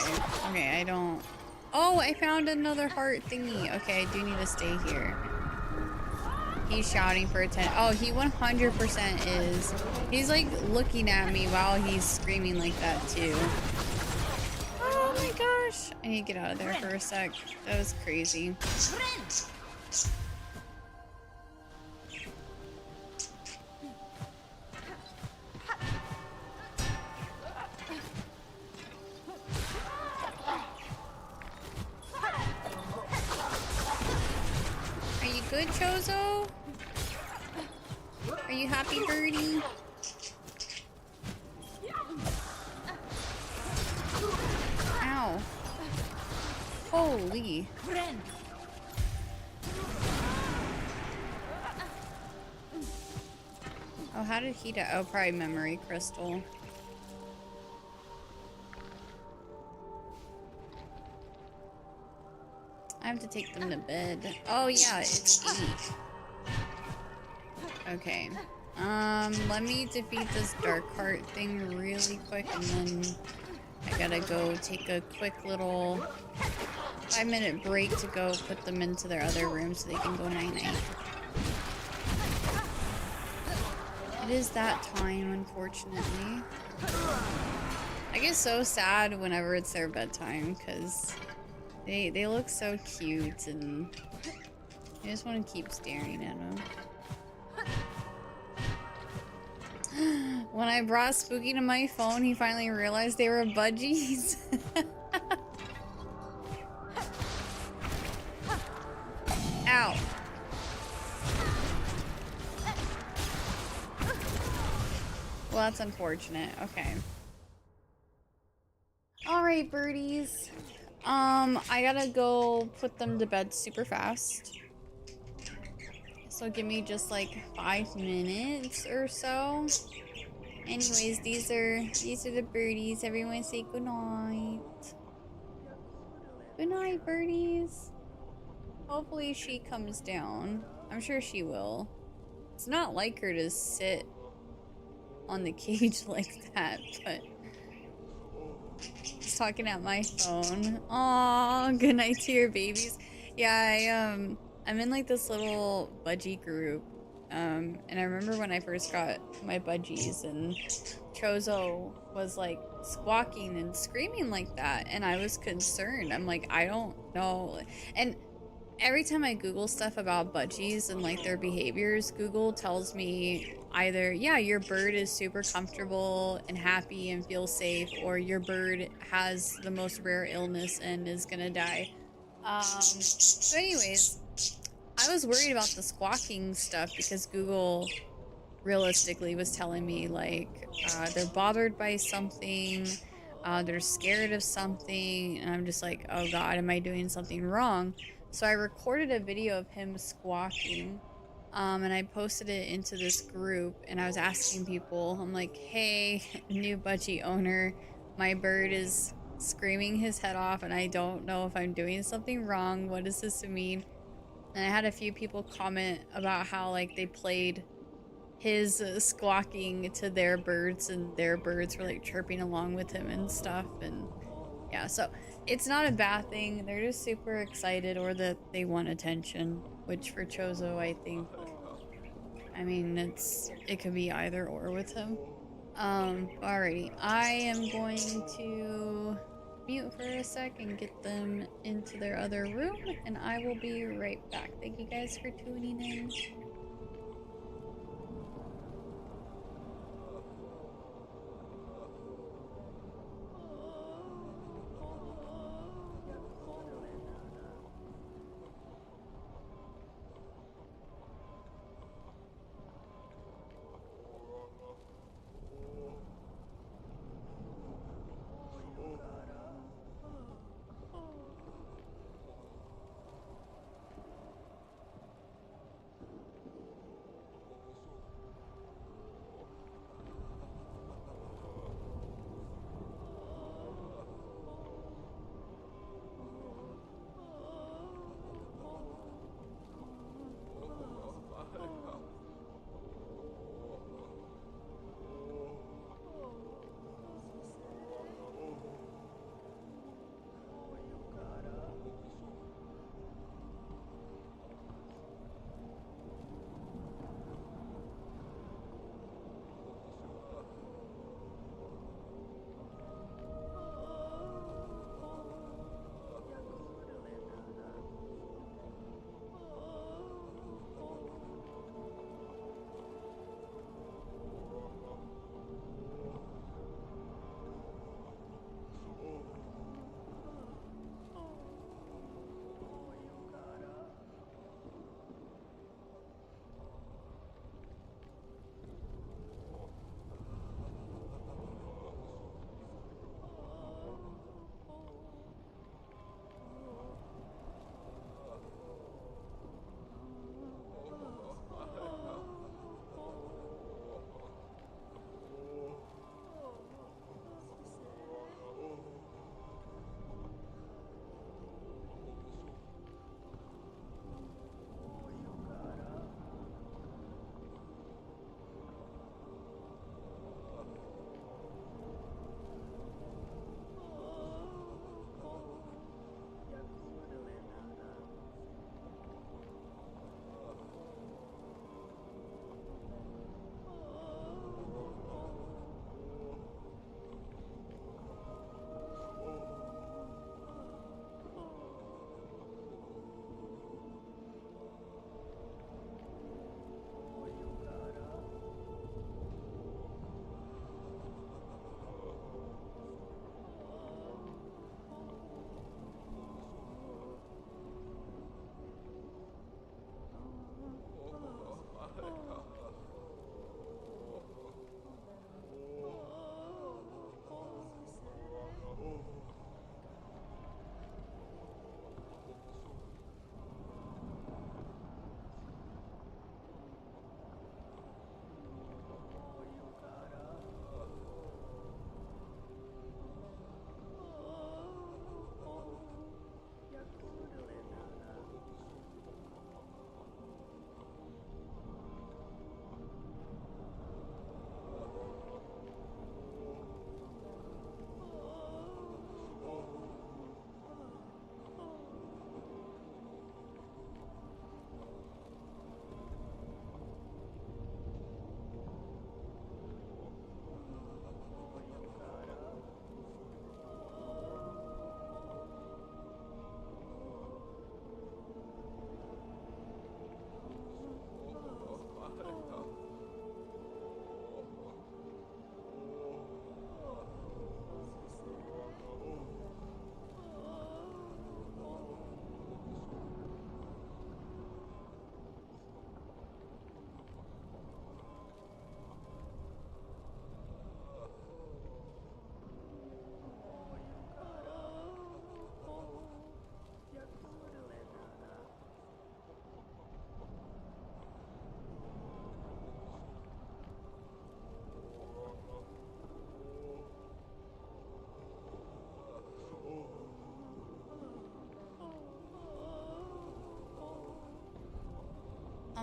okay, I don't... Oh, I found another heart thingy. Okay, I do need to stay here. He's shouting for attention. Oh, he 100% is. He's like looking at me while he's screaming like that too. Oh my gosh. I need to get out of there for a sec. That was crazy. Are you good, Chozo? Are you happy, birdie? Ow. Holy. Oh, how did he die? Oh, probably memory crystal. I have to take them to bed. Oh yeah, it's 8. Okay. Let me defeat this dark heart thing really quick and then I gotta go take a quick little 5-minute break to go put them into their other room so they can go night-night. It is that time, unfortunately. I get so sad whenever it's their bedtime because they look so cute and I just want to keep staring at them. When I brought Spooky to my phone, he finally realized they were budgies. Ow. Well, that's unfortunate. Okay. Alright, birdies. I gotta go put them to bed super fast. So give me just like 5 minutes or so. Anyways, these are the birdies. Everyone say good night. Good night, birdies. Hopefully she comes down. I'm sure she will. It's not like her to sit on the cage like that, but just talking at my phone. Aw, good night to your babies. Yeah, I'm in like this little budgie group. And I remember when I first got my budgies and Chozo was like squawking and screaming like that and I was concerned. I'm like, I don't know. And every time I Google stuff about budgies and like their behaviors, Google tells me either, yeah, your bird is super comfortable and happy and feels safe, or your bird has the most rare illness and is gonna die. So anyways, I was worried about the squawking stuff because Google realistically was telling me like they're bothered by something, they're scared of something, and I'm just like, oh god, am I doing something wrong? So I recorded a video of him squawking, and I posted it into this group, and I was asking people, I'm like, hey, new budgie owner, my bird is screaming his head off and I don't know if I'm doing something wrong. What does this mean? And I had a few people comment about how like they played his squawking to their birds and their birds were like chirping along with him and stuff. And yeah, so it's not a bad thing. They're just super excited or that they want attention, which for Chozo, I think, I mean, it could be either or with him. Alrighty, I am going to mute for a sec and get them into their other room, and I will be right back. Thank you guys for tuning in.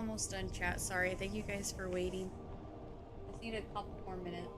almost done, chat. Sorry. Thank you guys for waiting. Just need a couple more minutes.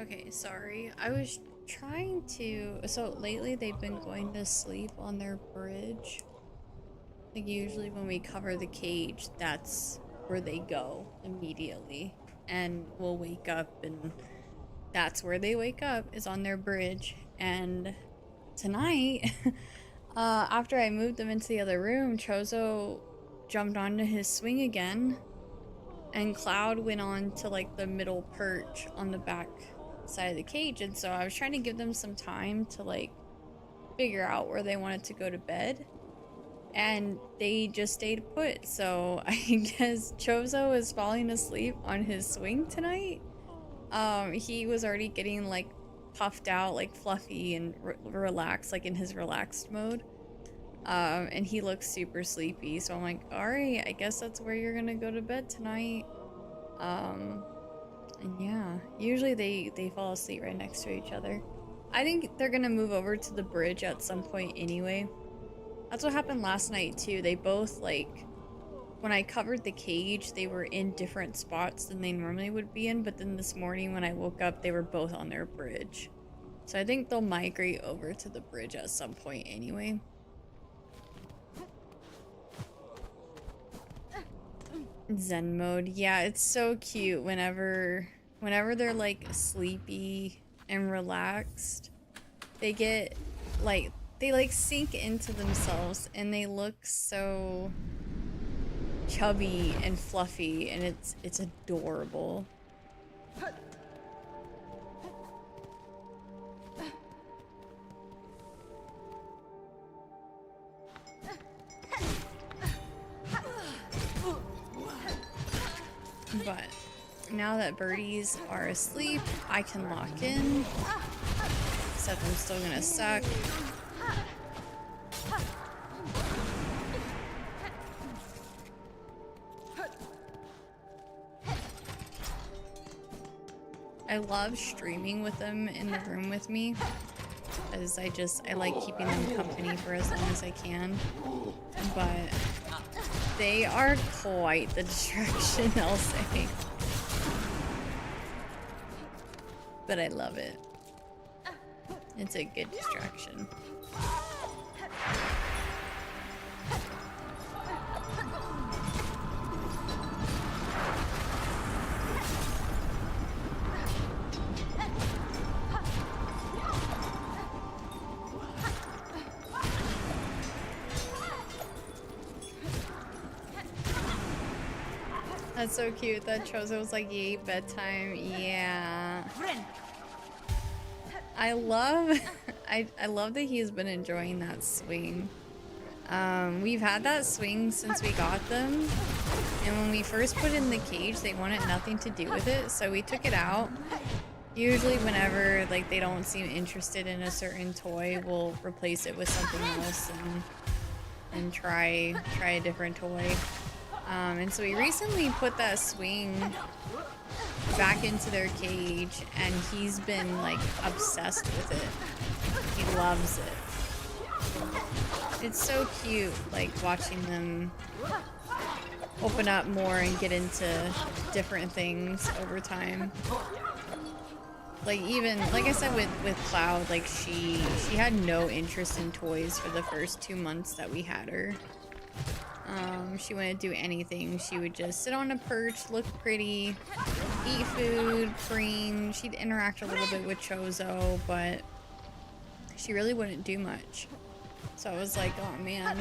Okay, sorry. I was trying to... So lately they've been going to sleep on their bridge. Like usually when we cover the cage, that's where they go immediately. And we'll wake up and that's where they wake up, is on their bridge. And tonight, after I moved them into the other room, Chozo jumped onto his swing again. And Cloud went on to like the middle perch on the back side of the cage. And so I was trying to give them some time to like figure out where they wanted to go to bed. And they just stayed put. So I guess Chozo is falling asleep on his swing tonight. He was already getting like puffed out, like fluffy and relaxed, like in his relaxed mode. And he looks super sleepy. So I'm like, alright, I guess that's where you're gonna go to bed tonight. And yeah, usually they fall asleep right next to each other. I think they're gonna move over to the bridge at some point anyway. That's what happened last night too. They both, like, when I covered the cage, they were in different spots than they normally would be in, but then this morning when I woke up, they were both on their bridge. So I think they'll migrate over to the bridge at some point anyway. Zen mode. Yeah, it's so cute whenever they're like sleepy and relaxed. They get like they like sink into themselves and they look so chubby and fluffy, and it's adorable. but now that birdies are asleep, I can lock in. Except I'm still gonna suck. I love streaming with them in the room with me, because I like keeping them company for as long as I can, but they are quite the distraction, I'll say. But I love it. It's a good distraction. That's so cute that Chozo was like, yay, bedtime. Yeah. I love I love that he's been enjoying that swing. We've had that swing since we got them, and when we first put it in the cage, they wanted nothing to do with it, so we took it out. Usually whenever like they don't seem interested in a certain toy, we'll replace it with something else and try a different toy. And so we recently put that swing back into their cage, and he's been like obsessed with it. He loves it. It's so cute, like watching them open up more and get into different things over time. Like even, like I said with Cloud, like she had no interest in toys for the first 2 months that we had her. She wouldn't do anything. She would just sit on a perch, look pretty, eat food, preen. She'd interact a little bit with Chozo, but she really wouldn't do much. So I was like, oh man,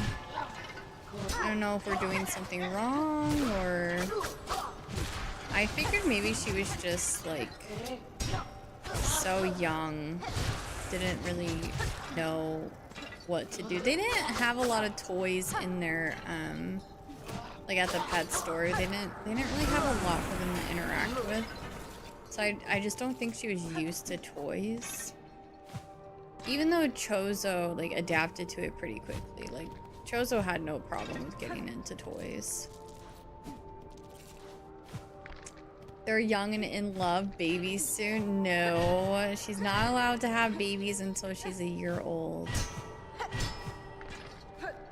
I don't know if we're doing something wrong, or I figured maybe she was just like so young, didn't really know what to do. They didn't have a lot of toys in their like at the pet store. They didn't really have a lot for them to interact with. So I just don't think she was used to toys. Even though Chozo like adapted to it pretty quickly. Like Chozo had no problem with getting into toys. They're young and in love. Babies soon? No, she's not allowed to have babies until she's a year old.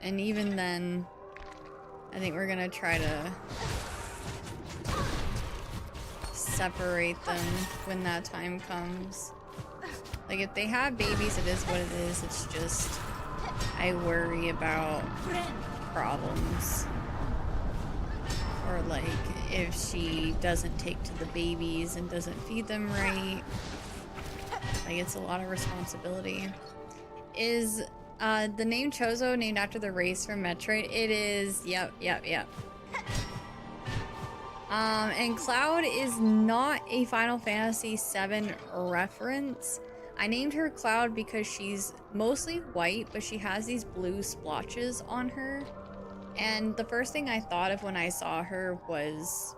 And even then, I think we're gonna try to separate them when that time comes. Like if they have babies, it is what it is. It's just, I worry about problems. Or like if she doesn't take to the babies and doesn't feed them right. Like it's a lot of responsibility. Is the name Chozo named after the race from Metroid? It is. Yep. And Cloud is not a Final Fantasy VII reference. I named her Cloud because she's mostly white, but she has these blue splotches on her. And the first thing I thought of when I saw her was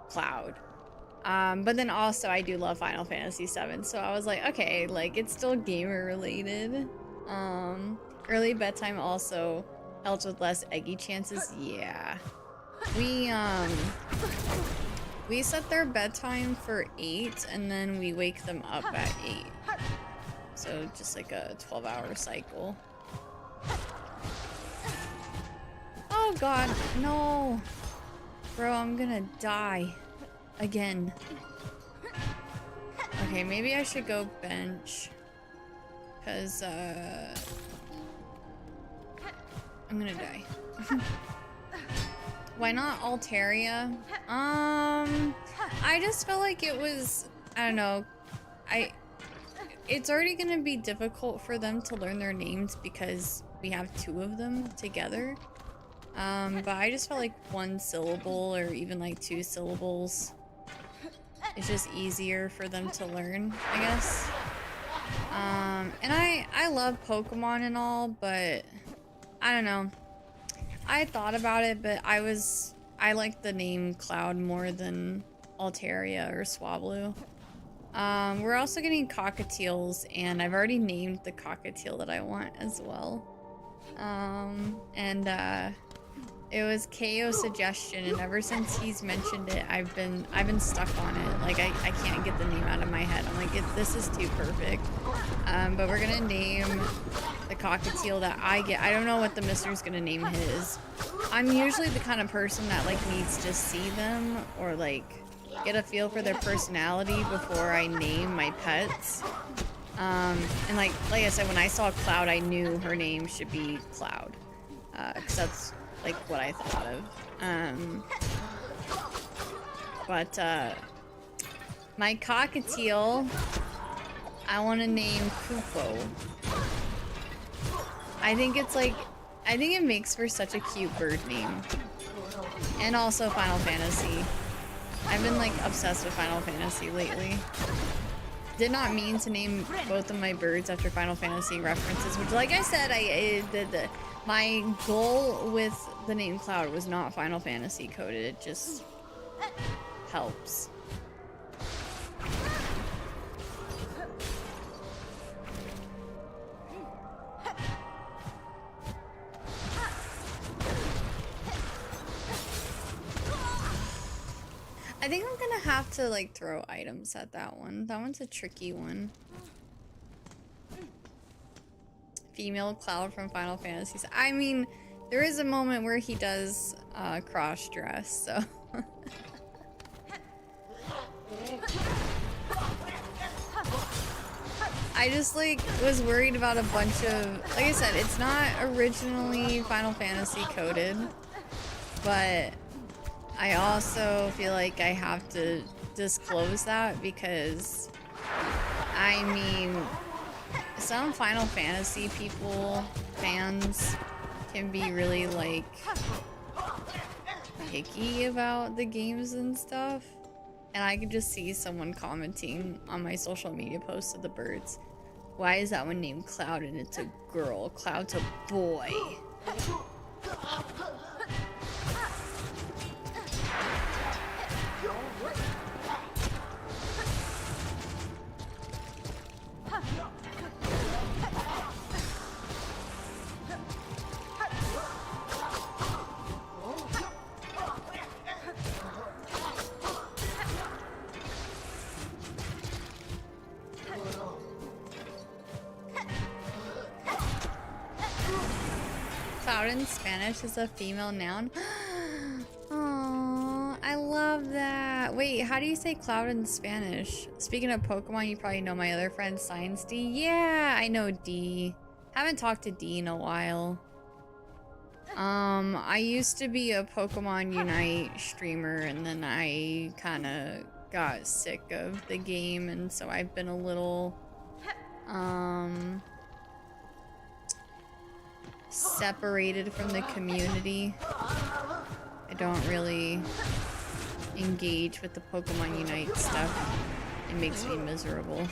Cloud. But then also I do love Final Fantasy VII, so I was like, okay, like it's still gamer related. Early bedtime also helps with less eggy chances. Yeah. We set their bedtime for 8 and then we wake them up at 8. So just like a 12-hour cycle. Oh god, no. Bro, I'm gonna die. Again. Okay, maybe I should go bench. Cause, I'm gonna die. Why not Altaria? I just felt like it was, I don't know, it's already gonna be difficult for them to learn their names because we have 2 of them together. But I just felt like 1 syllable or even like 2 syllables is just easier for them to learn, I guess. And I love Pokemon and all, but I don't know. I thought about it, but I liked the name Cloud more than Altaria or Swablu. We're also getting cockatiels, and I've already named the cockatiel that I want as well. It was KO's suggestion, and ever since he's mentioned it, I've been stuck on it. Like I can't get the name out of my head. I'm like, this is too perfect. But we're gonna name the cockatiel that I get. I don't know what the mister's gonna name his. I'm usually the kind of person that like needs to see them or like get a feel for their personality before I name my pets. And like I said, when I saw Cloud, I knew her name should be Cloud, because that's like what I thought of. My cockatiel, I want to name Kupo. I think it makes for such a cute bird name. And also Final Fantasy. I've been like obsessed with Final Fantasy lately. Did not mean to name both of my birds after Final Fantasy references, which, like I said, my goal with the name Cloud was not Final Fantasy coded. It just helps. I think I'm gonna have to like throw items at that one. That one's a tricky one. Female Cloud from Final Fantasy. I mean, there is a moment where he does cross dress, so. I just like was worried about a bunch of, like I said, it's not originally Final Fantasy coded, but I also feel like I have to disclose that because, I mean, some Final Fantasy fans, can be really, like, picky about the games and stuff. And I could just see someone commenting on my social media posts of the birds. Why is that one named Cloud and it's a girl? Cloud's a boy. Cloud in Spanish is a female noun. Aww, I love that. Wait, how do you say cloud in Spanish? Speaking of Pokemon, you probably know my other friend, Science D. Yeah, I know D. Haven't talked to D in a while. I used to be a Pokemon Unite streamer, and then I kind of got sick of the game, and so I've been a little, separated from the community. I don't really engage with the Pokemon Unite stuff. It makes me miserable.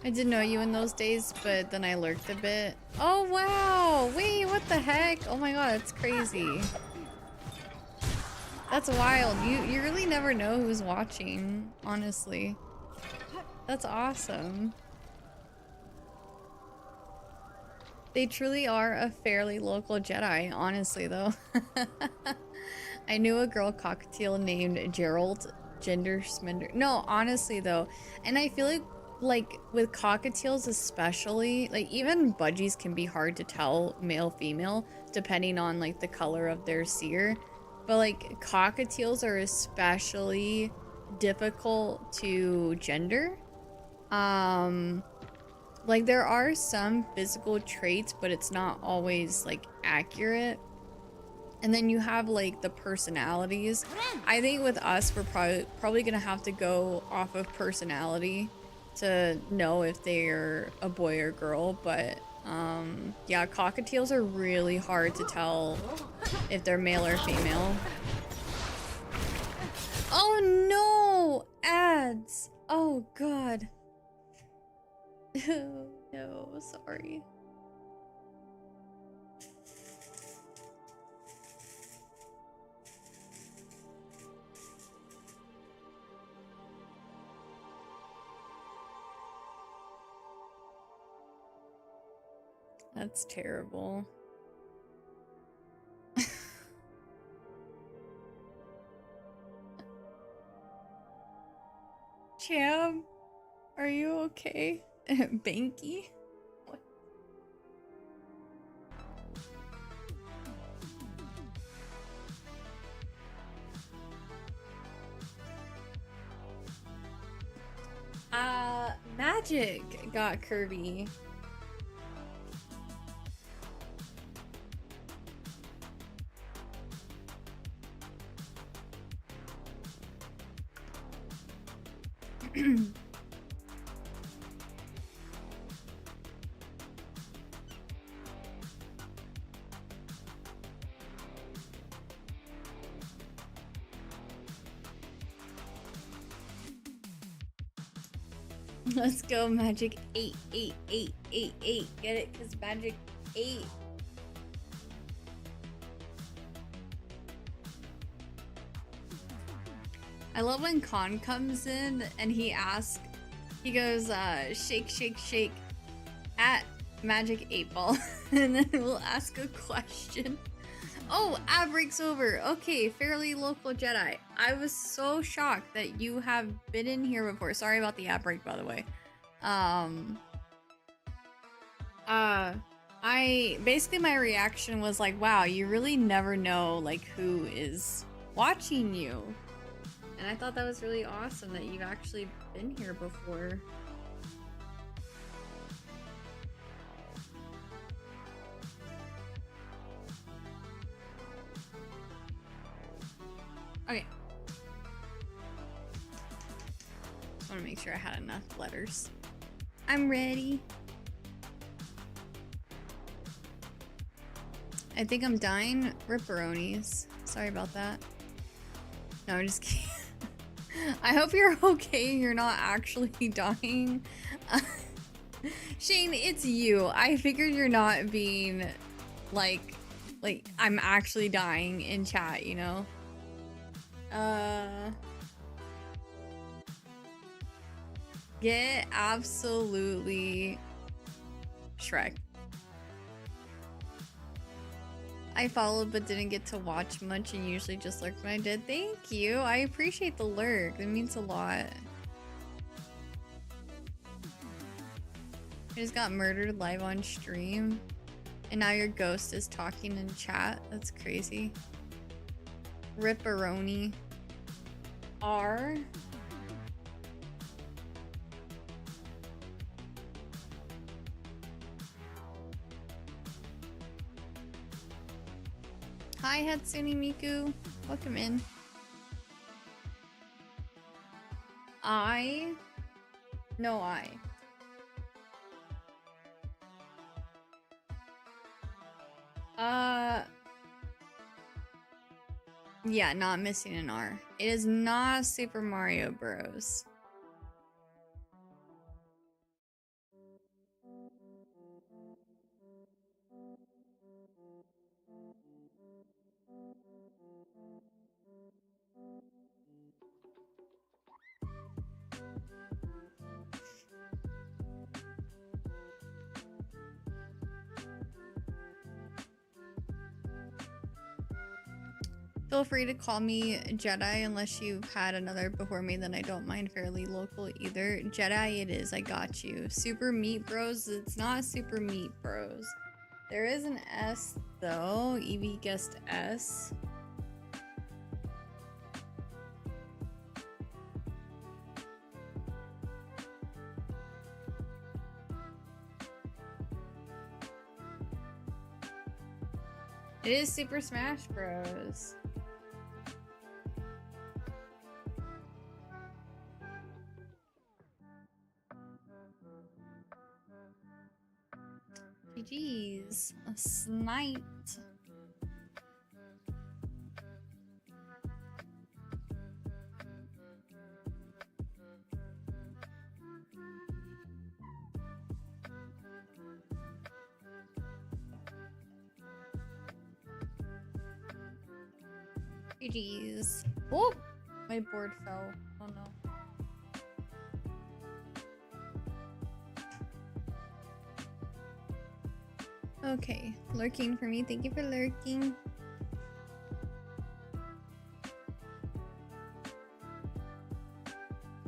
I didn't know you in those days, but then I lurked a bit. Oh wow! Wait, what the heck? Oh my god, that's crazy. That's wild. You really never know who's watching, honestly. That's awesome. They truly are a fairly local Jedi, honestly though. I knew a girl cockatiel named Gerald Gender Smender. No, honestly though. And I feel like with cockatiels especially, like even budgies can be hard to tell male female depending on like the color of their cere, but like cockatiels are especially difficult to gender. Like there are some physical traits, but it's not always like accurate. And then you have like the personalities. I think with us we're probably gonna have to go off of personality to know if they're a boy or girl, but yeah, cockatiels are really hard to tell if they're male or female. Oh no! Ads! Oh god. Oh no, sorry. That's terrible. Cham, are you okay? Banky? What? Magic got Kirby. Let's go, Magic 8, 8, 8, 8, 8. Get it? Because Magic 8. I love when Khan comes in and he asks, he goes, shake, shake, shake at Magic 8 Ball. And then we'll ask a question. Oh, ad breaks over. Okay, fairly local Jedi. I was so shocked that you have been in here before. Sorry about the ad break, by the way. Basically my reaction was like, wow, you really never know like who is watching you. And I thought that was really awesome that you've actually been here before. Okay. Just want to make sure I had enough letters. I'm ready. I think I'm dying. Ripperonis. Sorry about that. No, I'm just kidding. I hope you're okay. You're not actually dying. Shane, it's you. I figured you're not being like I'm actually dying in chat, you know? Get absolutely Shrek. I followed but didn't get to watch much and usually just lurked when I did. Thank you. I appreciate the lurk. It means a lot. I just got murdered live on stream. And now your ghost is talking in chat. That's crazy. Ripperoni. R. Hi, Hatsune Miku. Welcome in. No, yeah, not missing an R. It is not Super Mario Bros. Feel free to call me Jedi unless you've had another before me, then I don't mind. Fairly local either. Jedi it is, I got you. Super Meat Bros, it's not Super Meat Bros. There is an S though. Evie guessed S. It is Super Smash Bros. GG's. A sniped. GG's. Oh, my board fell. Oh no. Okay, lurking for me. Thank you for lurking.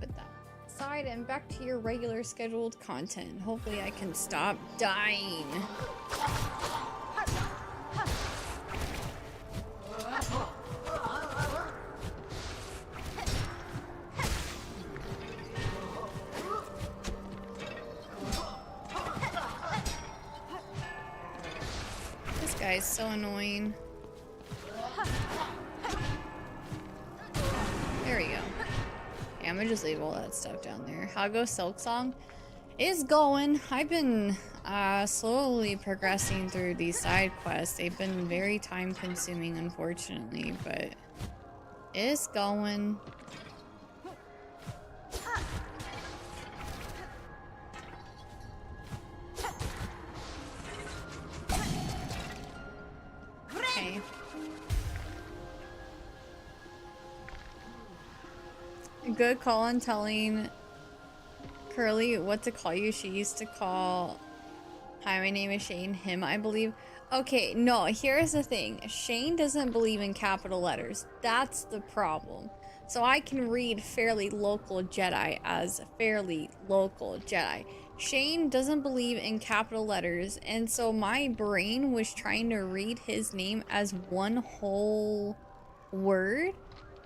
Put that aside and back to your regular scheduled content. Hopefully I can stop dying. This guy's so annoying. There we go. Yeah, I'm gonna just leave all that stuff down there. How goes Silksong? It's going. I've been slowly progressing through these side quests. They've been very time consuming, unfortunately, but it's going. Okay. Good call on telling Curly what to call you. She used to call, hi, my name is Shane, him, I believe. Okay, no, here's the thing. Shane doesn't believe in capital letters. That's the problem. So I can read fairly local Jedi as fairly local Jedi. Shane doesn't believe in capital letters, and so my brain was trying to read his name as one whole word,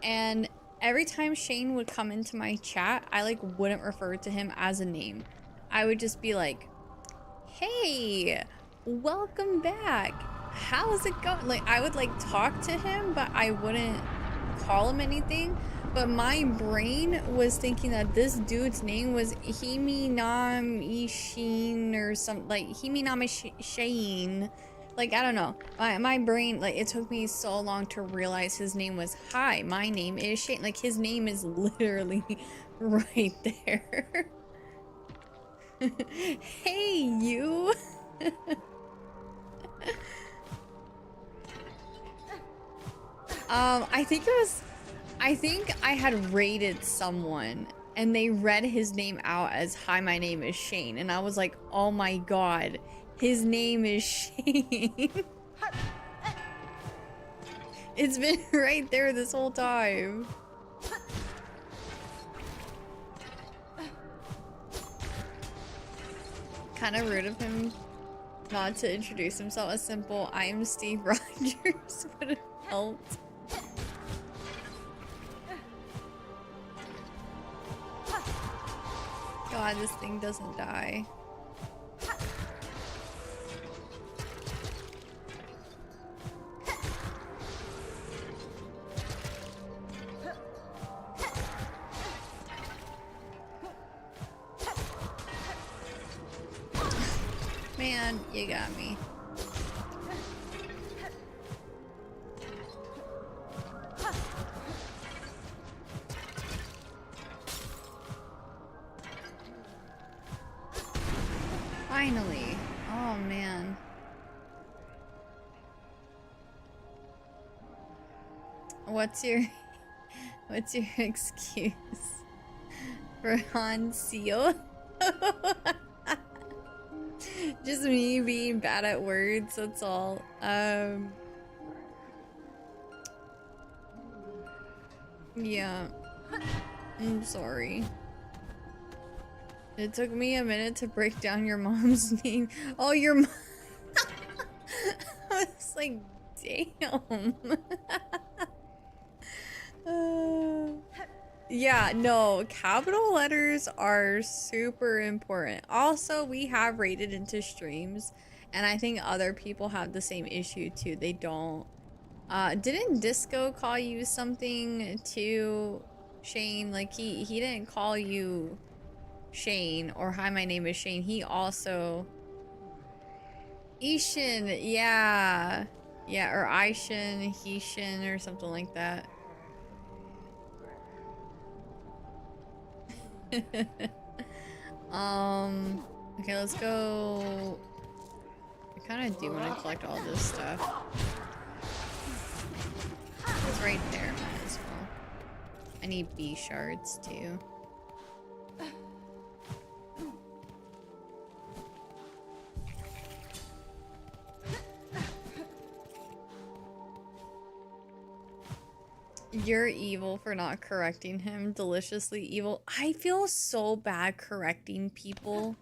and every time Shane would come into my chat, I like wouldn't refer to him as a name. I would just be like, hey, welcome back. How's it going? Like, I would like talk to him, but I wouldn't call him anything. But my brain was thinking that this dude's name was Himinam Ishin or something, like Himinam Shane. Like, I don't know. My brain, like, it took me so long to realize his name was, hi, my name is Shane. Like, his name is literally right there. Hey, you. I think I had raided someone and they read his name out as, hi, my name is Shane. And I was like, oh my God. His name is Shane. It's been right there this whole time. Kind of rude of him not to introduce himself as simple, I am Steve Rogers would have helped. God, this thing doesn't die. Man, you got me. Finally. Oh man. What's your excuse for Han Seal? Just me being bad at words, that's all. Yeah. I'm sorry. It took me a minute to break down your mom's name. Oh, your mom. I was like, damn. Yeah, no, capital letters are super important. Also, we have rated into streams, and I think other people have the same issue too. They don't. Didn't Disco call you something too, Shane? Like, he didn't call you Shane or hi, my name is Shane. He also Ishin, yeah, or Ishin, Hishin, or something like that. Okay, let's go. I kind of do want to collect all this stuff. It's right there. need bee shards too. You're evil for not correcting him. Deliciously evil. I feel so bad correcting people.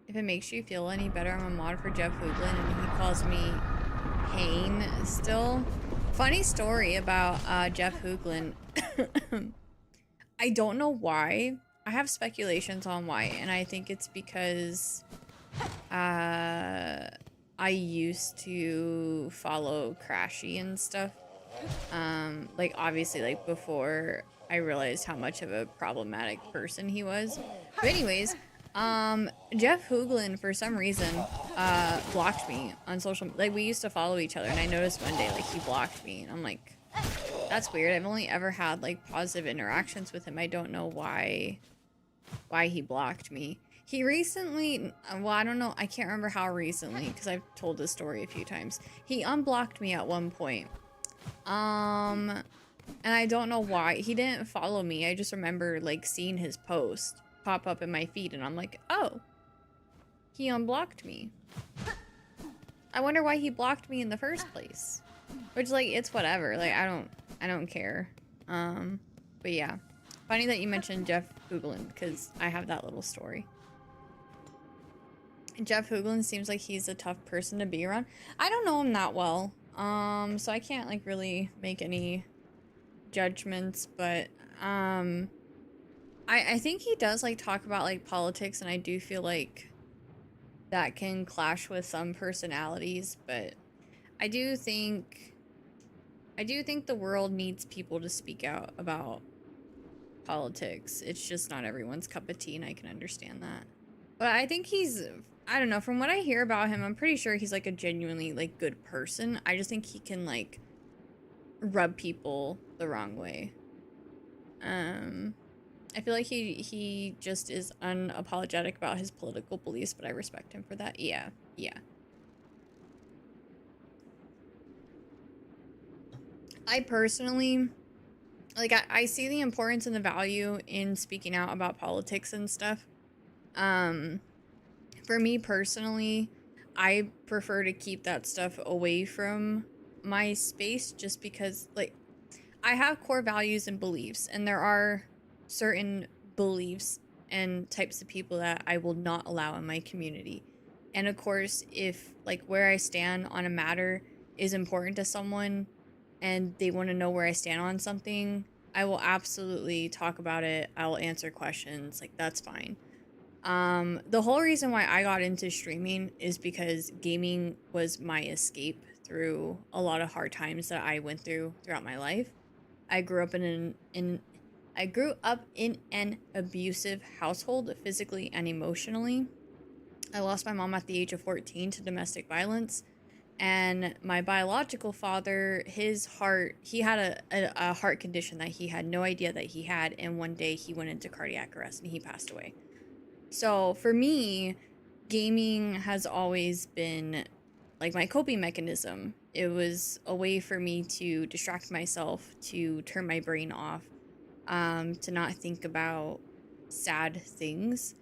If it makes you feel any better, I'm a mod for Jeff Hooglin and he calls me Hayne still. Funny story about Jeff Hooglin. I don't know why. I have speculations on why, and I think it's because I used to follow Crashy and stuff. Like obviously like before I realized how much of a problematic person he was. But anyways, Jeff Hooglin for some reason blocked me on social, like we used to follow each other, and I noticed one day like he blocked me and I'm like, that's weird. I've only ever had like positive interactions with him. I don't know why he blocked me. He recently, well, I don't know, I can't remember how recently because I've told this story a few times. He unblocked me at one point. And I don't know why. He didn't follow me. I just remember like seeing his post pop up in my feed and I'm like, oh, he unblocked me. I wonder why he blocked me in the first place. Which like, it's whatever. Like, I don't care. But yeah. Funny that you mentioned Jeff Hooglin because I have that little story. Jeff Hooglin seems like he's a tough person to be around. I don't know him that well. So I can't like really make any judgments, but I think he does like talk about like politics, and I do feel like that can clash with some personalities, but I do think the world needs people to speak out about politics. It's just not everyone's cup of tea, and I can understand that. But I think he's, I don't know, from what I hear about him, I'm pretty sure he's like a genuinely like good person. I just think he can like rub people the wrong way. I feel like he just is unapologetic about his political beliefs, but I respect him for that. Yeah. I personally, like, I see the importance and the value in speaking out about politics and stuff. For me personally, I prefer to keep that stuff away from my space just because, like, I have core values and beliefs, and there are certain beliefs and types of people that I will not allow in my community. And of course, if, like, where I stand on a matter is important to someone and they want to know where I stand on something, I will absolutely talk about it. I will answer questions. Like, that's fine. The whole reason why I got into streaming is because gaming was my escape through a lot of hard times that I went through throughout my life. I grew up in an abusive household, physically and emotionally. I lost my mom at the age of 14 to domestic violence. And my biological father, he had a heart condition that he had no idea that he had. And one day he went into cardiac arrest and he passed away. So for me, gaming has always been like my coping mechanism. It was a way for me to distract myself, to turn my brain off, to not think about sad things.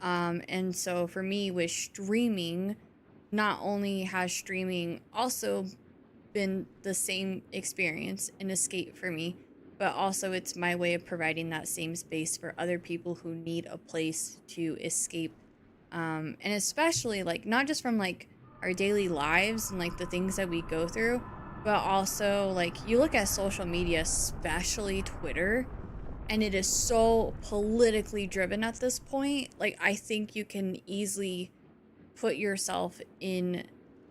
And so for me with streaming, not only has streaming also been the same experience, an escape for me, but also it's my way of providing that same space for other people who need a place to escape. And especially like not just from like our daily lives and like the things that we go through, but also like you look at social media, especially Twitter, and it is so politically driven at this point. Like I think you can easily put yourself in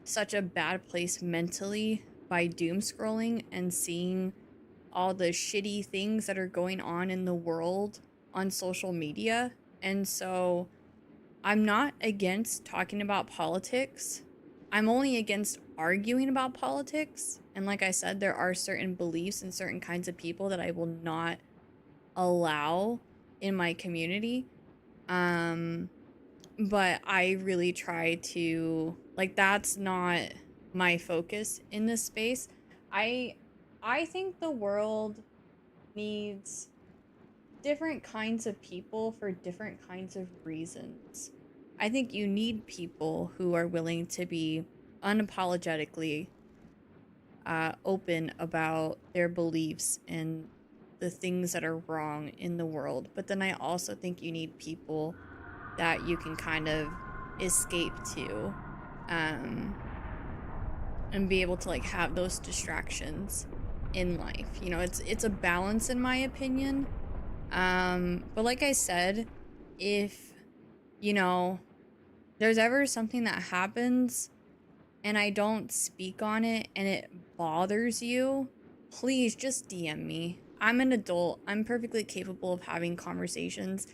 such a bad place mentally by doom scrolling and seeing all the shitty things that are going on in the world on social media. And so I'm not against talking about politics. I'm only against arguing about politics. And like I said, there are certain beliefs and certain kinds of people that I will not allow in my community. But I really try to, like, that's not my focus in this space. I I think the world needs different kinds of people for different kinds of reasons. I think you need people who are willing to be unapologetically open about their beliefs and the things that are wrong in the world. But then I also think you need people that you can kind of escape to, and be able to like have those distractions in life. You know, it's a balance in my opinion. But like I said, if you know there's ever something that happens and I don't speak on it and it bothers you, please just DM me. I'm an adult. I'm perfectly capable of having conversations.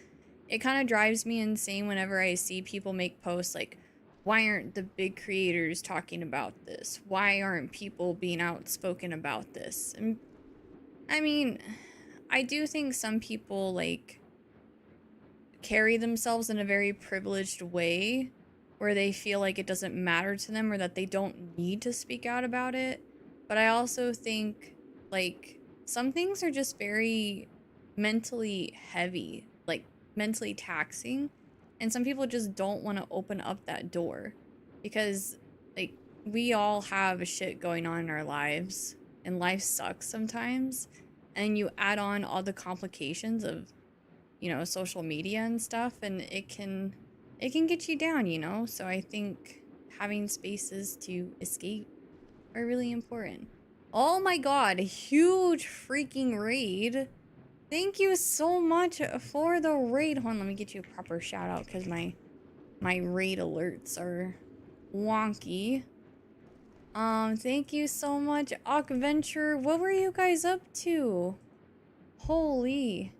It kind of drives me insane whenever I see people make posts like, why aren't the big creators talking about this? Why aren't people being outspoken about this? And I mean, I do think some people like carry themselves in a very privileged way where they feel like it doesn't matter to them or that they don't need to speak out about it. But I also think like some things are just very mentally heavy, like mentally taxing, and some people just don't want to open up that door because like we all have shit going on in our lives and life sucks sometimes, and you add on all the complications of, you know, social media and stuff, and it can get you down, you know? So I think having spaces to escape are really important. Oh my god, a huge freaking raid. Thank you so much for the raid. Hold on, let me get you a proper shout out because my raid alerts are wonky. Thank you so much, Venture. What were you guys up to? Holy.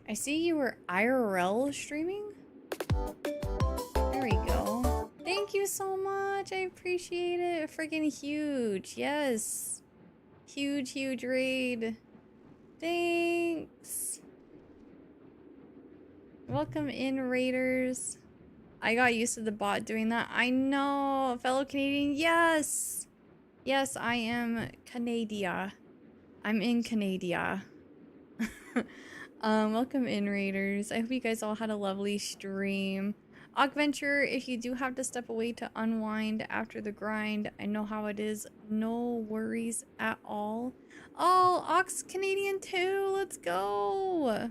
I see you were IRL streaming? There we go. Thank you so much. I appreciate it. Freaking huge. Yes. Huge, huge raid. Thanks. Welcome in, raiders. I got used to the bot doing that. I know. Fellow Canadian. Yes. Yes, I am Canada. I'm in Canada. Welcome in, raiders. I hope you guys all had a lovely stream. Venture, if you do have to step away to unwind after the grind, I know how it is. No worries at all. Oh, Ox Canadian too. Let's go.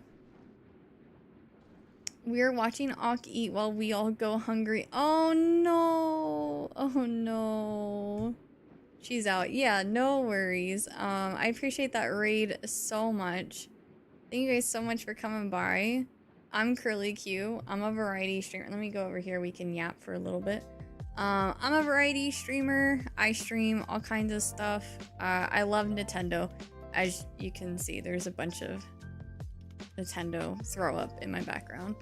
We're watching Ock eat while we all go hungry. Oh no. Oh no. She's out. Yeah, no worries. I appreciate that raid so much. Thank you guys so much for coming by. I'm Curly Q. I'm a variety streamer. Let me go over here. We can yap for a little bit. I'm a variety streamer. I stream all kinds of stuff. I love Nintendo. As you can see, there's a bunch of Nintendo throw up in my background.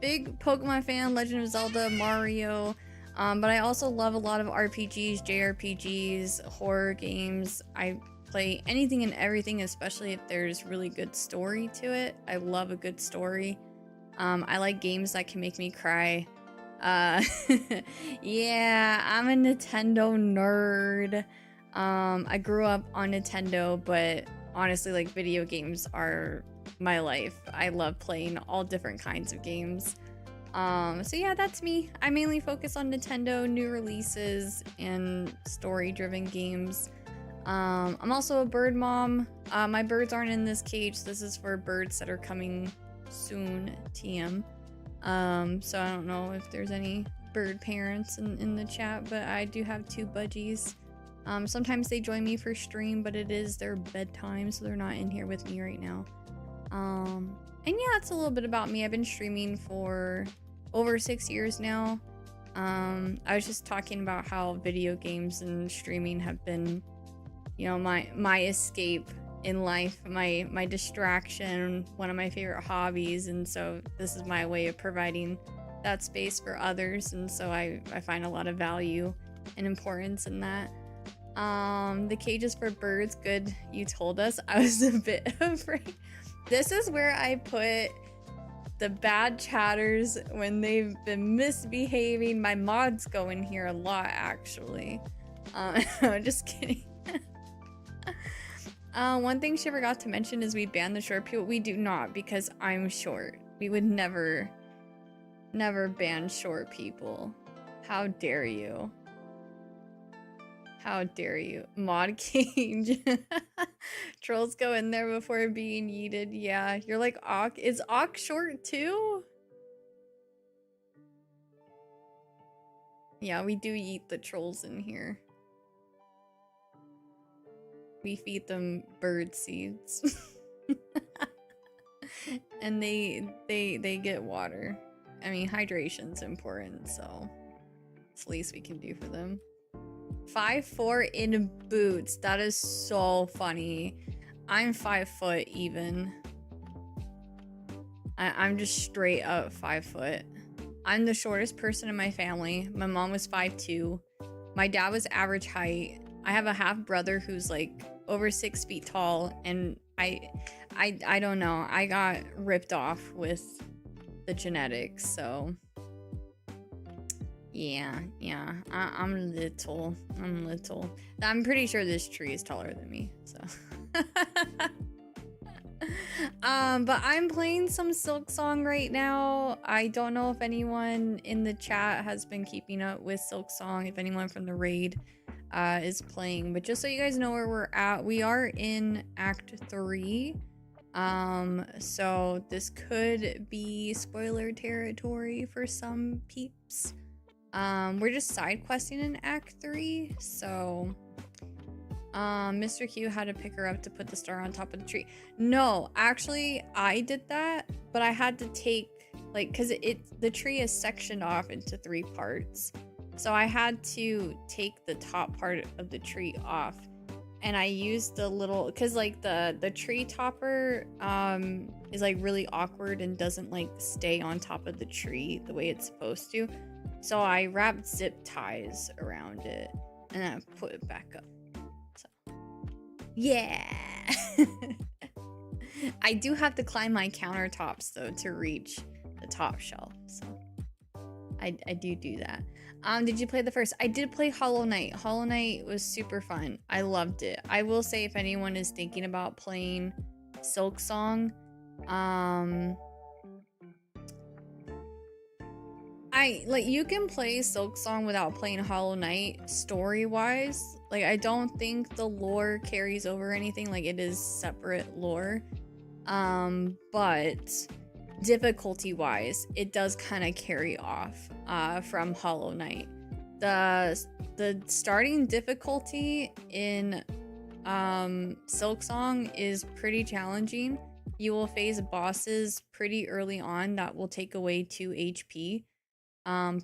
Big Pokemon fan, Legend of Zelda, Mario. But I also love a lot of RPGs, JRPGs, horror games. I play anything and everything, especially if there's really good story to it. I love a good story. I like games that can make me cry. Yeah, I'm a Nintendo nerd. I grew up on Nintendo, but honestly, like, video games are my life. I love playing all different kinds of games. So yeah, that's me. I mainly focus on Nintendo, new releases, and story-driven games. I'm also a bird mom. My birds aren't in this cage. This is for birds that are coming soon, TM. So I don't know if there's any bird parents in the chat, but I do have 2 budgies. Sometimes they join me for stream, but it is their bedtime, so they're not in here with me right now. And yeah, that's a little bit about me. I've been streaming for over 6 years now. I was just talking about how video games and streaming have been, you know, my escape in life, my distraction, one of my favorite hobbies, and so this is my way of providing that space for others, and so I find a lot of value and importance in that. The cages for birds, good you told us. I was a bit afraid. This is where I put the bad chatters when they've been misbehaving. My mods go in here a lot, actually. I'm just kidding. One thing she forgot to mention is we ban the short people. We do not, because I'm short. We would never ban short people. How dare you? How dare you? Mod cage. Trolls go in there before being yeeted. Yeah, you're like Ock. Is Ock short too? Yeah, we do eat the trolls in here. We feed them bird seeds. And they get water. I mean, hydration's important, so it's the least we can do for them. 5'4" in boots. That is so funny. I'm 5 foot even. I'm just straight up 5 foot. I'm the shortest person in my family. My mom was 5'2". My dad was average height. I have a half brother who's like over 6 feet tall, and I don't know. I got ripped off with the genetics, so yeah. I'm little. I'm pretty sure this tree is taller than me, so. But I'm playing some Silksong right now. I don't know if anyone in the chat has been keeping up with Silksong, if anyone from the raid is playing, but just so you guys know where we're at, we are in Act 3. So this could be spoiler territory for some peeps. We're just side questing in Act 3, so Mr. Q had to pick her up to put the star on top of the tree. No, actually I did that, but I had to take, like, because the tree is sectioned off into 3 parts, so I had to take the top part of the tree off, and I used the little, because like the tree topper is like really awkward and doesn't like stay on top of the tree the way it's supposed to, so I wrapped zip ties around it and then I put it back up. So yeah. I do have to climb my countertops though to reach the top shelf, so I do that. Did you play the first? I did play Hollow Knight. Hollow Knight was super fun. I loved it. I will say, if anyone is thinking about playing Silksong, you can play Silksong without playing Hollow Knight story-wise. Like, I don't think the lore carries over anything. Like, it is separate lore. But difficulty-wise, it does kind of carry off from Hollow Knight. The starting difficulty in Silksong is pretty challenging. You will face bosses pretty early on that will take away 2 HP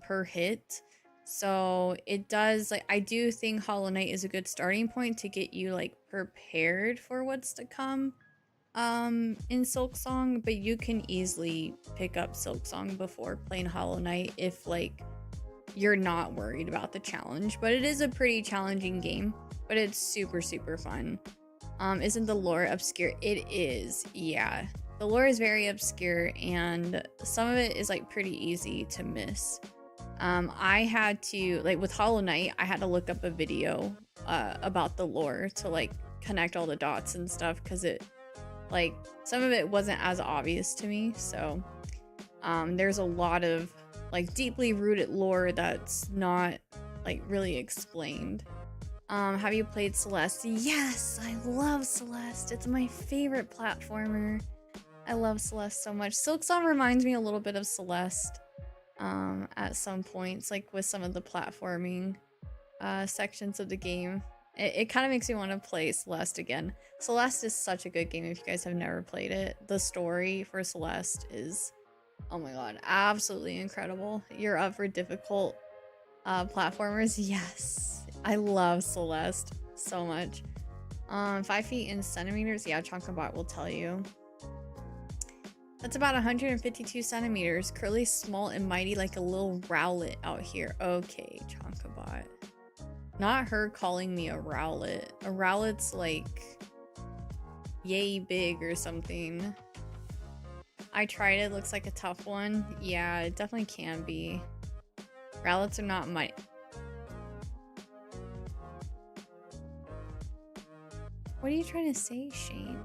per hit. So it does, like, I do think Hollow Knight is a good starting point to get you like prepared for what's to come in Silksong, but you can easily pick up Silksong before playing Hollow Knight if like you're not worried about the challenge. But it is a pretty challenging game, but it's super fun. Isn't the lore obscure? It is, yeah. The lore is very obscure, and some of it is like pretty easy to miss. I had to, like with Hollow Knight, I had to look up a video about the lore to like connect all the dots and stuff, because it, like, some of it wasn't as obvious to me. So there's a lot of like deeply rooted lore that's not like really explained. Have you played Celeste? Yes, I love Celeste. It's my favorite platformer. I love Celeste so much. Silksong reminds me a little bit of Celeste at some points, like with some of the platforming sections of the game. It kind of makes me want to play Celeste again. Celeste is such a good game if you guys have never played it. The story for Celeste is, oh my god, absolutely incredible. You're up for difficult platformers? Yes. I love Celeste so much. 5 feet in centimeters? Yeah, Chonkabot will tell you. That's about 152 centimeters. Curly, small, and mighty like a little rowlet out here. Okay, Chonkabot. Not her calling me a rowlet. A rowlet's like yay big or something. I tried it. Looks like a tough one. Yeah, it definitely can be. Rowlets are not What are you trying to say, Shane?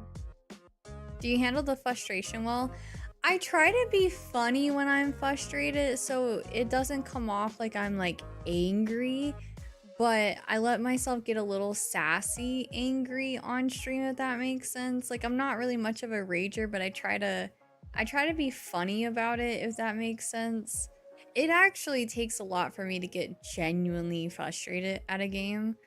Do you handle the frustration well? I try to be funny when I'm frustrated, so it doesn't come off like I'm like angry, but I let myself get a little sassy angry on stream, if that makes sense. Like, I'm not really much of a rager, but I try to be funny about it, if that makes sense. It actually takes a lot for me to get genuinely frustrated at a game.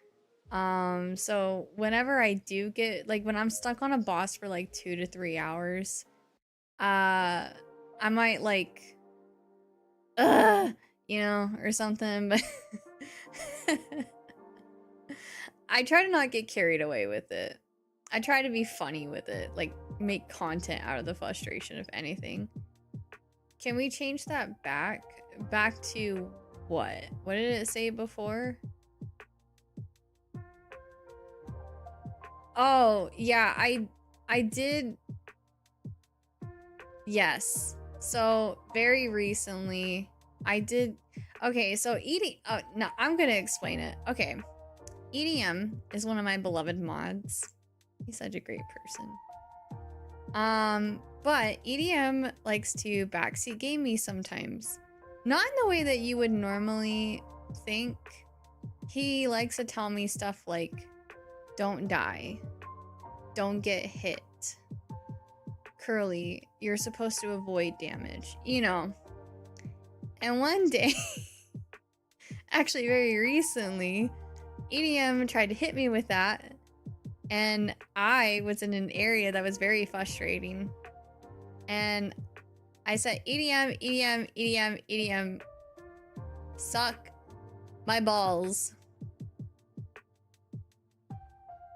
So whenever I do get, like, when I'm stuck on a boss for like 2 to 3 hours, I might like, you know, or something, but I try to not get carried away with it. I try to be funny with it, like make content out of the frustration, if anything. Can we change that back to what? What did it say before? Oh, yeah, I did. Yes. So very recently I did. Okay, so no, I'm gonna explain it. Okay. EDM is one of my beloved mods. He's such a great person. But EDM likes to backseat game me sometimes. Not in the way that you would normally think. He likes to tell me stuff like, don't die. Don't get hit. Curly, you're supposed to avoid damage. You know. And one day, actually very recently, EDM tried to hit me with that. And I was in an area that was very frustrating. And I said, EDM, EDM, EDM, EDM, suck my balls.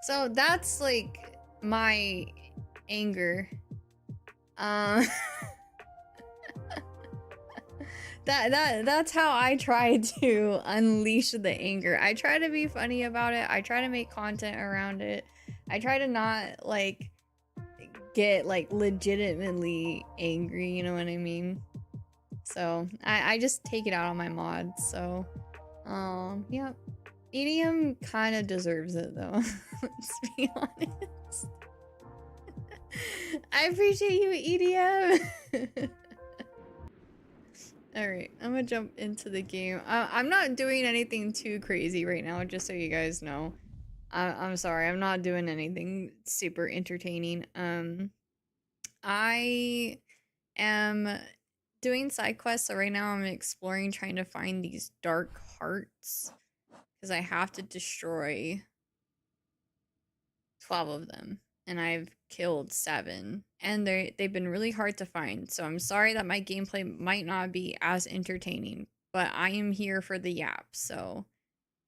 So that's like my anger. That's how I try to unleash the anger. I try to be funny about it. I try to make content around it. I try to not like get like legitimately angry, you know what I mean? So I just take it out on my mods. So yeah. EDM kind of deserves it though. Let's be honest. I appreciate you, EDM. Alright, I'm gonna jump into the game. I'm not doing anything too crazy right now, just so you guys know. I'm sorry, I'm not doing anything super entertaining. I am doing side quests, so right now I'm exploring, trying to find these dark hearts. Because I have to destroy 12 of them. And I've killed 7. And they've been really hard to find. So I'm sorry that my gameplay might not be as entertaining. But I am here for the yap. So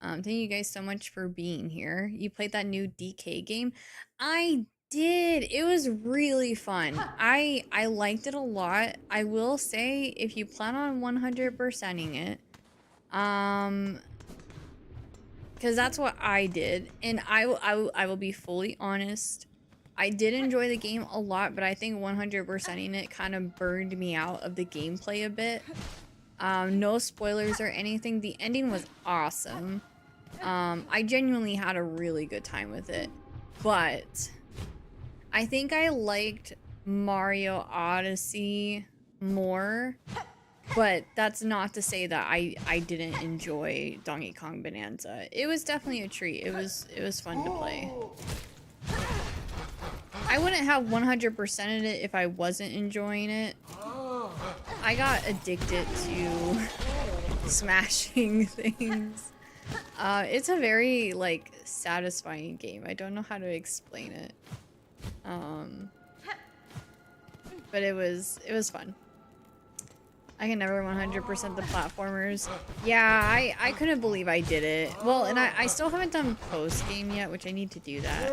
thank you guys so much for being here. You played that new DK game? I did. It was really fun. I liked it a lot. I will say, if you plan on 100%ing it, because that's what I did, and I will be fully honest, I did enjoy the game a lot, but I think 100%ing it kind of burned me out of the gameplay a bit. No spoilers or anything. The ending was awesome. I genuinely had a really good time with it, but I think I liked Mario Odyssey more. But that's not to say that I didn't enjoy Donkey Kong Bonanza. It was definitely a treat. It was fun to play. I wouldn't have 100%ed it if I wasn't enjoying it. I got addicted to smashing things. It's a very like satisfying game. I don't know how to explain it. But it was fun. I can never 100% the platformers. Yeah, I couldn't believe I did it. Well, and I still haven't done post-game yet, which I need to do that.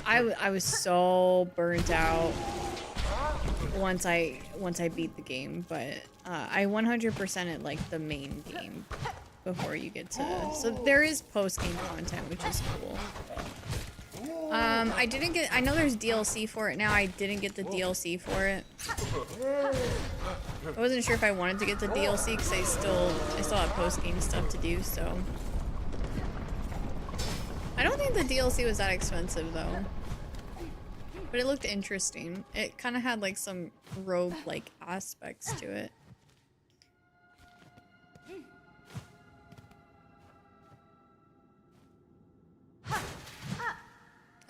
I was so burnt out once I beat the game, but I 100%ed like the main game before you get to... So there is post-game content, which is cool. I didn't get... I know there's DLC for it now. I didn't get the DLC for it. I wasn't sure if I wanted to get the DLC because I still have post-game stuff to do, so... I don't think the DLC was that expensive though. But it looked interesting. It kind of had like some rogue-like aspects to it.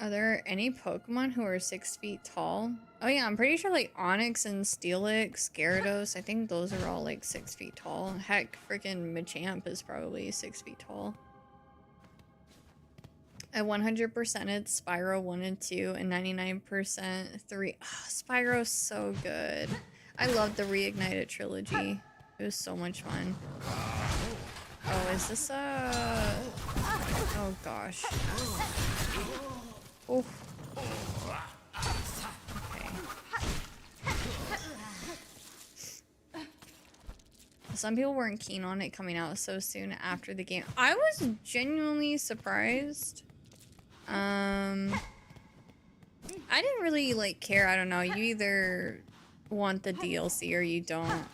Are there any Pokemon who are 6 feet tall? Oh yeah, I'm pretty sure like Onix and Steelix, Gyarados, I think those are all like 6 feet tall. Heck, freaking Machamp is probably 6 feet tall. I 100%ed Spyro 1 and 2 and 99% 3. Oh, Spyro's so good. I loved the Reignited trilogy. It was so much fun. Oh, is this a... Oh gosh. Oh. Okay. Some people weren't keen on it coming out so soon after the game. I was genuinely surprised. I didn't really like care. I don't know. You either want the DLC or you don't.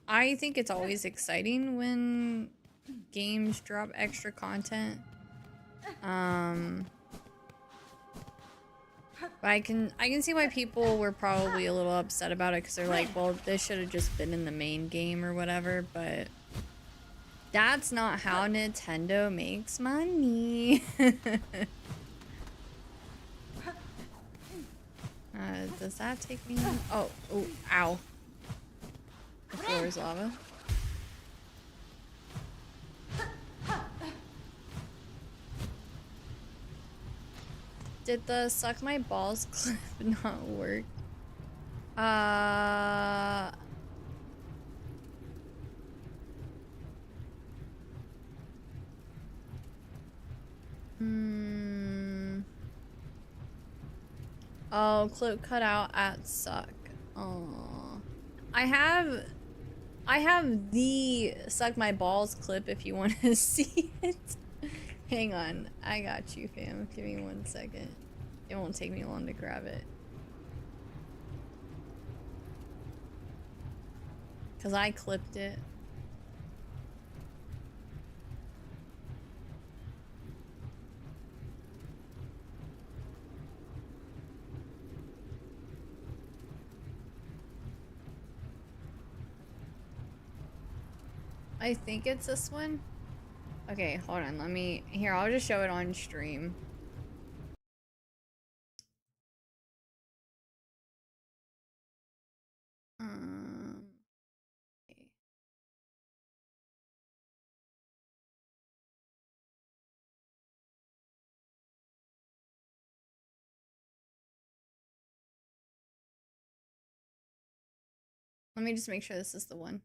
I think it's always exciting when games drop extra content. But I can see why people were probably a little upset about it because they're like, well, this should have just been in the main game or whatever, but that's not how Nintendo makes money. Does that take me? Oh, ow. The floor is lava. Did the suck my balls clip not work? Oh, clip cut out at suck. Oh, I have the suck my balls clip if you want to see it. Hang on, I got you, fam. Give me 1 second. It won't take me long to grab it. Cause I clipped it. I think it's this one. Okay, hold on. Let me... Here, I'll just show it on stream. Okay. Let me just make sure this is the one.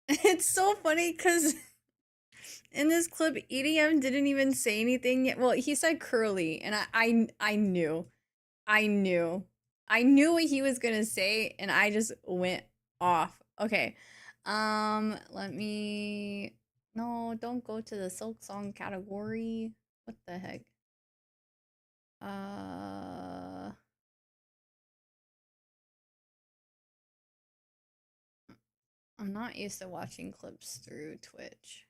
It's so funny because in this clip, EDM didn't even say anything yet. Well, he said curly, and I knew. I knew. I knew what he was gonna say, and I just went off. Okay. Let me... No, don't go to the Silksong category. What the heck? I'm not used to watching clips through Twitch.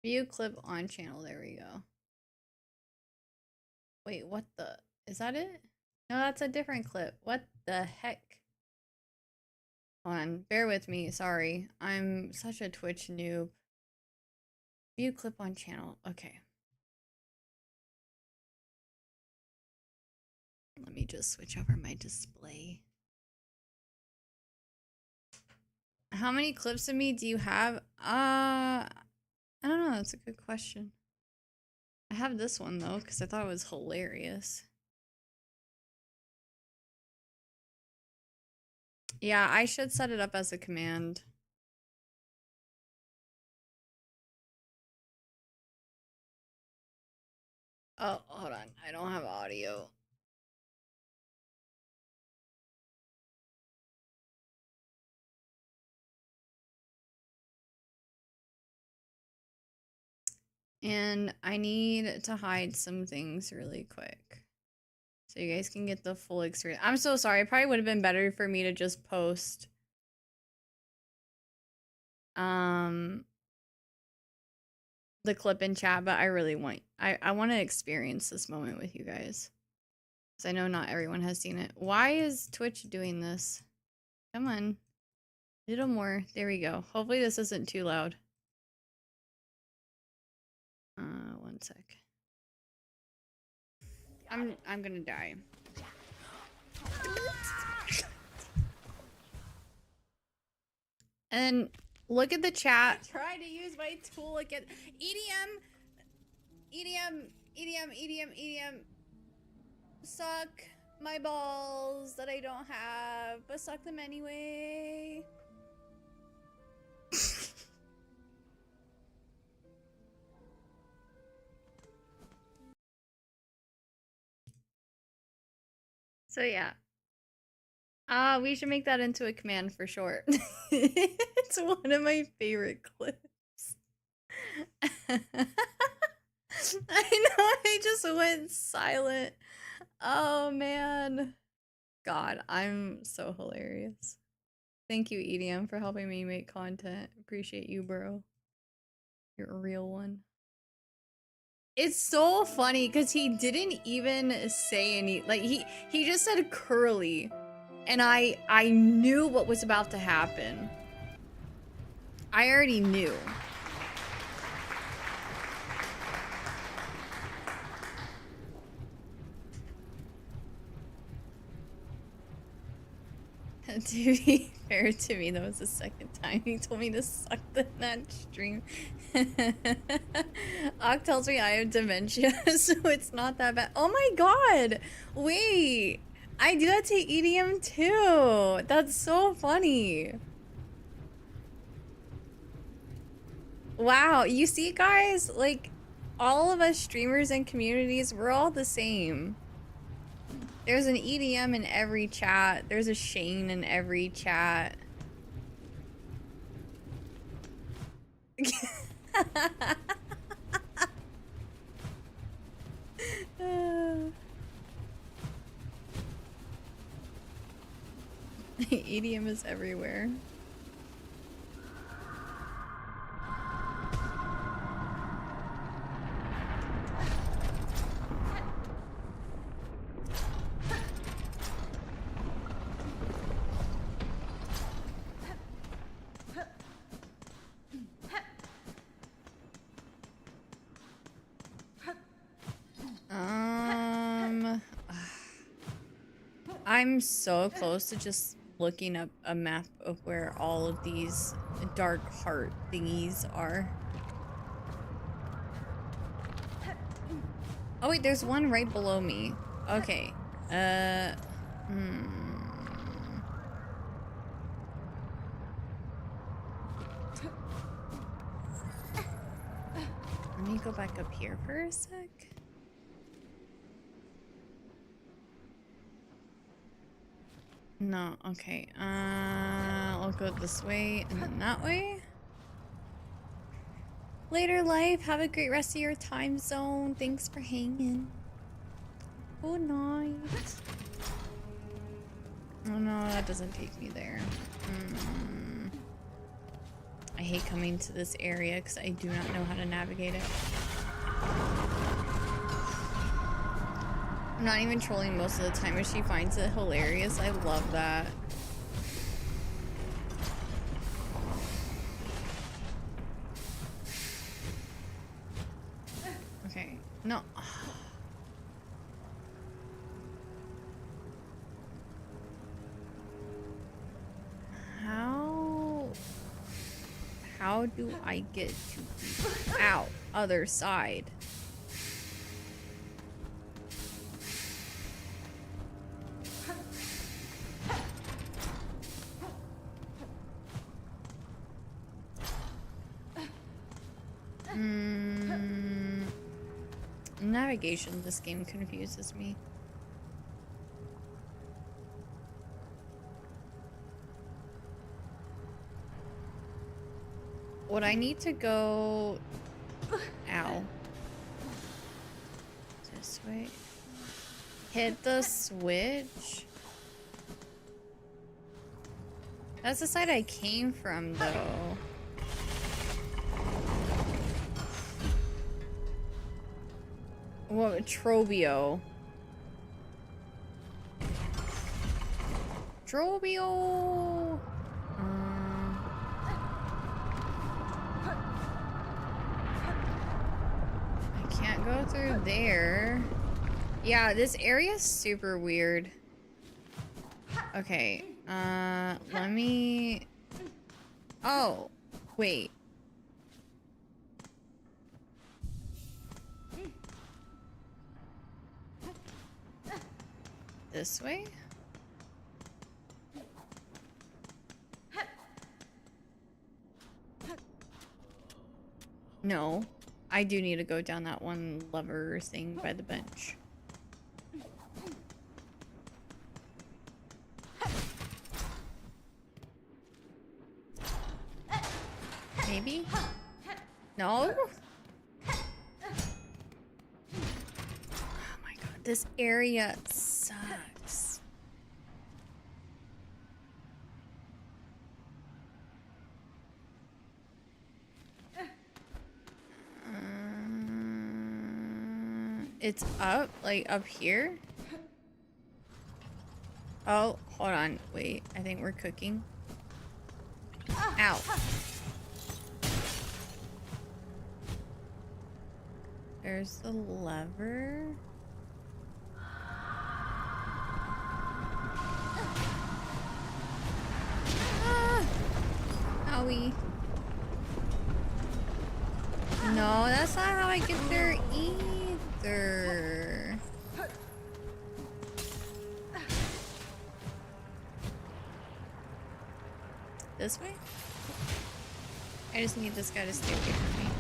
View clip on channel. There we go. Wait, what the... Is that it? No, that's a different clip. What the heck? Hold on, bear with me. Sorry. I'm such a Twitch noob. View clip on channel. Okay. Let me just switch over my display. How many clips of me do you have? I don't know. That's a good question. I have this one though, because I thought it was hilarious. Yeah, I should set it up as a command. Oh, hold on. I don't have audio. And I need to hide some things really quick, so you guys can get the full experience. I'm so sorry. It probably would have been better for me to just post um the clip in chat, but I really want I want to experience this moment with you guys. Because I know not everyone has seen it. Why is Twitch doing this? Come on. A little more. There we go. Hopefully this isn't too loud. One sec. I'm gonna die. And look at the chat. I tried to use my tool again. EDM. Suck my balls that I don't have, but suck them anyway. So yeah. We should make that into a command for short. It's one of my favorite clips. I know, I just went silent. Oh man. God, I'm so hilarious. Thank you, EDM, for helping me make content. Appreciate you, bro. You're a real one. It's so funny because he didn't even say any, like he just said curly, and I knew what was about to happen. I already knew. To be fair to me, that was the second time he told me to suck the that stream. Ock tells me I have dementia, so it's not that bad. Oh my god! Wait! I do that to EDM too! That's so funny! Wow, you see guys? Like, all of us streamers and communities, we're all the same. There's an EDM in every chat. There's a Shane in every chat. EDM is everywhere. I'm so close to just looking up a map of where all of these dark heart thingies are. Oh wait, there's one right below me. Okay. Let me go back up here for a sec. No, okay. I'll go this way and then that way. Later, life. Have a great rest of your time zone. Thanks for hanging. Good night. Oh no, that doesn't take me there. I hate coming to this area because I do not know how to navigate it. I'm not even trolling most of the time, but she finds it hilarious. I love that. Okay, no. How do I get to the other side? Navigation, this game confuses me. Would I need to go... Ow. This way. Hit the switch? That's the side I came from, though. What? Trobio. Trobio! I can't go through there. Yeah, this area is super weird. Okay, let me... Oh, wait. This way? No. I do need to go down that one lever thing by the bench. Maybe? No? Oh my god, this area sucks. It's up? Like up here? Oh, hold on. Wait, I think we're cooking. Ow. There's the lever. Ah! Owie. No, that's not how I get there either. This way? I just need this guy to stay away from me.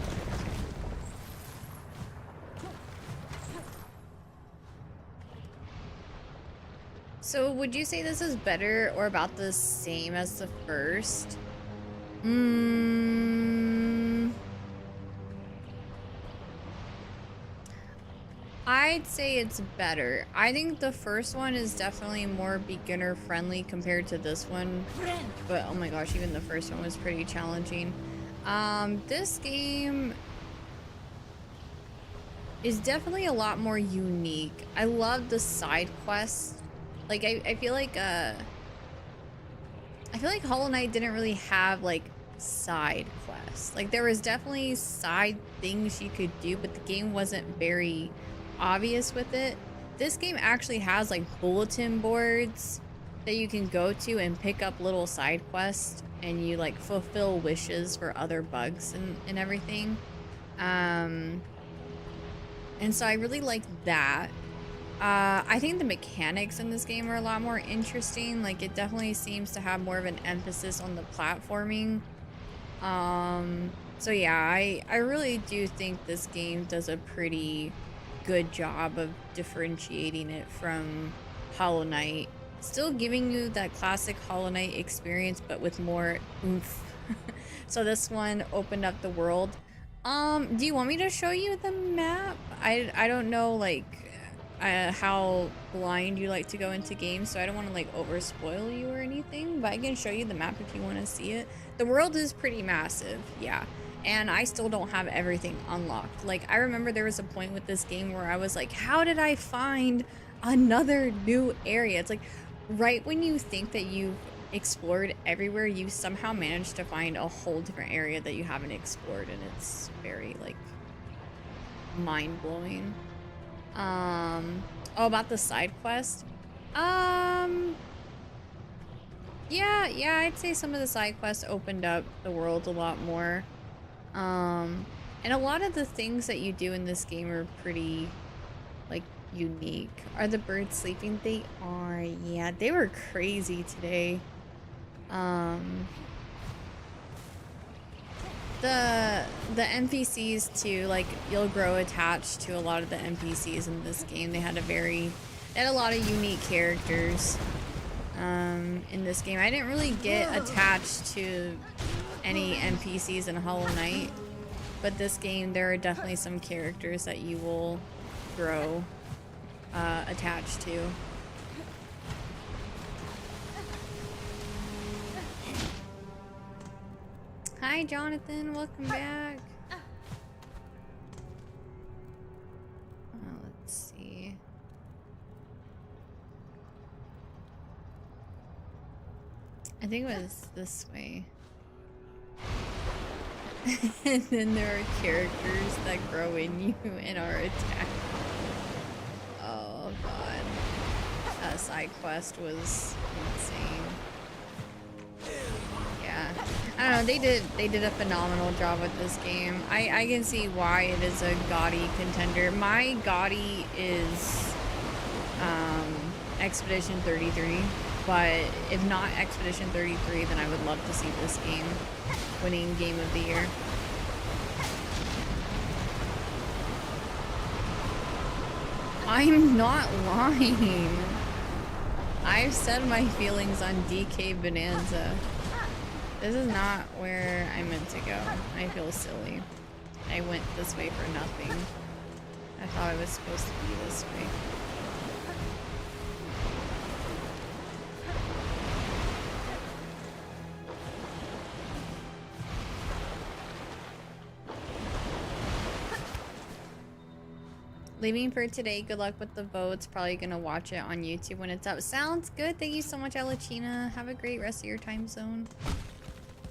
So would you say this is better or about the same as the first? I'd say it's better. I think the first one is definitely more beginner friendly compared to this one. But oh my gosh, even the first one was pretty challenging. This game is definitely a lot more unique. I love the side quests. Like I feel like Hollow Knight didn't really have like side quests. Like there was definitely side things you could do, but the game wasn't very obvious with it. This game actually has like bulletin boards that you can go to and pick up little side quests, and you like fulfill wishes for other bugs and everything. And so I really like that. I think the mechanics in this game are a lot more interesting. Like it definitely seems to have more of an emphasis on the platforming. So yeah, I really do think this game does a pretty good job of differentiating it from Hollow Knight. Still giving you that classic Hollow Knight experience, but with more oomph. So this one opened up the world. Do you want me to show you the map? I don't know like how blind you like to go into games, so I don't want to like over spoil you or anything, but I can show you the map if you want to see it. The world is pretty massive, yeah. And I still don't have everything unlocked. Like, I remember there was a point with this game where I was like, how did I find another new area? It's like, right when you think that you've explored everywhere, you somehow managed to find a whole different area that you haven't explored, and it's very, like, mind-blowing. Oh, about the side quest? Yeah, I'd say some of the side quests opened up the world a lot more. And a lot of the things that you do in this game are pretty, like, unique. Are the birds sleeping? They are. Yeah, they were crazy today. The NPCs too, like, you'll grow attached to a lot of the NPCs in this game. They had a lot of unique characters in this game. I didn't really get attached to any NPCs in Hollow Knight, but this game there are definitely some characters that you will grow attached to. Hi Jonathan, welcome back. I think it was this way. And then there are characters that grow in you and are attacked. Oh god. That side quest was insane. Yeah. I don't know, they did a phenomenal job with this game. I can see why it is a gaudy contender. My gaudy is Expedition 33, but if not Expedition 33, then I would love to see this game winning Game of the Year. I'm not lying. I've said my feelings on DK Bonanza. This is not where I meant to go. I feel silly. I went this way for nothing. I thought I was supposed to be this way. Leaving for today. Good luck with the votes. Probably gonna watch it on YouTube when it's up. Sounds good. Thank you so much, Elachina. Have a great rest of your time zone.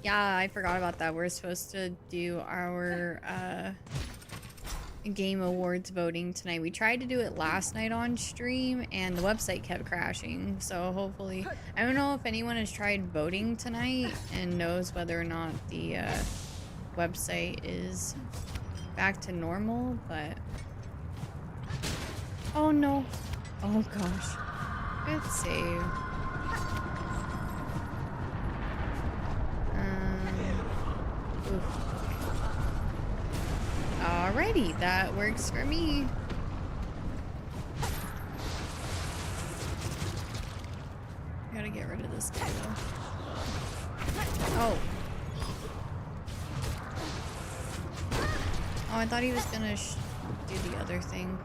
Yeah, I forgot about that. We're supposed to do our Game Awards voting tonight. We tried to do it last night on stream and the website kept crashing. So hopefully, I don't know if anyone has tried voting tonight and knows whether or not the website is back to normal, but oh no. Oh gosh. Good save. Oof. Alrighty, that works for me. I gotta get rid of this guy though. Oh. Oh, I thought he was gonna do the other thing.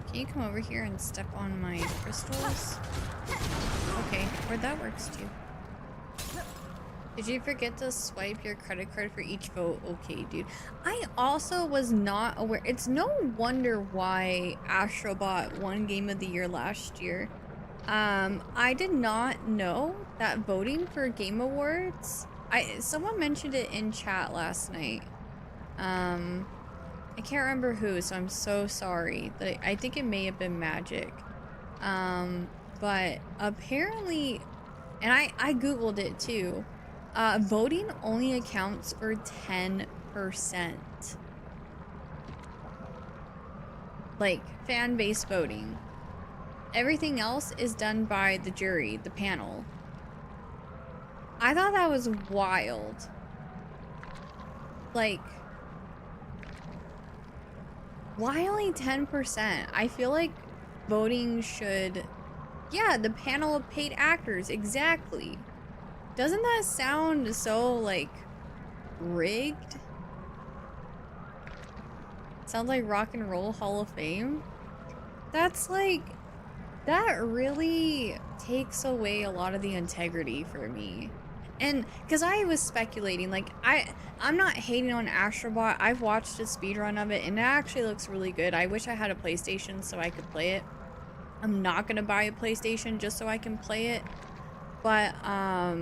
Can you come over here and step on my crystals? Okay, or that works too. Did you forget to swipe your credit card for each vote? Okay, dude. I also was not aware. It's no wonder why Astrobot won Game of the Year last year. I did not know that voting for Game Awards, someone mentioned it in chat last night. I can't remember who, so I'm so sorry. I think it may have been Magic. But apparently, and I googled it too. Voting only accounts for 10%. Like, fan-based voting. Everything else is done by the jury, the panel. I thought that was wild. Like, why only 10%? I feel like voting should... Yeah, the panel of paid actors, exactly. Doesn't that sound so, like, rigged? Sounds like Rock and Roll Hall of Fame? That's like... That really takes away a lot of the integrity for me. And, because I was speculating, like, I'm not hating on Astrobot. I've watched a speedrun of it, and it actually looks really good. I wish I had a PlayStation so I could play it. I'm not gonna buy a PlayStation just so I can play it. But, I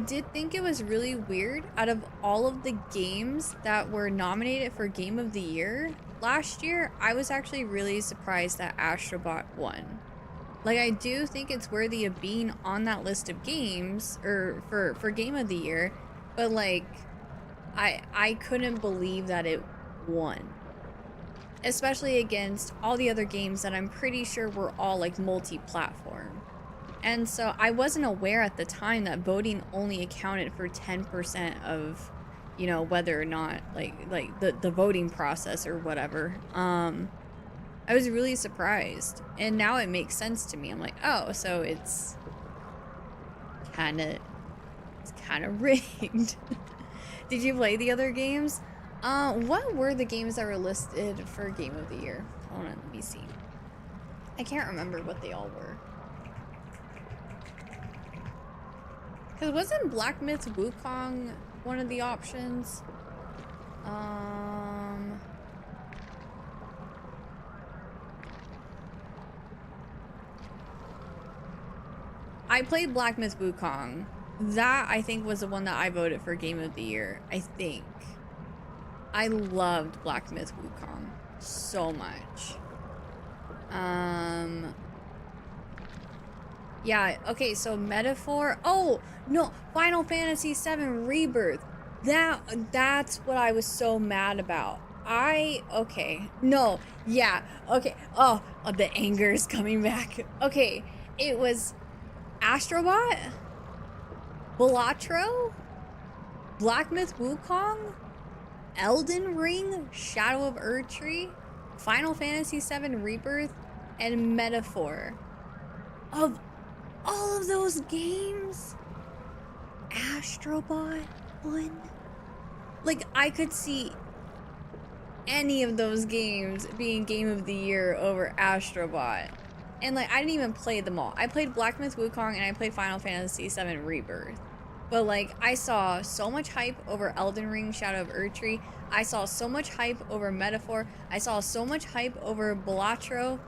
did think it was really weird. Out of all of the games that were nominated for Game of the Year last year, I was actually really surprised that Astrobot won. Like, I do think it's worthy of being on that list of games, or for Game of the Year, but, like, I couldn't believe that it won. Especially against all the other games that I'm pretty sure were all, like, multi-platform. And so I wasn't aware at the time that voting only accounted for 10% of, you know, whether or not, like the voting process or whatever. I was really surprised. And now it makes sense to me. I'm like, oh, so it's kind of rigged. Did you play the other games? What were the games that were listed for Game of the Year? Hold on, let me see. I can't remember what they all were. Because wasn't Black Myth Wukong one of the options? I played Black Myth Wukong. That, I think, was the one that I voted for Game of the Year. I think. I loved Black Myth Wukong so much. Yeah, okay, so Metaphor. Oh, no, Final Fantasy VII Rebirth. That's what I was so mad about. Okay. No, yeah, okay. Oh, the anger is coming back. Okay, it was Astrobot, Balatro, Black Myth Wukong, Elden Ring, Shadow of Erdtree, Final Fantasy VII Rebirth, and Metaphor. Of all of those games, Astrobot won. Like, I could see any of those games being Game of the Year over Astrobot. And, like, I didn't even play them all. I played Black Myth Wukong and I played Final Fantasy VII Rebirth. But, like, I saw so much hype over Elden Ring, Shadow of Erdtree. I saw so much hype over Metaphor. I saw so much hype over Balatro.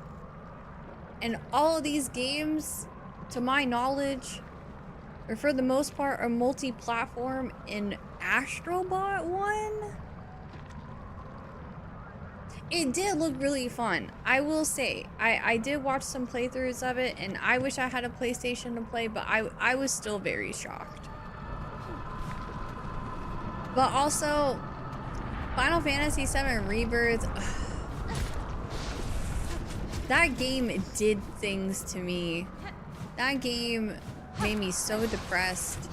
And all of these games, to my knowledge, or for the most part, are multi-platform, and Astrobot won? It did look really fun. I will say, I did watch some playthroughs of it, and I wish I had a PlayStation to play, but I was still very shocked. But also, Final Fantasy VII Rebirth, that game did things to me. That game made me so depressed.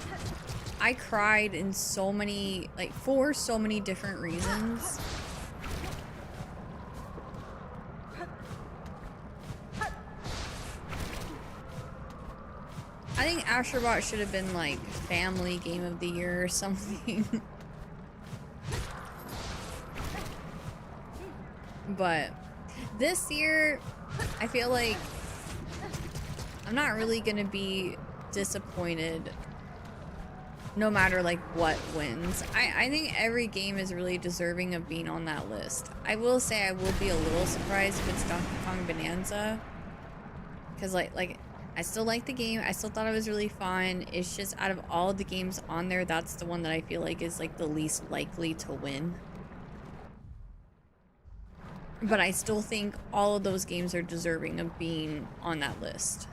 I cried in so many, like, for so many different reasons. I think Astrobot should have been, like, Family Game of the Year or something. But this year, I feel like I'm not really gonna be disappointed no matter, like, what wins. I think every game is really deserving of being on that list. I will say I will be a little surprised if it's Donkey Kong Bonanza, because like I still like the game. I still thought it was really fun. It's just, out of all the games on there, that's the one that I feel like is, like, the least likely to win. But I still think all of those games are deserving of being on that list.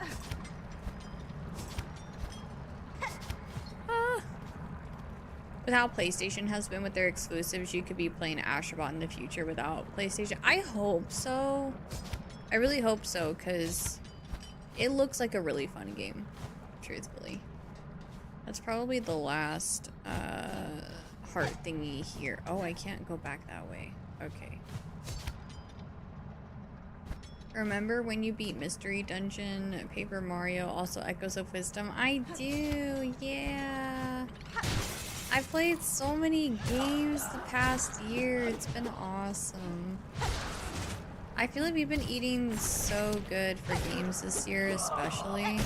With how PlayStation has been with their exclusives, you could be playing Astrobot in the future without PlayStation. I hope so. I really hope so, because it looks like a really fun game, truthfully. That's probably the last heart thingy here. Oh, I can't go back that way. Okay. Remember when you beat Mystery Dungeon, Paper Mario, also Echoes of Wisdom? I do, yeah. I've played so many games the past year. It's been awesome. I feel like we've been eating so good for games this year, especially.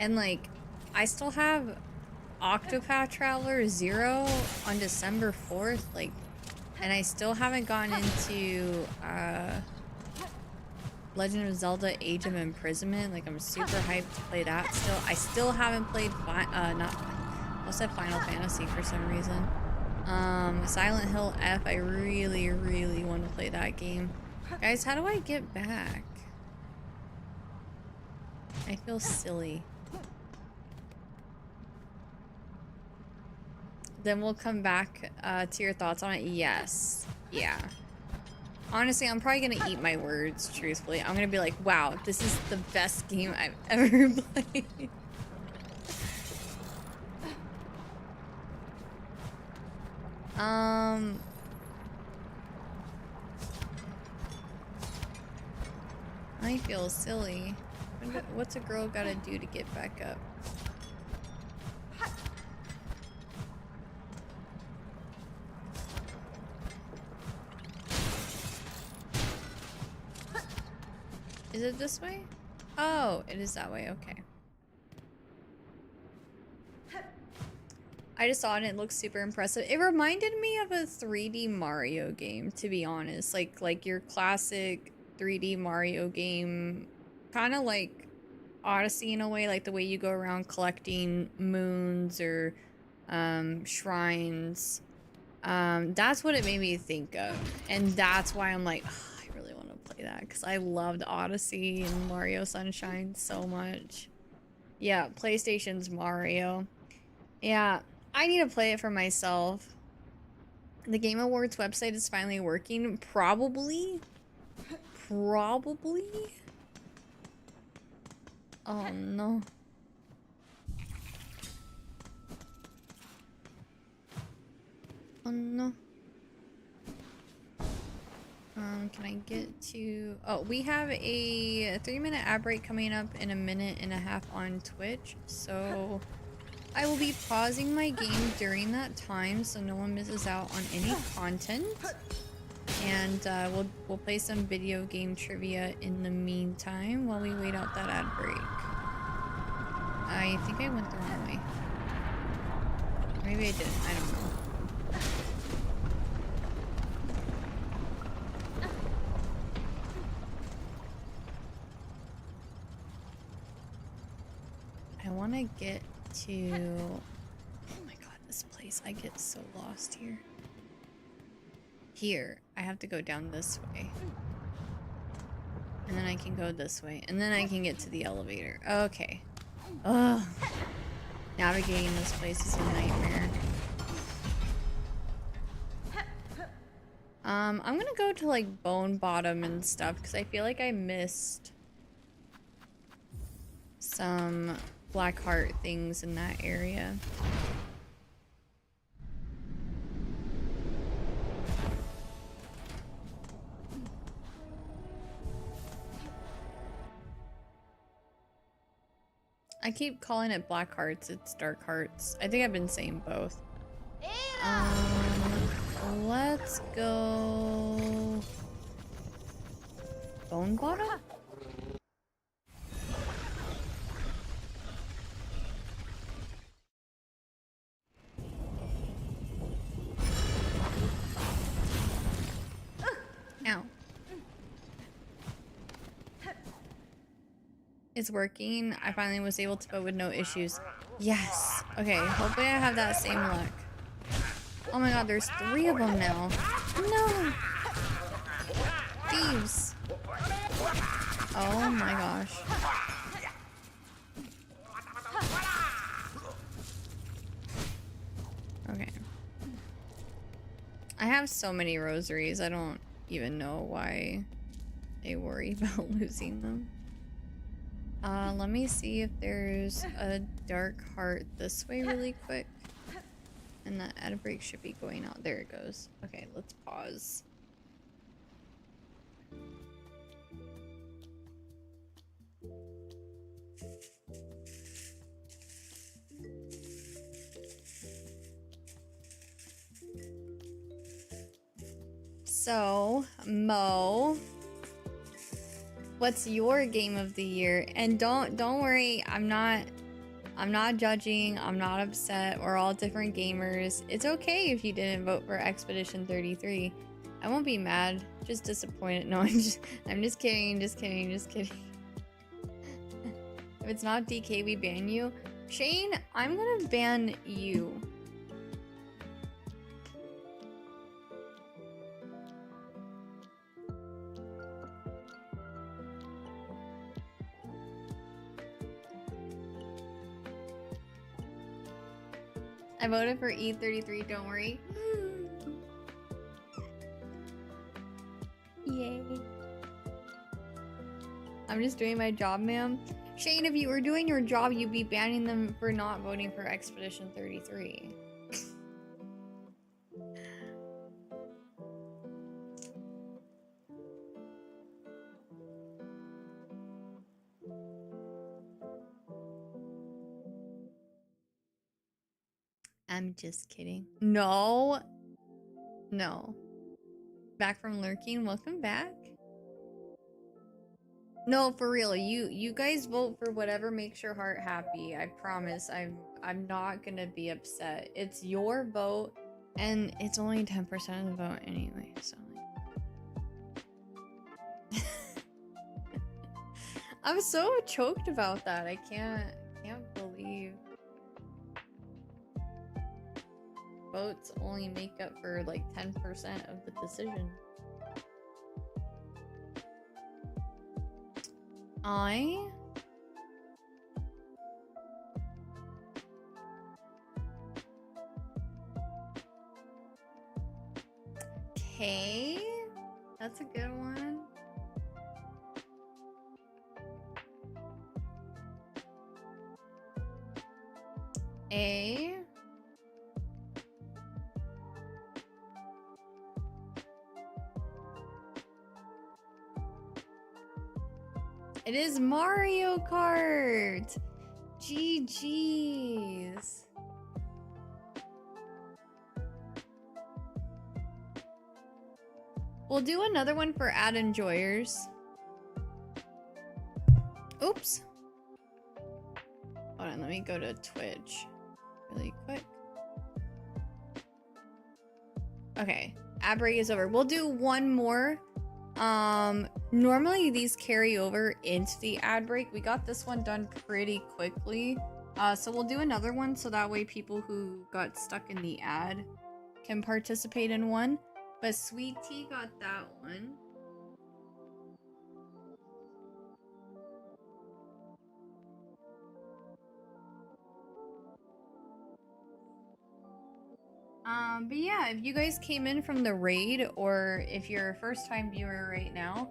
And, like, I still have Octopath Traveler 0 on December 4th, like, and I still haven't gone into Legend of Zelda Age of Imprisonment. Like, I'm super hyped to play that still. I still haven't played I said Final Fantasy for some reason. Silent Hill F, I really, really want to play that game. Guys, how do I get back? I feel silly. Then we'll come back to your thoughts on it. Yes. Yeah. Honestly, I'm probably gonna eat my words, truthfully. I'm gonna be like, wow, this is the best game I've ever played. I feel silly. What's a girl gotta do to get back up? Is it this way? Oh, it is that way. Okay. I just saw it and it looks super impressive. It reminded me of a 3D Mario game, to be honest. Like your classic 3D Mario game kind of like Odyssey in a way, like the way you go around collecting moons or shrines. That's what it made me think of, and that's why I'm like, oh, I really want to play that because I loved Odyssey and Mario Sunshine so much. Yeah, PlayStation's Mario. Yeah, I need to play it for myself. The Game Awards website is finally working. Probably. Probably. Oh no. Oh no. Can I get to... Oh, we have a 3-minute ad break coming up in a minute and a half on Twitch, so I will be pausing my game during that time so no one misses out on any content. And we'll play some video game trivia in the meantime while we wait out that ad break. I think I went the wrong way. Maybe I didn't, I don't know. I want to get to... Oh my god, this place. I get so lost here. Here. I have to go down this way. And then I can go this way. And then I can get to the elevator. Okay. Ugh. Navigating this place is a nightmare. I'm gonna go to like Bone Bottom and stuff because I feel like I missed some Black Heart things in that area. I keep calling it Black Hearts, it's Dark Hearts. I think I've been saying both. Let's go... Bone Bottom? Ow. It's working. I finally was able to vote with no issues. Yes. Okay, hopefully I have that same luck. Oh my god, there's 3 of them now. No! Thieves! Oh my gosh. Okay. I have so many rosaries, I don't even know why I worry about losing them. Let me see if there's a Dark Heart this way really quick. And that ad break should be going out. There it goes. Okay, let's pause. So, Mo, what's your game of the year? And don't worry, I'm not judging, I'm not upset. We're all different gamers. It's okay if you didn't vote for Expedition 33. I won't be mad, just disappointed. No, I'm just kidding. If it's not DK, we ban you. Shane, I'm gonna ban you. I voted for E33, don't worry. Yay. I'm just doing my job, ma'am. Shane, if you were doing your job, you'd be banning them for not voting for Expedition 33. I'm just kidding. No. No. Back from lurking. Welcome back. No, for real. You guys vote for whatever makes your heart happy. I promise. I'm not gonna be upset. It's your vote, and it's only 10% of the vote anyway. So. I'm so choked about that. I can't believe votes only make up for like 10% of the decision. Okay, that's a good one. A. It is Mario Kart! GG's. We'll do another one for ad enjoyers. Oops. Hold on, let me go to Twitch really quick. Okay, ad break is over. We'll do one more. Normally these carry over into the ad break. We got this one done pretty quickly. So we'll do another one so that way people who got stuck in the ad can participate in one. But Sweet Tea got that one. But yeah, if you guys came in from the raid or if you're a first time viewer right now,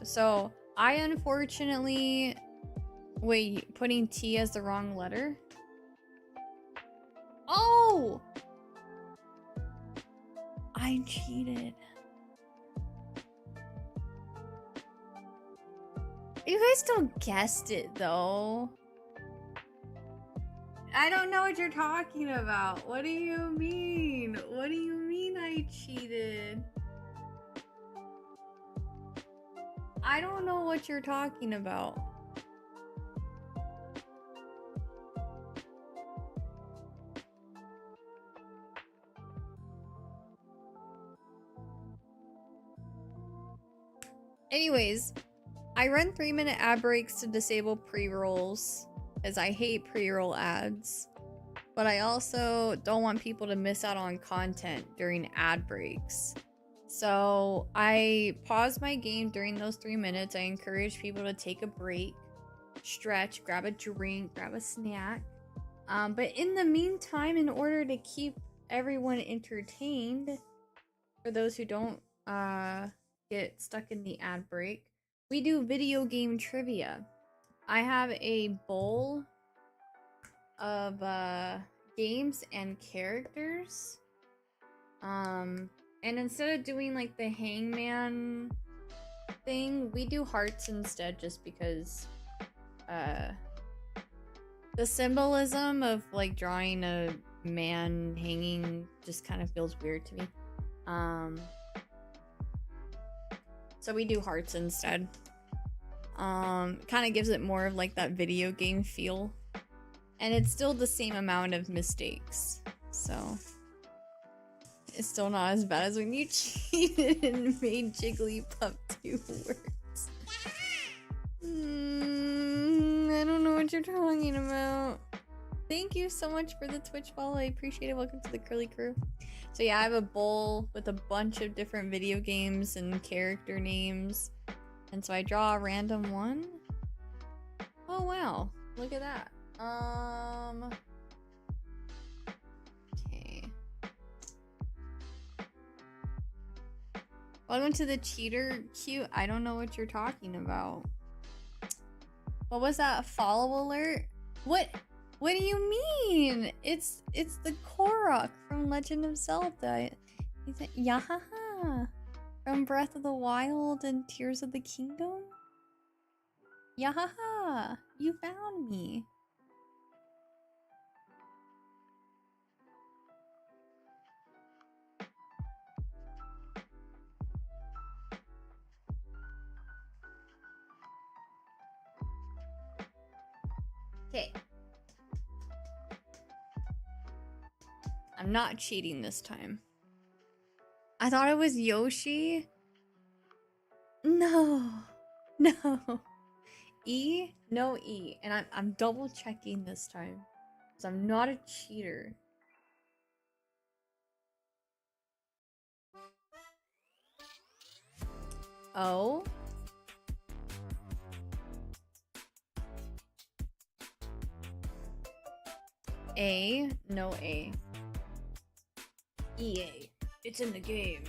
so I unfortunately, wait, putting T as the wrong letter? Oh! I cheated. You guys still guessed it though. I don't know what you're talking about. What do you mean? What do you mean I cheated? I don't know what you're talking about. Anyways, I run 3-minute ad breaks to disable pre-rolls, as I hate pre-roll ads. But I also don't want people to miss out on content during ad breaks. So I pause my game during those 3 minutes. I encourage people to take a break, stretch, grab a drink, grab a snack. But in the meantime, in order to keep everyone entertained, for those who don't get stuck in the ad break, we do video game trivia. I have a bowl of games and characters. And instead of doing like the hangman thing, we do hearts instead, just because the symbolism of like drawing a man hanging just kind of feels weird to me. So we do hearts instead. Kind of gives it more of like that video game feel. And it's still the same amount of mistakes. So it's still not as bad as when you cheated and made Jigglypuff 2 words. I don't know what you're talking about. Thank you so much for the Twitch follow. I appreciate it. Welcome to the Curly Crew. So yeah, I have a bowl with a bunch of different video games and character names. And so I draw a random one. Oh wow, look at that. Okay. Welcome to the cheater queue. I don't know what you're talking about. What was that? A follow alert? What do you mean? It's the Korok from Legend of Zelda. Is it Yahaha from Breath of the Wild and Tears of the Kingdom? Yahaha, you found me. Okay. I'm not cheating this time. I thought it was Yoshi. No. No. E? No E. And I'm double checking this time. Because I'm not a cheater. O? A? No A. EA. It's in the game.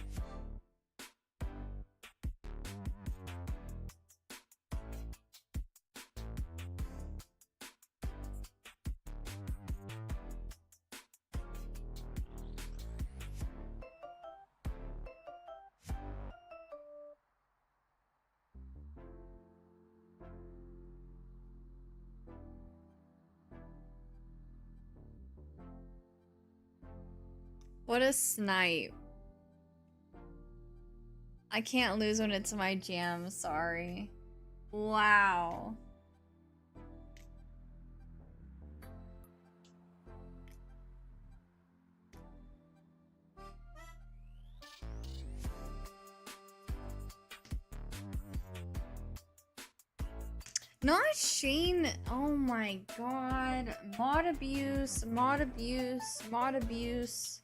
What a snipe. I can't lose when it's my jam, sorry. Wow. Not Shane. Oh my god. Mod abuse, mod abuse, mod abuse.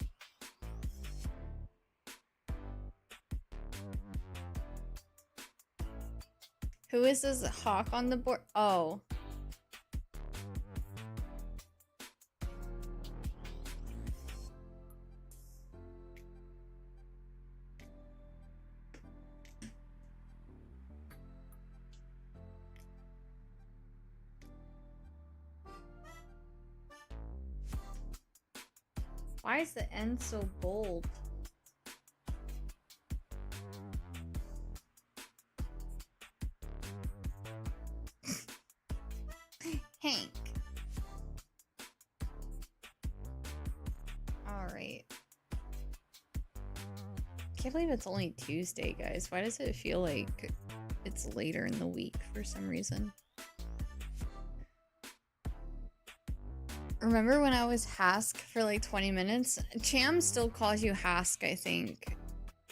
Who is this hawk on the board? Oh. Why is the end so bold? Hank. Alright. Can't believe it's only Tuesday, guys. Why does it feel like it's later in the week for some reason? Remember when I was Hask for like 20 minutes? Cham still calls you Hask, I think.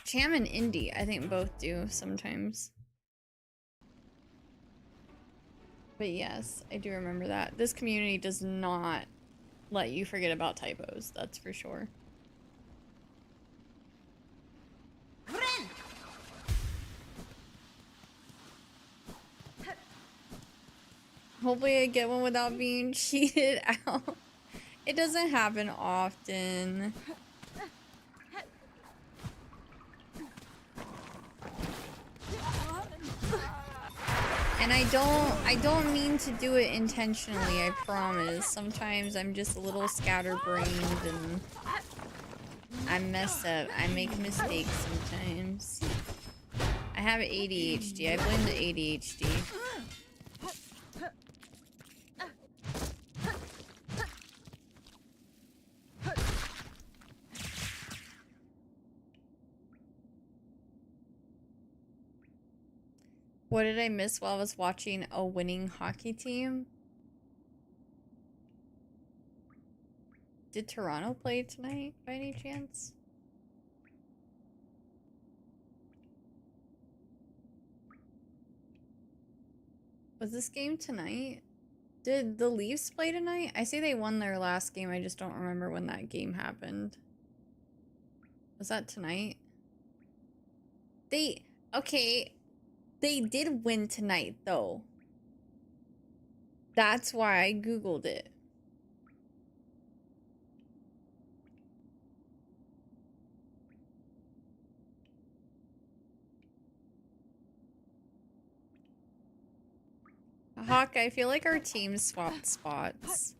Cham and Indy, I think both do sometimes. But yes, I do remember that. This community does not let you forget about typos, that's for sure. Hopefully I get one without being cheated out. It doesn't happen often. And I don't mean to do it intentionally, I promise. Sometimes I'm just a little scatterbrained and I mess up. I make mistakes sometimes. I have ADHD. I blame the ADHD. What did I miss while I was watching a winning hockey team? Did Toronto play tonight by any chance? Was this game tonight? Did the Leafs play tonight? I say they won their last game, I just don't remember when that game happened. Was that tonight? Okay. They did win tonight, though. That's why I Googled it. Hawk, I feel like our team swapped spots.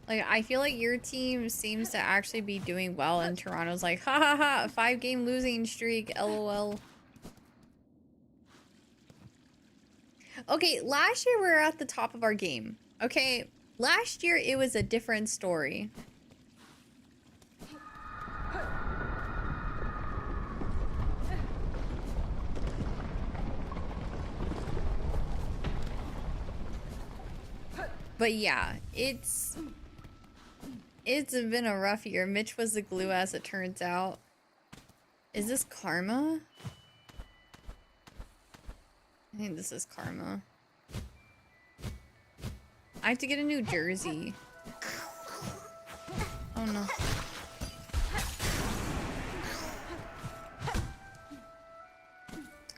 Like, I feel like your team seems to actually be doing well, and Toronto's like, ha ha ha, 5-game losing streak, lol. Okay, last year we were at the top of our game. Okay, last year it was a different story. But yeah, it's been a rough year. Mitch was the glue, as it turns out. Is this Karma? I think this is Karma. I have to get a new jersey. Oh no.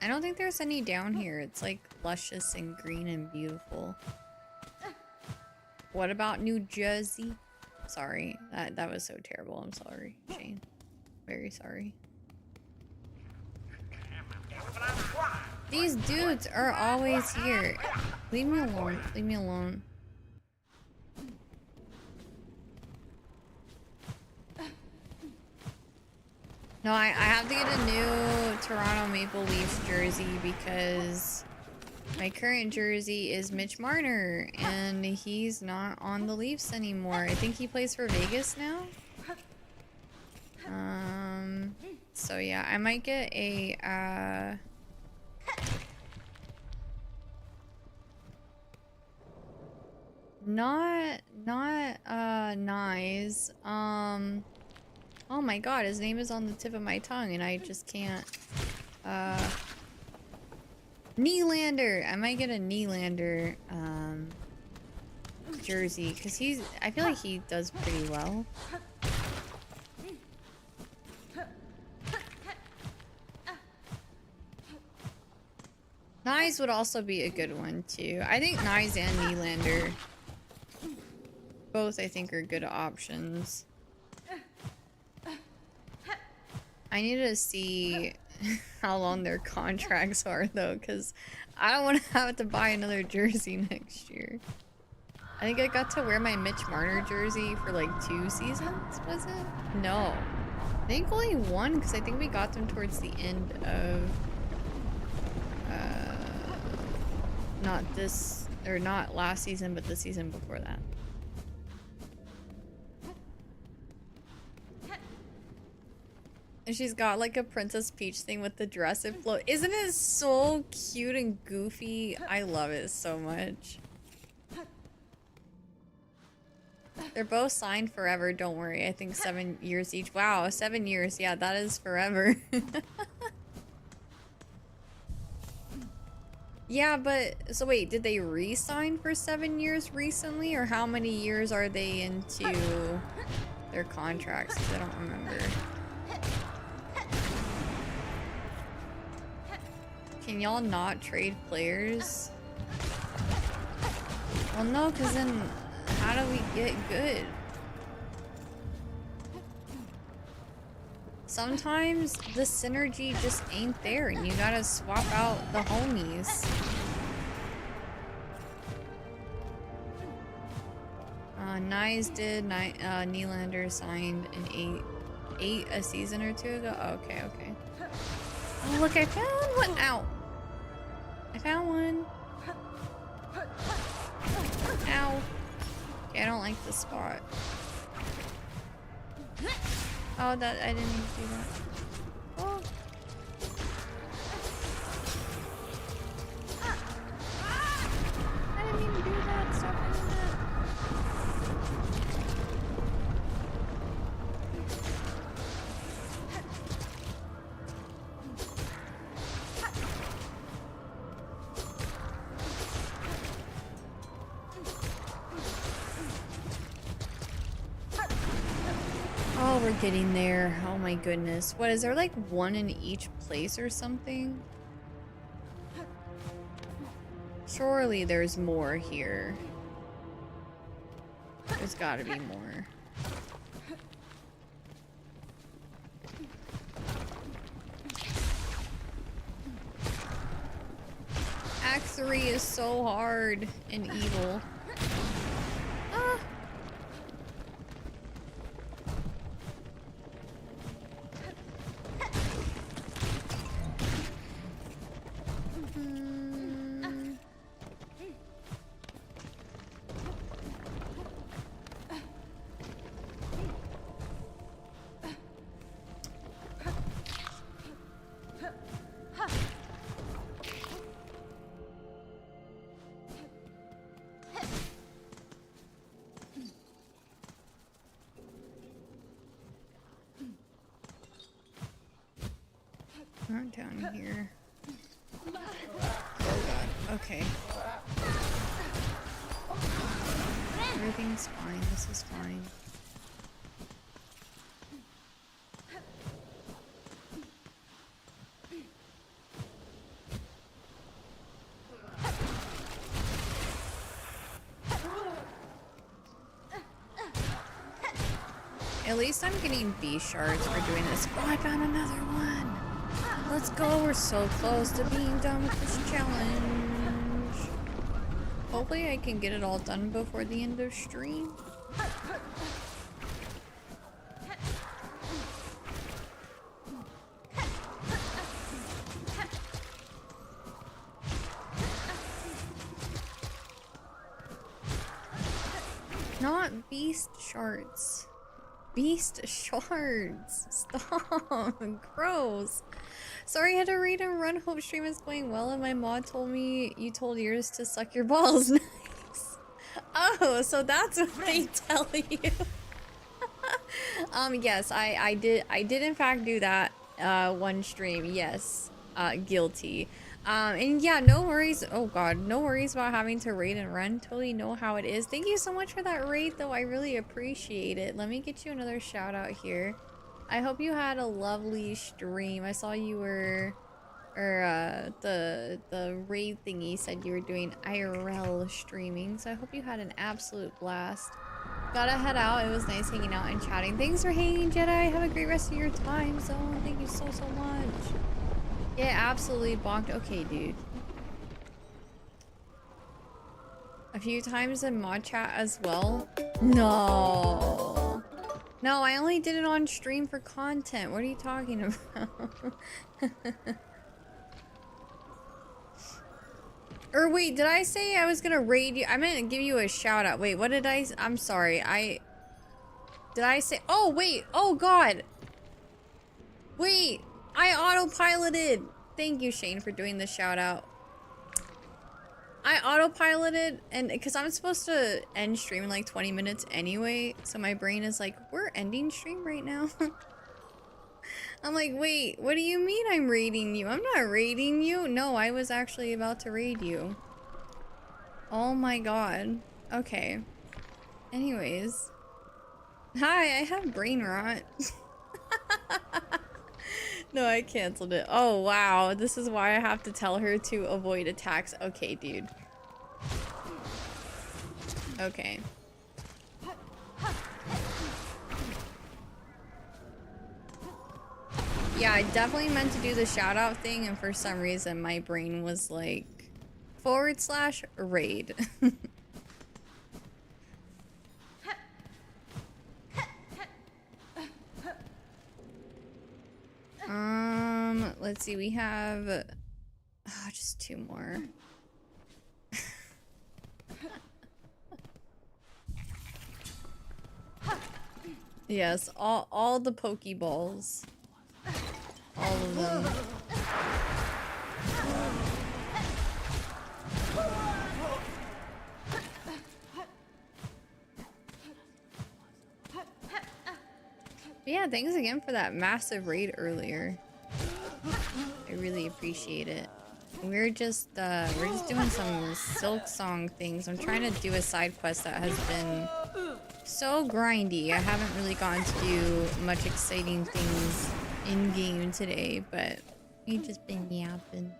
I don't think there's any down here. It's like luscious and green and beautiful. What about New Jersey? Sorry, that was so terrible. I'm sorry, Shane. Very sorry. These dudes are always here. Leave me alone. Leave me alone. No, I have to get a new Toronto Maple Leafs jersey because my current jersey is Mitch Marner and he's not on the Leafs anymore. I think he plays for Vegas now. So yeah, I might get a not nice. Oh my god, his name is on the tip of my tongue and I just can't. Nylander! I might get a Nylander, jersey, because I feel like he does pretty well. Nyes would also be a good one, too. I think Nyes and Nylander, both I think are good options. I need to see how long their contracts are though, because I don't want to have to buy another jersey next year. I think I got to wear my Mitch Marner jersey for like 2 seasons, was it? No. I think only 1, because I think we got them towards the end of not last season, but the season before that. And she's got like a Princess Peach thing with the dress and float. Isn't it so cute and goofy? I love it so much. They're both signed forever, don't worry. I think 7 years each. Wow, 7 years. Yeah, that is forever. Yeah, but so wait, did they re-sign for 7 years recently? Or how many years are they into their contracts? 'Cause I don't remember. Can y'all not trade players? Well, no, because then how do we get good? Sometimes the synergy just ain't there and you gotta swap out the homies. Nyes did. Nylander signed in 8 a season or 2 ago. Oh, okay, okay. Oh, look, I found one. Ow. I found one. Ow. Okay, I don't like this spot. Oh, that I didn't mean to do that. Oh. I didn't mean to do that. Stop doing that. Oh, we're getting there. Oh my goodness. What, is there like 1 in each place or something? Surely there's more here. There's gotta be more. Act 3 is so hard and evil. Ah! Not down here. Oh god. Okay. Everything's fine. This is fine. At least I'm getting B shards for doing this. Oh, I found another one. Let's go. We're so close to being done with this challenge. Hopefully I can get it all done before the end of stream. Not beast shards. Beast shards. Stop. Gross. Sorry, I had to read and run. Hope stream is going well. And my mod told me you told yours to suck your balls. Nice. Oh, so that's what they tell you. Yes, I did in fact do that one stream. Yes. Guilty. And yeah, no worries. Oh god, no worries about having to raid and run. Totally know how it is. Thank you so much for that raid though. I really appreciate it. Let me get you another shout out here. I hope you had a lovely stream. I saw you were, or the raid thingy said you were doing IRL streaming. So I hope you had an absolute blast. Gotta head out. It was nice hanging out and chatting. Thanks for hanging, Jedi. Have a great rest of your time zone. Thank you so much. Yeah, absolutely bonked. Okay, dude. A few times in mod chat as well. No. No, I only did it on stream for content. What are you talking about? Or wait, did I say I was gonna raid you? I meant to give you a shout out. Wait, what did I? I'm sorry. Did I say? Oh, wait. Oh, God. Wait. I autopiloted. Thank you, Shane, for doing the shout out. I autopiloted, and because I'm supposed to end stream in like 20 minutes anyway, so my brain is like, we're ending stream right now. I'm like, wait, what do you mean I'm raiding you? I'm not raiding you. No, I was actually about to raid you. Oh my god. Okay. Anyways. Hi, I have brain rot. No, I canceled it. Oh, wow. This is why I have to tell her to avoid attacks. Okay, dude. Okay. Yeah, I definitely meant to do the shout out thing, and for some reason my brain was like /raid. Let's see, we have just 2 more. Yes, all the Pokeballs. All of them. But yeah, thanks again for that massive raid earlier. I really appreciate it. We're just doing some Silksong things. I'm trying to do a side quest that has been so grindy. I haven't really gotten to do much exciting things in game today, but we've just been yapping.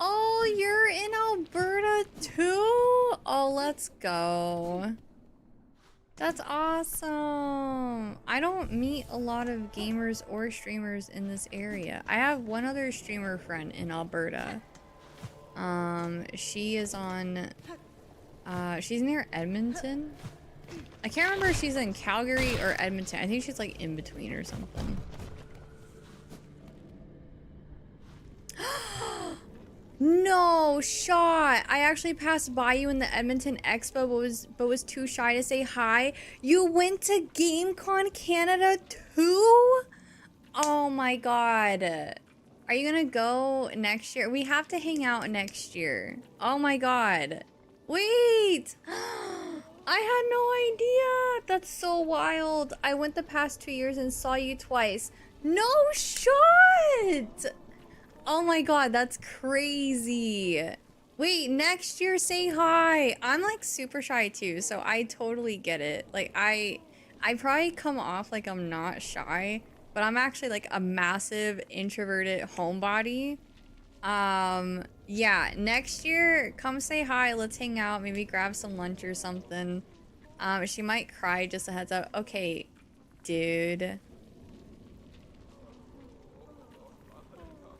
Oh, you're in Alberta too? Oh, let's go. That's awesome. I don't meet a lot of gamers or streamers in this area. I have one other streamer friend in Alberta. She is on, she's near Edmonton. I can't remember if she's in Calgary or Edmonton. I think she's like in between or something. No shot. I actually passed by you in the Edmonton Expo, but was too shy to say hi. You went to GameCon Canada too? Oh my god. Are you gonna go next year? We have to hang out next year. Oh my god. Wait. I had no idea. That's so wild. I went the past 2 years and saw you twice. No shot! Oh my god, that's crazy. Wait, next year say hi. I'm like super shy too, so I totally get it. Like I probably come off like I'm not shy, but I'm actually like a massive introverted homebody. Yeah, next year come say hi, let's hang out, maybe grab some lunch or something. She might cry, just a heads up. Okay, dude.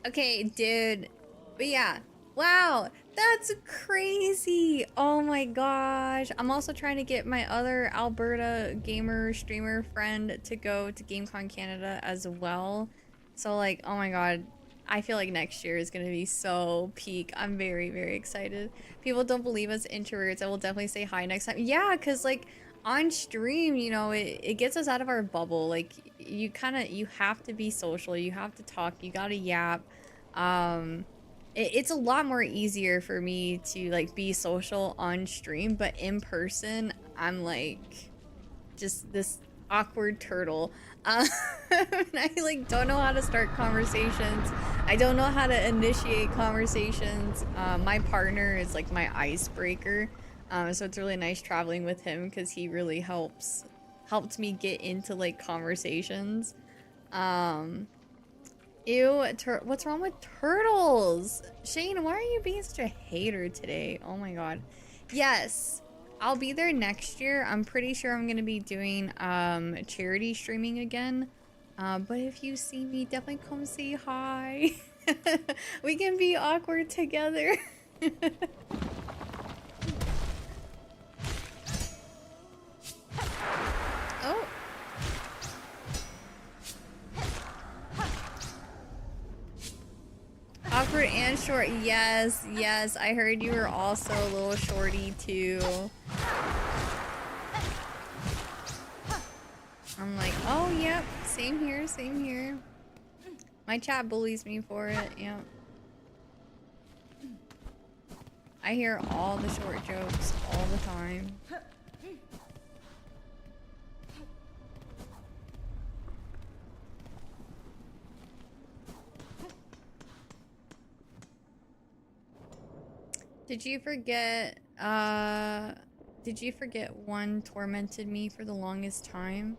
Okay, dude. But yeah. Wow, that's crazy. Oh my gosh. I'm also trying to get my other Alberta gamer streamer friend to go to GameCon Canada as well. So like, oh my god. I feel like next year is going to be so peak. I'm very, very excited. People don't believe us introverts. I will definitely say hi next time. Yeah, because like on stream, you know, it gets us out of our bubble. Like you have to be social. You have to talk. You got to yap. It's a lot more easier for me to like be social on stream, but in person I'm like just this awkward turtle. I like don't know how to start conversations. I don't know how to initiate conversations. My partner is like my icebreaker, so it's really nice traveling with him because he really helped me get into like conversations. Ew, what's wrong with turtles? Shane, why are you being such a hater today? Oh my god. Yes, I'll be there next year. I'm pretty sure I'm gonna be doing charity streaming again. But if you see me, definitely come say hi. We can be awkward together. Oh. Awkward and short. Yes, yes. I heard you were also a little shorty too. I'm like, oh, yep. Same here, same here. My chat bullies me for it. Yep. I hear all the short jokes all the time. Did you forget one tormented me for the longest time?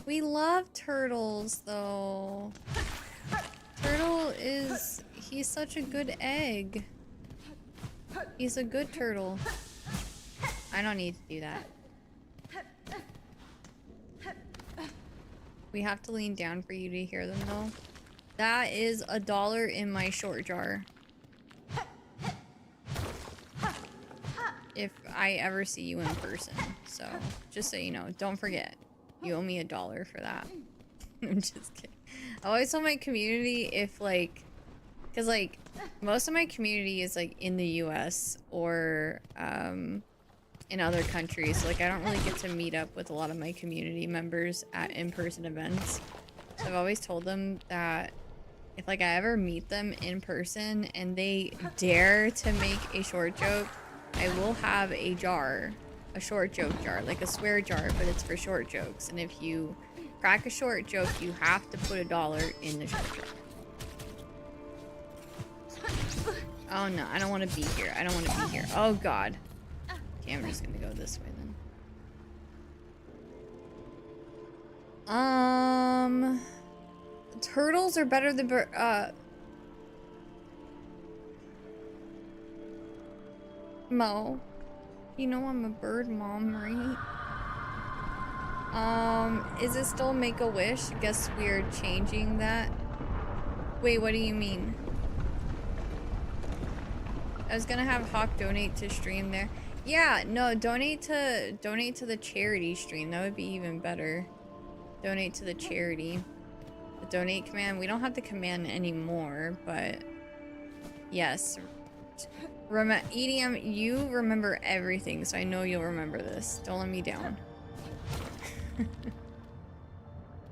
We love turtles though. Turtle he's such a good egg. He's a good turtle. I don't need to do that. We have to lean down for you to hear them though. That is $1 in my short jar. If I ever see you in person. So, just so you know, don't forget. You owe me $1 for that. I'm just kidding. I always tell my community if like, cause like, most of my community is like in the US or in other countries. So like I don't really get to meet up with a lot of my community members at in-person events. So I've always told them that if like I ever meet them in person and they dare to make a short joke, I will have a jar, a short joke jar, like a swear jar, but it's for short jokes. And if you crack a short joke, you have to put $1 in the short jar. Oh no, I don't want to be here. I don't want to be here. Oh god. Okay, I'm just gonna go this way then. Turtles are better than Mo. You know I'm a bird mom, right? Is it still Make-A-Wish? Guess we're changing that. Wait, what do you mean? I was gonna have Hawk donate to stream there. Yeah, no, donate to the charity stream. That would be even better. Donate to the charity. The donate command. We don't have the command anymore, but yes. EDM, you remember everything, so I know you'll remember this. Don't let me down.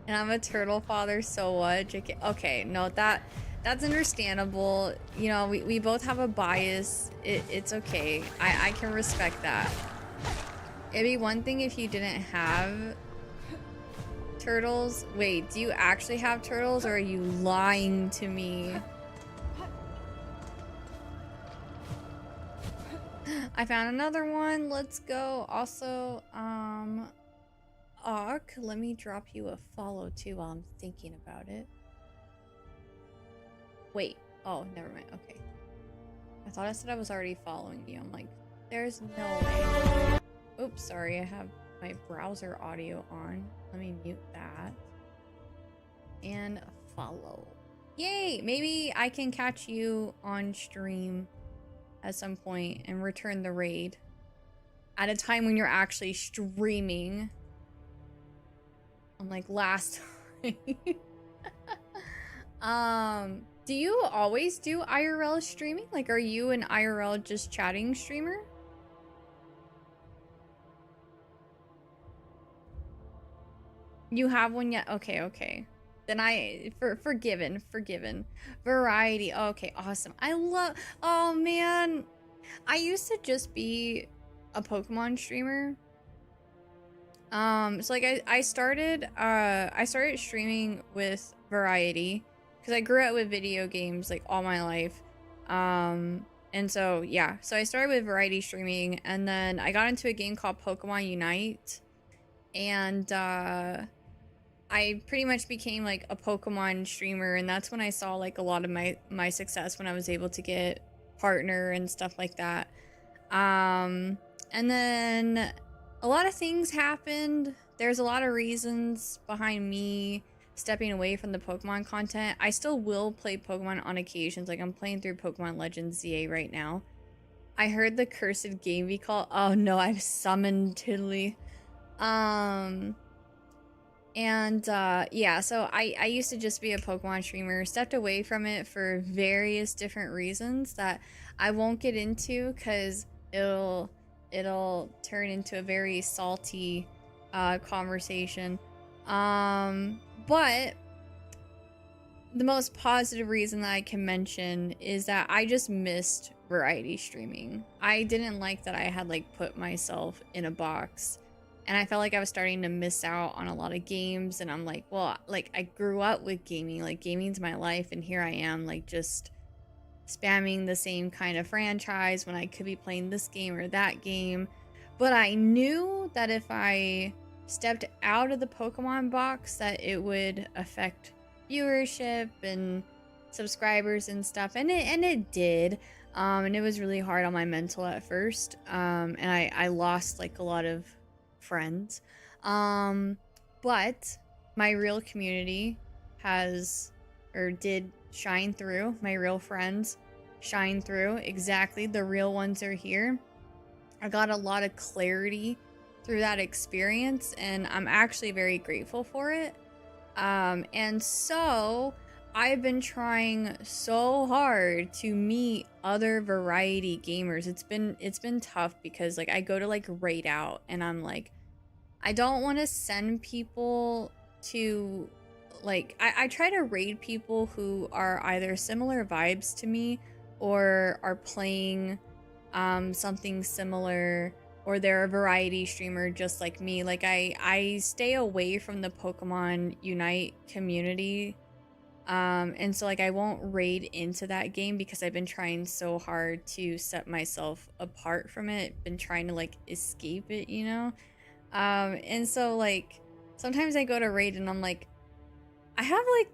And I'm a turtle father, so what? JK. Okay, no, that's understandable. You know, we both have a bias. It's okay. I can respect that. It'd be one thing if you didn't have turtles? Wait, do you actually have turtles, or are you lying to me? I found another one. Let's go. Also, Ark, let me drop you a follow too while I'm thinking about it. Wait. Oh, never mind. Okay. I thought I said I was already following you. I'm like, there's no way. Oops, sorry. I have my browser audio on. Let me mute that. And follow. Yay! Maybe I can catch you on stream at some point and return the raid at a time when you're actually streaming. Unlike last time. Do you always do IRL streaming? Like, are you an IRL just chatting streamer? You have one yet? Okay, okay. Then forgiven. Variety. Okay, awesome. Oh man. I used to just be a Pokemon streamer. So like I started streaming with Variety because I grew up with video games like all my life. And so yeah, so I started with Variety streaming, and then I got into a game called Pokemon Unite, and I pretty much became like a Pokemon streamer, and that's when I saw like a lot of my success when I was able to get partner and stuff like that. And then a lot of things happened. There's a lot of reasons behind me stepping away from the Pokemon content. I still will play Pokemon on occasions. Like I'm playing through Pokemon Legends ZA right now. I heard the cursed game be called. Oh no, I've summoned Tiddly. Yeah, so I used to just be a Pokemon streamer, stepped away from it for various different reasons that I won't get into because it'll turn into a very salty conversation. But the most positive reason that I can mention is that I just missed variety streaming. I didn't like that I had like put myself in a box. And I felt like I was starting to miss out on a lot of games. And I'm like, well, like I grew up with gaming. Like gaming's my life. And here I am like just spamming the same kind of franchise when I could be playing this game or that game. But I knew that if I stepped out of the Pokemon box that it would affect viewership and subscribers and stuff. And it did. And it was really hard on my mental at first. And I lost like a lot of friends, but my real community did shine through. My real friends shine through. Exactly, the real ones are here. I got a lot of clarity through that experience, and I'm actually very grateful for it. And so I've been trying so hard to meet other variety gamers. It's been tough because like I go to like Raid Out and I'm like, I don't want to send people to like I try to raid people who are either similar vibes to me or are playing something similar, or they're a variety streamer just like me. Like I stay away from the Pokemon Unite community. And so like I won't raid into that game because I've been trying so hard to set myself apart from it, been trying to like escape it, you know? And so like sometimes I go to raid and I'm like, I have like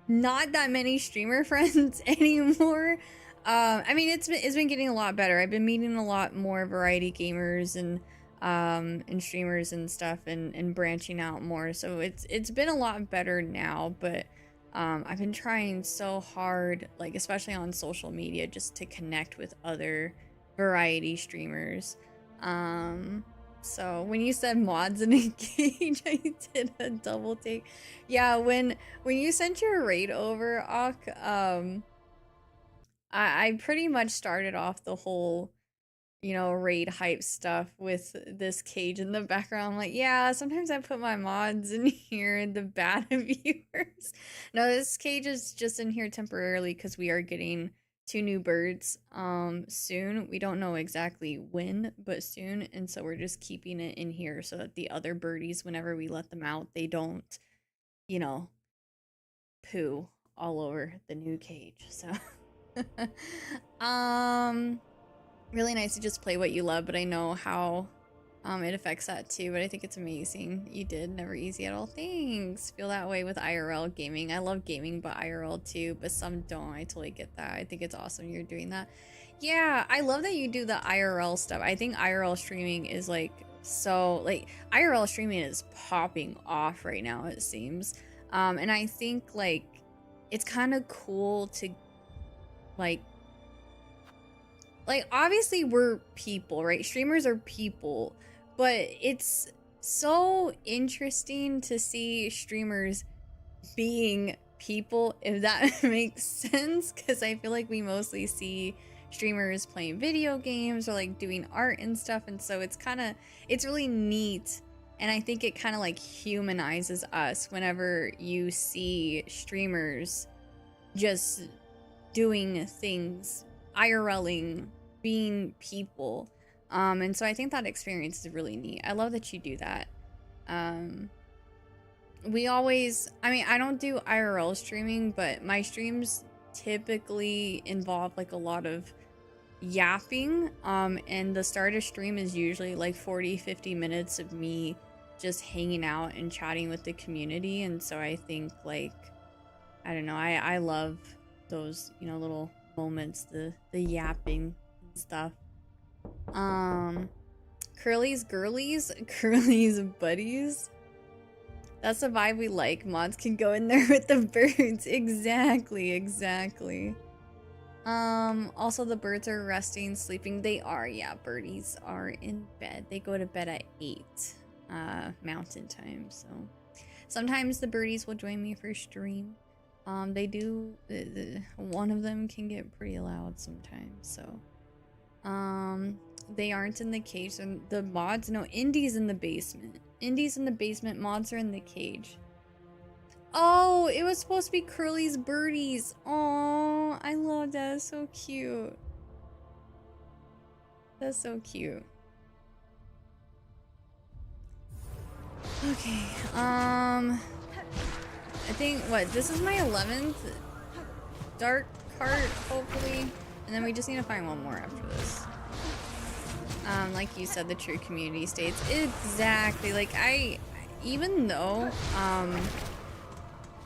not that many streamer friends anymore. I mean it's been getting a lot better. I've been meeting a lot more variety gamers and streamers and stuff, and branching out more. So it's been a lot better now, but I've been trying so hard, like especially on social media, just to connect with other variety streamers. So when you said mods and engage, I did a double take. Yeah, when you sent your raid over, Ak, I pretty much started off the whole, you know, raid hype stuff with this cage in the background. I'm like, yeah, sometimes I put my mods in here, the bad viewers. No, this cage is just in here temporarily because we are getting two new birds soon. We don't know exactly when, but soon. And so we're just keeping it in here so that the other birdies, whenever we let them out, they don't, you know, poo all over the new cage. So really nice to just play what you love, but I know how it affects that too, but I think it's amazing. You did. Never easy at all. Thanks. Feel that way with IRL gaming. I love gaming, but IRL too, but some don't. I totally get that. I think it's awesome you're doing that. Yeah, I love that you do the IRL stuff. I think IRL streaming is like so like IRL streaming is popping off right now, it seems. And I think like it's kind of cool to like obviously we're people, right? Streamers are people, but it's so interesting to see streamers being people, if that makes sense, because I feel like we mostly see streamers playing video games or like doing art and stuff, and so it's really neat, and I think it kind of like humanizes us whenever you see streamers just doing things, IRLing, being people. And so I think that experience is really neat. I love that you do that. We always, I mean, I don't do IRL streaming, but my streams typically involve like a lot of yapping. And the start of stream is usually like 40-50 minutes of me just hanging out and chatting with the community. And so I think like, I don't know, I love those, you know, little moments, the yapping and stuff. Curly's girlies, Curly's buddies. That's the vibe we like. Mods can go in there with the birds. Exactly. Also the birds are resting, sleeping. They are, yeah, birdies are in bed. They go to bed at 8 mountain time, so sometimes the birdies will join me for stream. They do, one of them can get pretty loud sometimes, so they aren't in the cage, and the mods, no, Indy's in the basement. Indy's in the basement, mods are in the cage. Oh, it was supposed to be Curly's birdies. Oh, I love that. That's so cute. That's so cute. Okay, I think, what, this is my 11th dark cart, hopefully, and then we just need to find one more after this. Like you said, the true community states. Exactly, like, even though,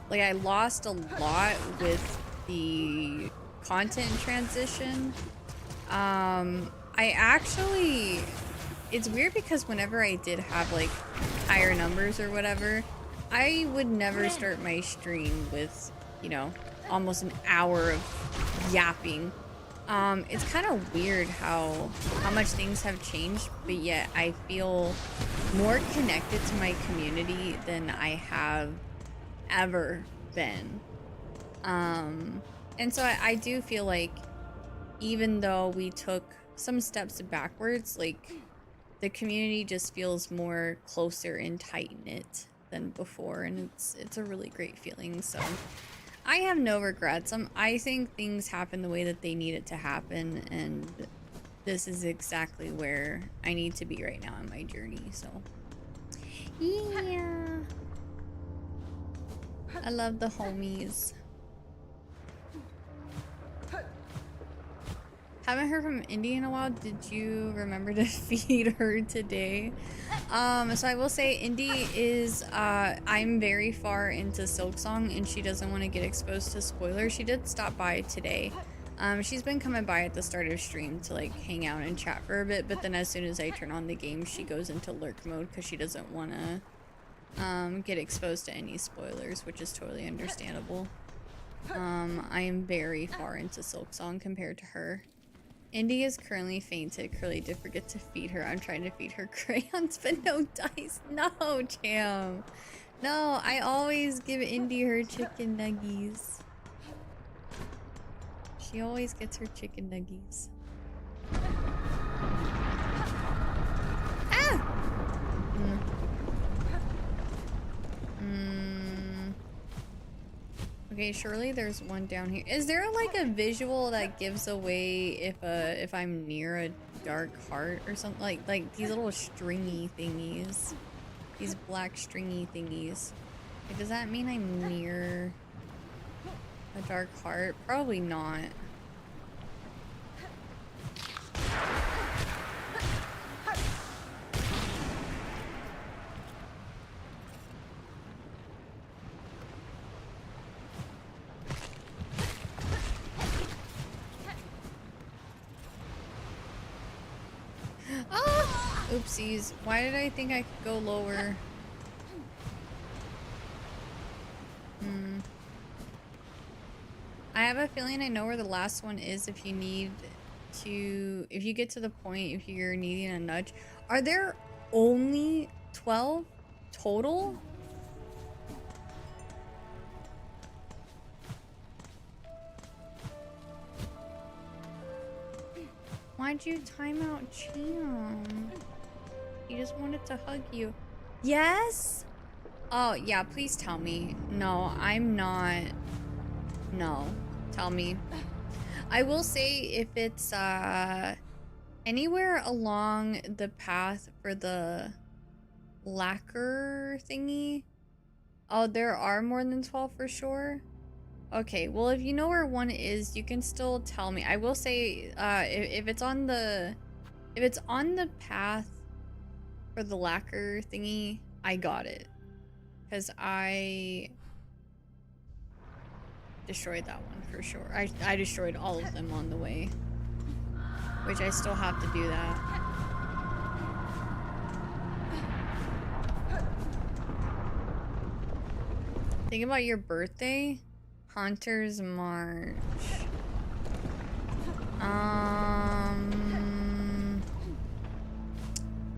like, I lost a lot with the content transition, I actually, it's weird because whenever I did have, like, higher numbers or whatever, I would never start my stream with, you know, almost an hour of yapping. It's kind of weird how much things have changed, but yet I feel more connected to my community than I have ever been. And so I do feel like even though we took some steps backwards, like, the community just feels more closer and tight-knit than before, and it's a really great feeling. So I have no regrets. I think things happen the way that they need it to happen, and this is exactly where I need to be right now in my journey. So yeah, I love the homies. Haven't heard from Indy in a while. Did you remember to feed her today? So I will say Indy is, I'm very far into Silksong and she doesn't want to get exposed to spoilers. She did stop by today. She's been coming by at the start of stream to like hang out and chat for a bit, but then as soon as I turn on the game, she goes into lurk mode because she doesn't want to get exposed to any spoilers, which is totally understandable. I am very far into Silksong compared to her. Indy is currently fainted. Curly did forget to feed her. I'm trying to feed her crayons, but no dice. No, Cham. No, I always give Indy her chicken nuggies. She always gets her chicken nuggies. Ah! Okay, surely there's one down here. Is there like a visual that gives away if I'm near a dark heart or something? Like these little stringy thingies. These black stringy thingies. Like, does that mean I'm near a dark heart? Probably not. Ah! Oopsies. Why did I think I could go lower? I have a feeling I know where the last one is if you need to... If you get to the point, if you're needing a nudge. Are there only 12 total? Why'd you time out Cham? He just wanted to hug you. Yes? Oh, yeah, please tell me. No, I'm not. No, tell me. I will say if it's anywhere along the path for the lacquer thingy. Oh, there are more than 12 for sure. Okay, well, if you know where one is, you can still tell me. I will say, if it's on the path for the lacquer thingy, I got it, because I destroyed that one for sure. I destroyed all of them on the way, which I still have to do that. Think about your birthday. Hunter's March.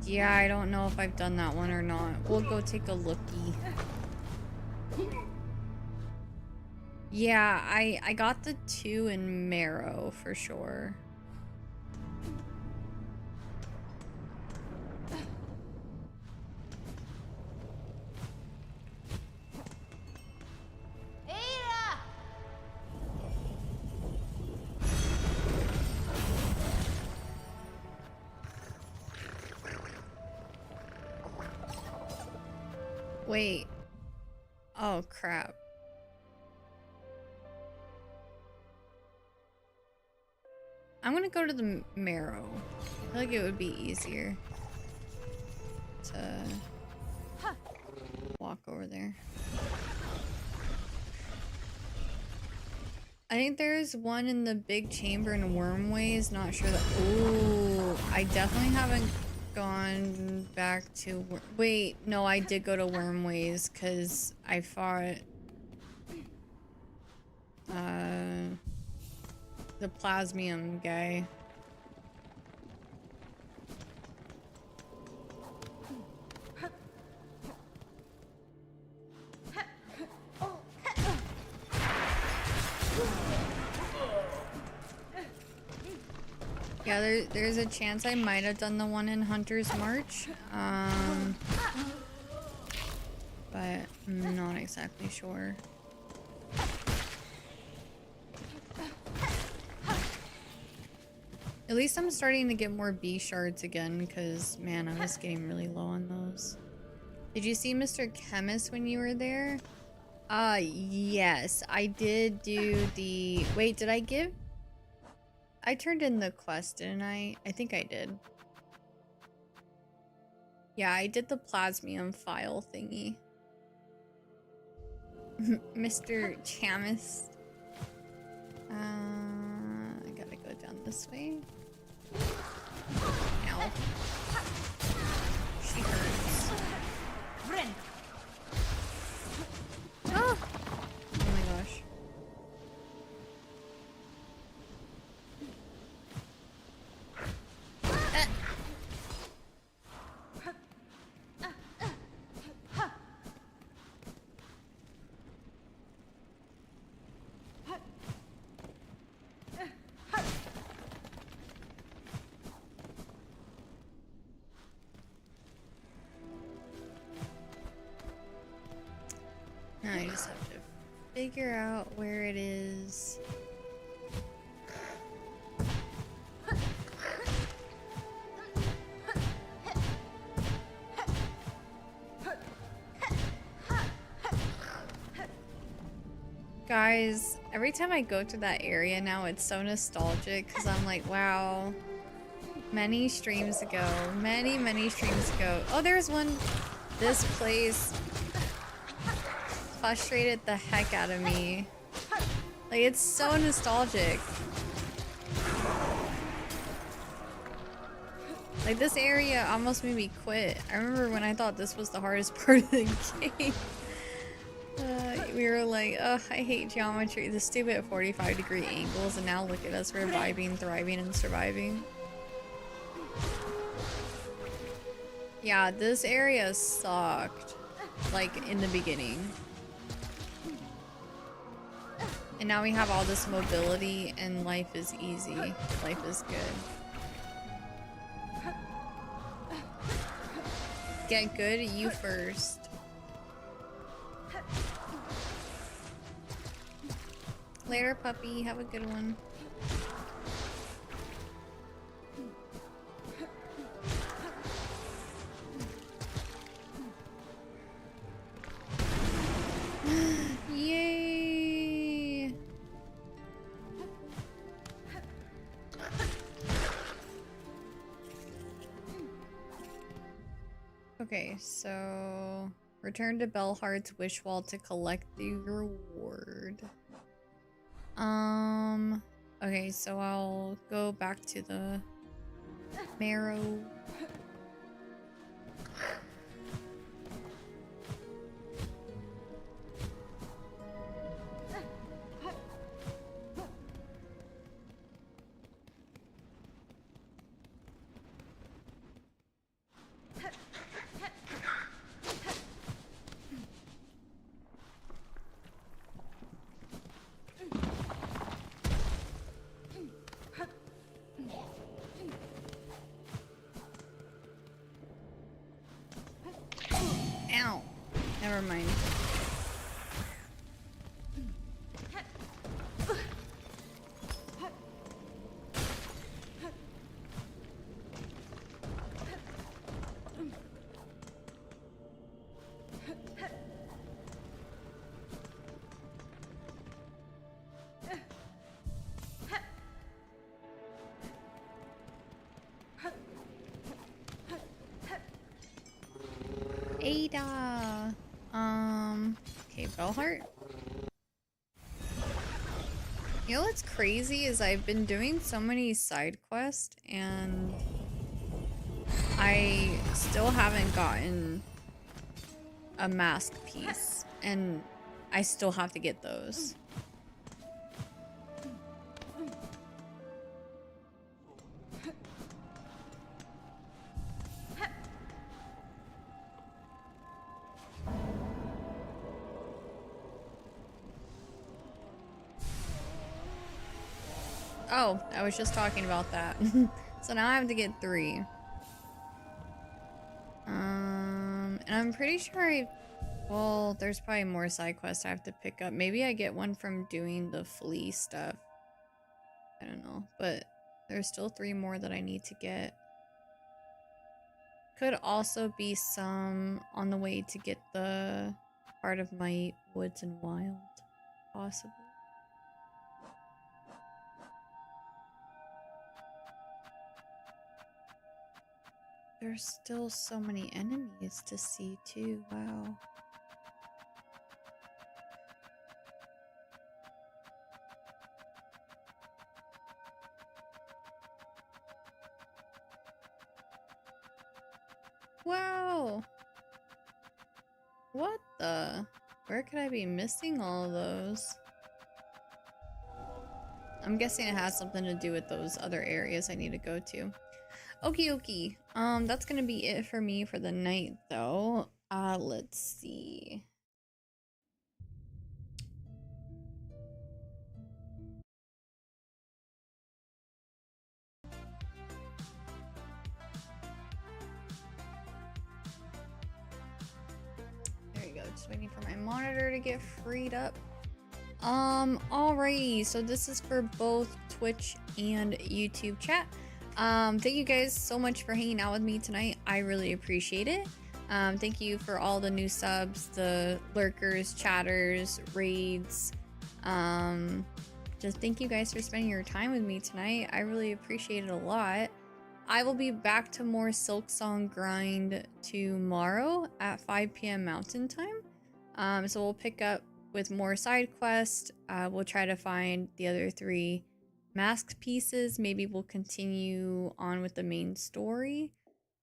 Yeah, I don't know if I've done that one or not. We'll go take a lookie. Yeah, I got the 2 in Marrow for sure. Wait. Oh, crap. I'm gonna go to the Marrow. I feel like it would be easier to walk over there. I think there's one in the big chamber in Wormways. Not sure that... Ooh, I definitely haven't gone back to... Wait, no, I did go to Wormways because I fought... the Plasmium guy. Yeah, there's a chance I might have done the one in Hunter's March. But I'm not exactly sure. At least I'm starting to get more B shards again, because, man, I was getting really low on those. Did you see Mr. Chemist when you were there? Yes. I did do the... Wait, did I give... I turned in the quest, didn't I? I think I did. Yeah, I did the Plasmium file thingy. Mr. Chemist. I gotta go down this way. Ow. She hurts. Oh! Oh my gosh. figure out where it is. Guys, every time I go to that area now, it's so nostalgic because I'm like, wow. Many streams ago, many streams ago. Oh, there's one. This place frustrated the heck out of me. Like, it's so nostalgic. Like, this area almost made me quit. I remember when I thought this was the hardest part of the game. We were like, ugh, I hate geometry. The stupid 45-degree angles, and now look at us reviving, thriving, and surviving. Yeah, this area sucked. Like, in the beginning. And now we have all this mobility, and life is easy. Life is good. Get good, you first. Later, puppy. Have a good one. Yay! Okay, so return to Bellheart's wish wall to collect the reward. Okay, so I'll go back to the marrow. Ow. Never mind. Ada. Okay, Bellheart. You know what's crazy is I've been doing so many side quests and I still haven't gotten a mask piece, and I still have to get those. Oh, I was just talking about that. So now I have to get 3. And I'm pretty sure well, there's probably more side quests I have to pick up. Maybe I get one from doing the flea stuff. I don't know, but there's still 3 more that I need to get. Could also be some on the way to get the part of my woods and wild, possibly. There's still so many enemies to see too, wow. Wow! What the? Where could I be missing all of those? I'm guessing it has something to do with those other areas I need to go to. Okie dokie. That's gonna be it for me for the night though. Let's see. There you go, just waiting for my monitor to get freed up. Alrighty, so this is for both Twitch and YouTube chat. Thank you guys so much for hanging out with me tonight. I really appreciate it. Thank you for all the new subs, the lurkers, chatters, raids. Just thank you guys for spending your time with me tonight. I really appreciate it a lot. I will be back to more Silksong grind tomorrow at 5 p.m. Mountain Time. So we'll pick up with more side quests. We'll try to find the other 3 mask pieces. Maybe we'll continue on with the main story.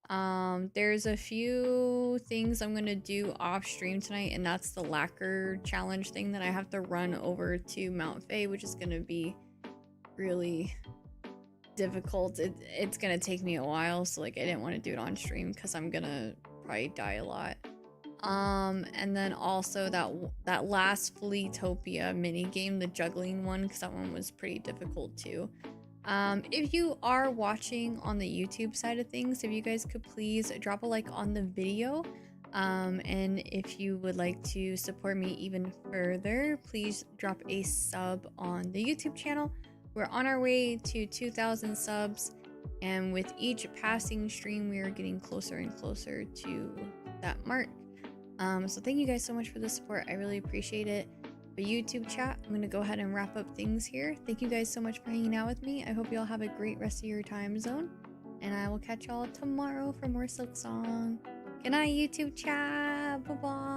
There's a few things I'm gonna do off stream tonight, and that's the lacquer challenge thing that I have to run over to Mount Faye, which is gonna be really difficult. It's gonna take me a while, so like I didn't want to do it on stream because I'm gonna probably die a lot. And then also that last Fleetopia mini game, the juggling one, because that one was pretty difficult too. If you are watching on the YouTube side of things, if you guys could please drop a like on the video. And if you would like to support me even further, please drop a sub on the YouTube channel. We're on our way to 2,000 subs, and with each passing stream, we are getting closer and closer to that mark. So thank you guys so much for the support. I really appreciate it. But YouTube chat, I'm gonna go ahead and wrap up things here. Thank you guys so much for hanging out with me. I hope you all have a great rest of your time zone, and I will catch y'all tomorrow for more Silksong. Good night, YouTube chat. Bye bye.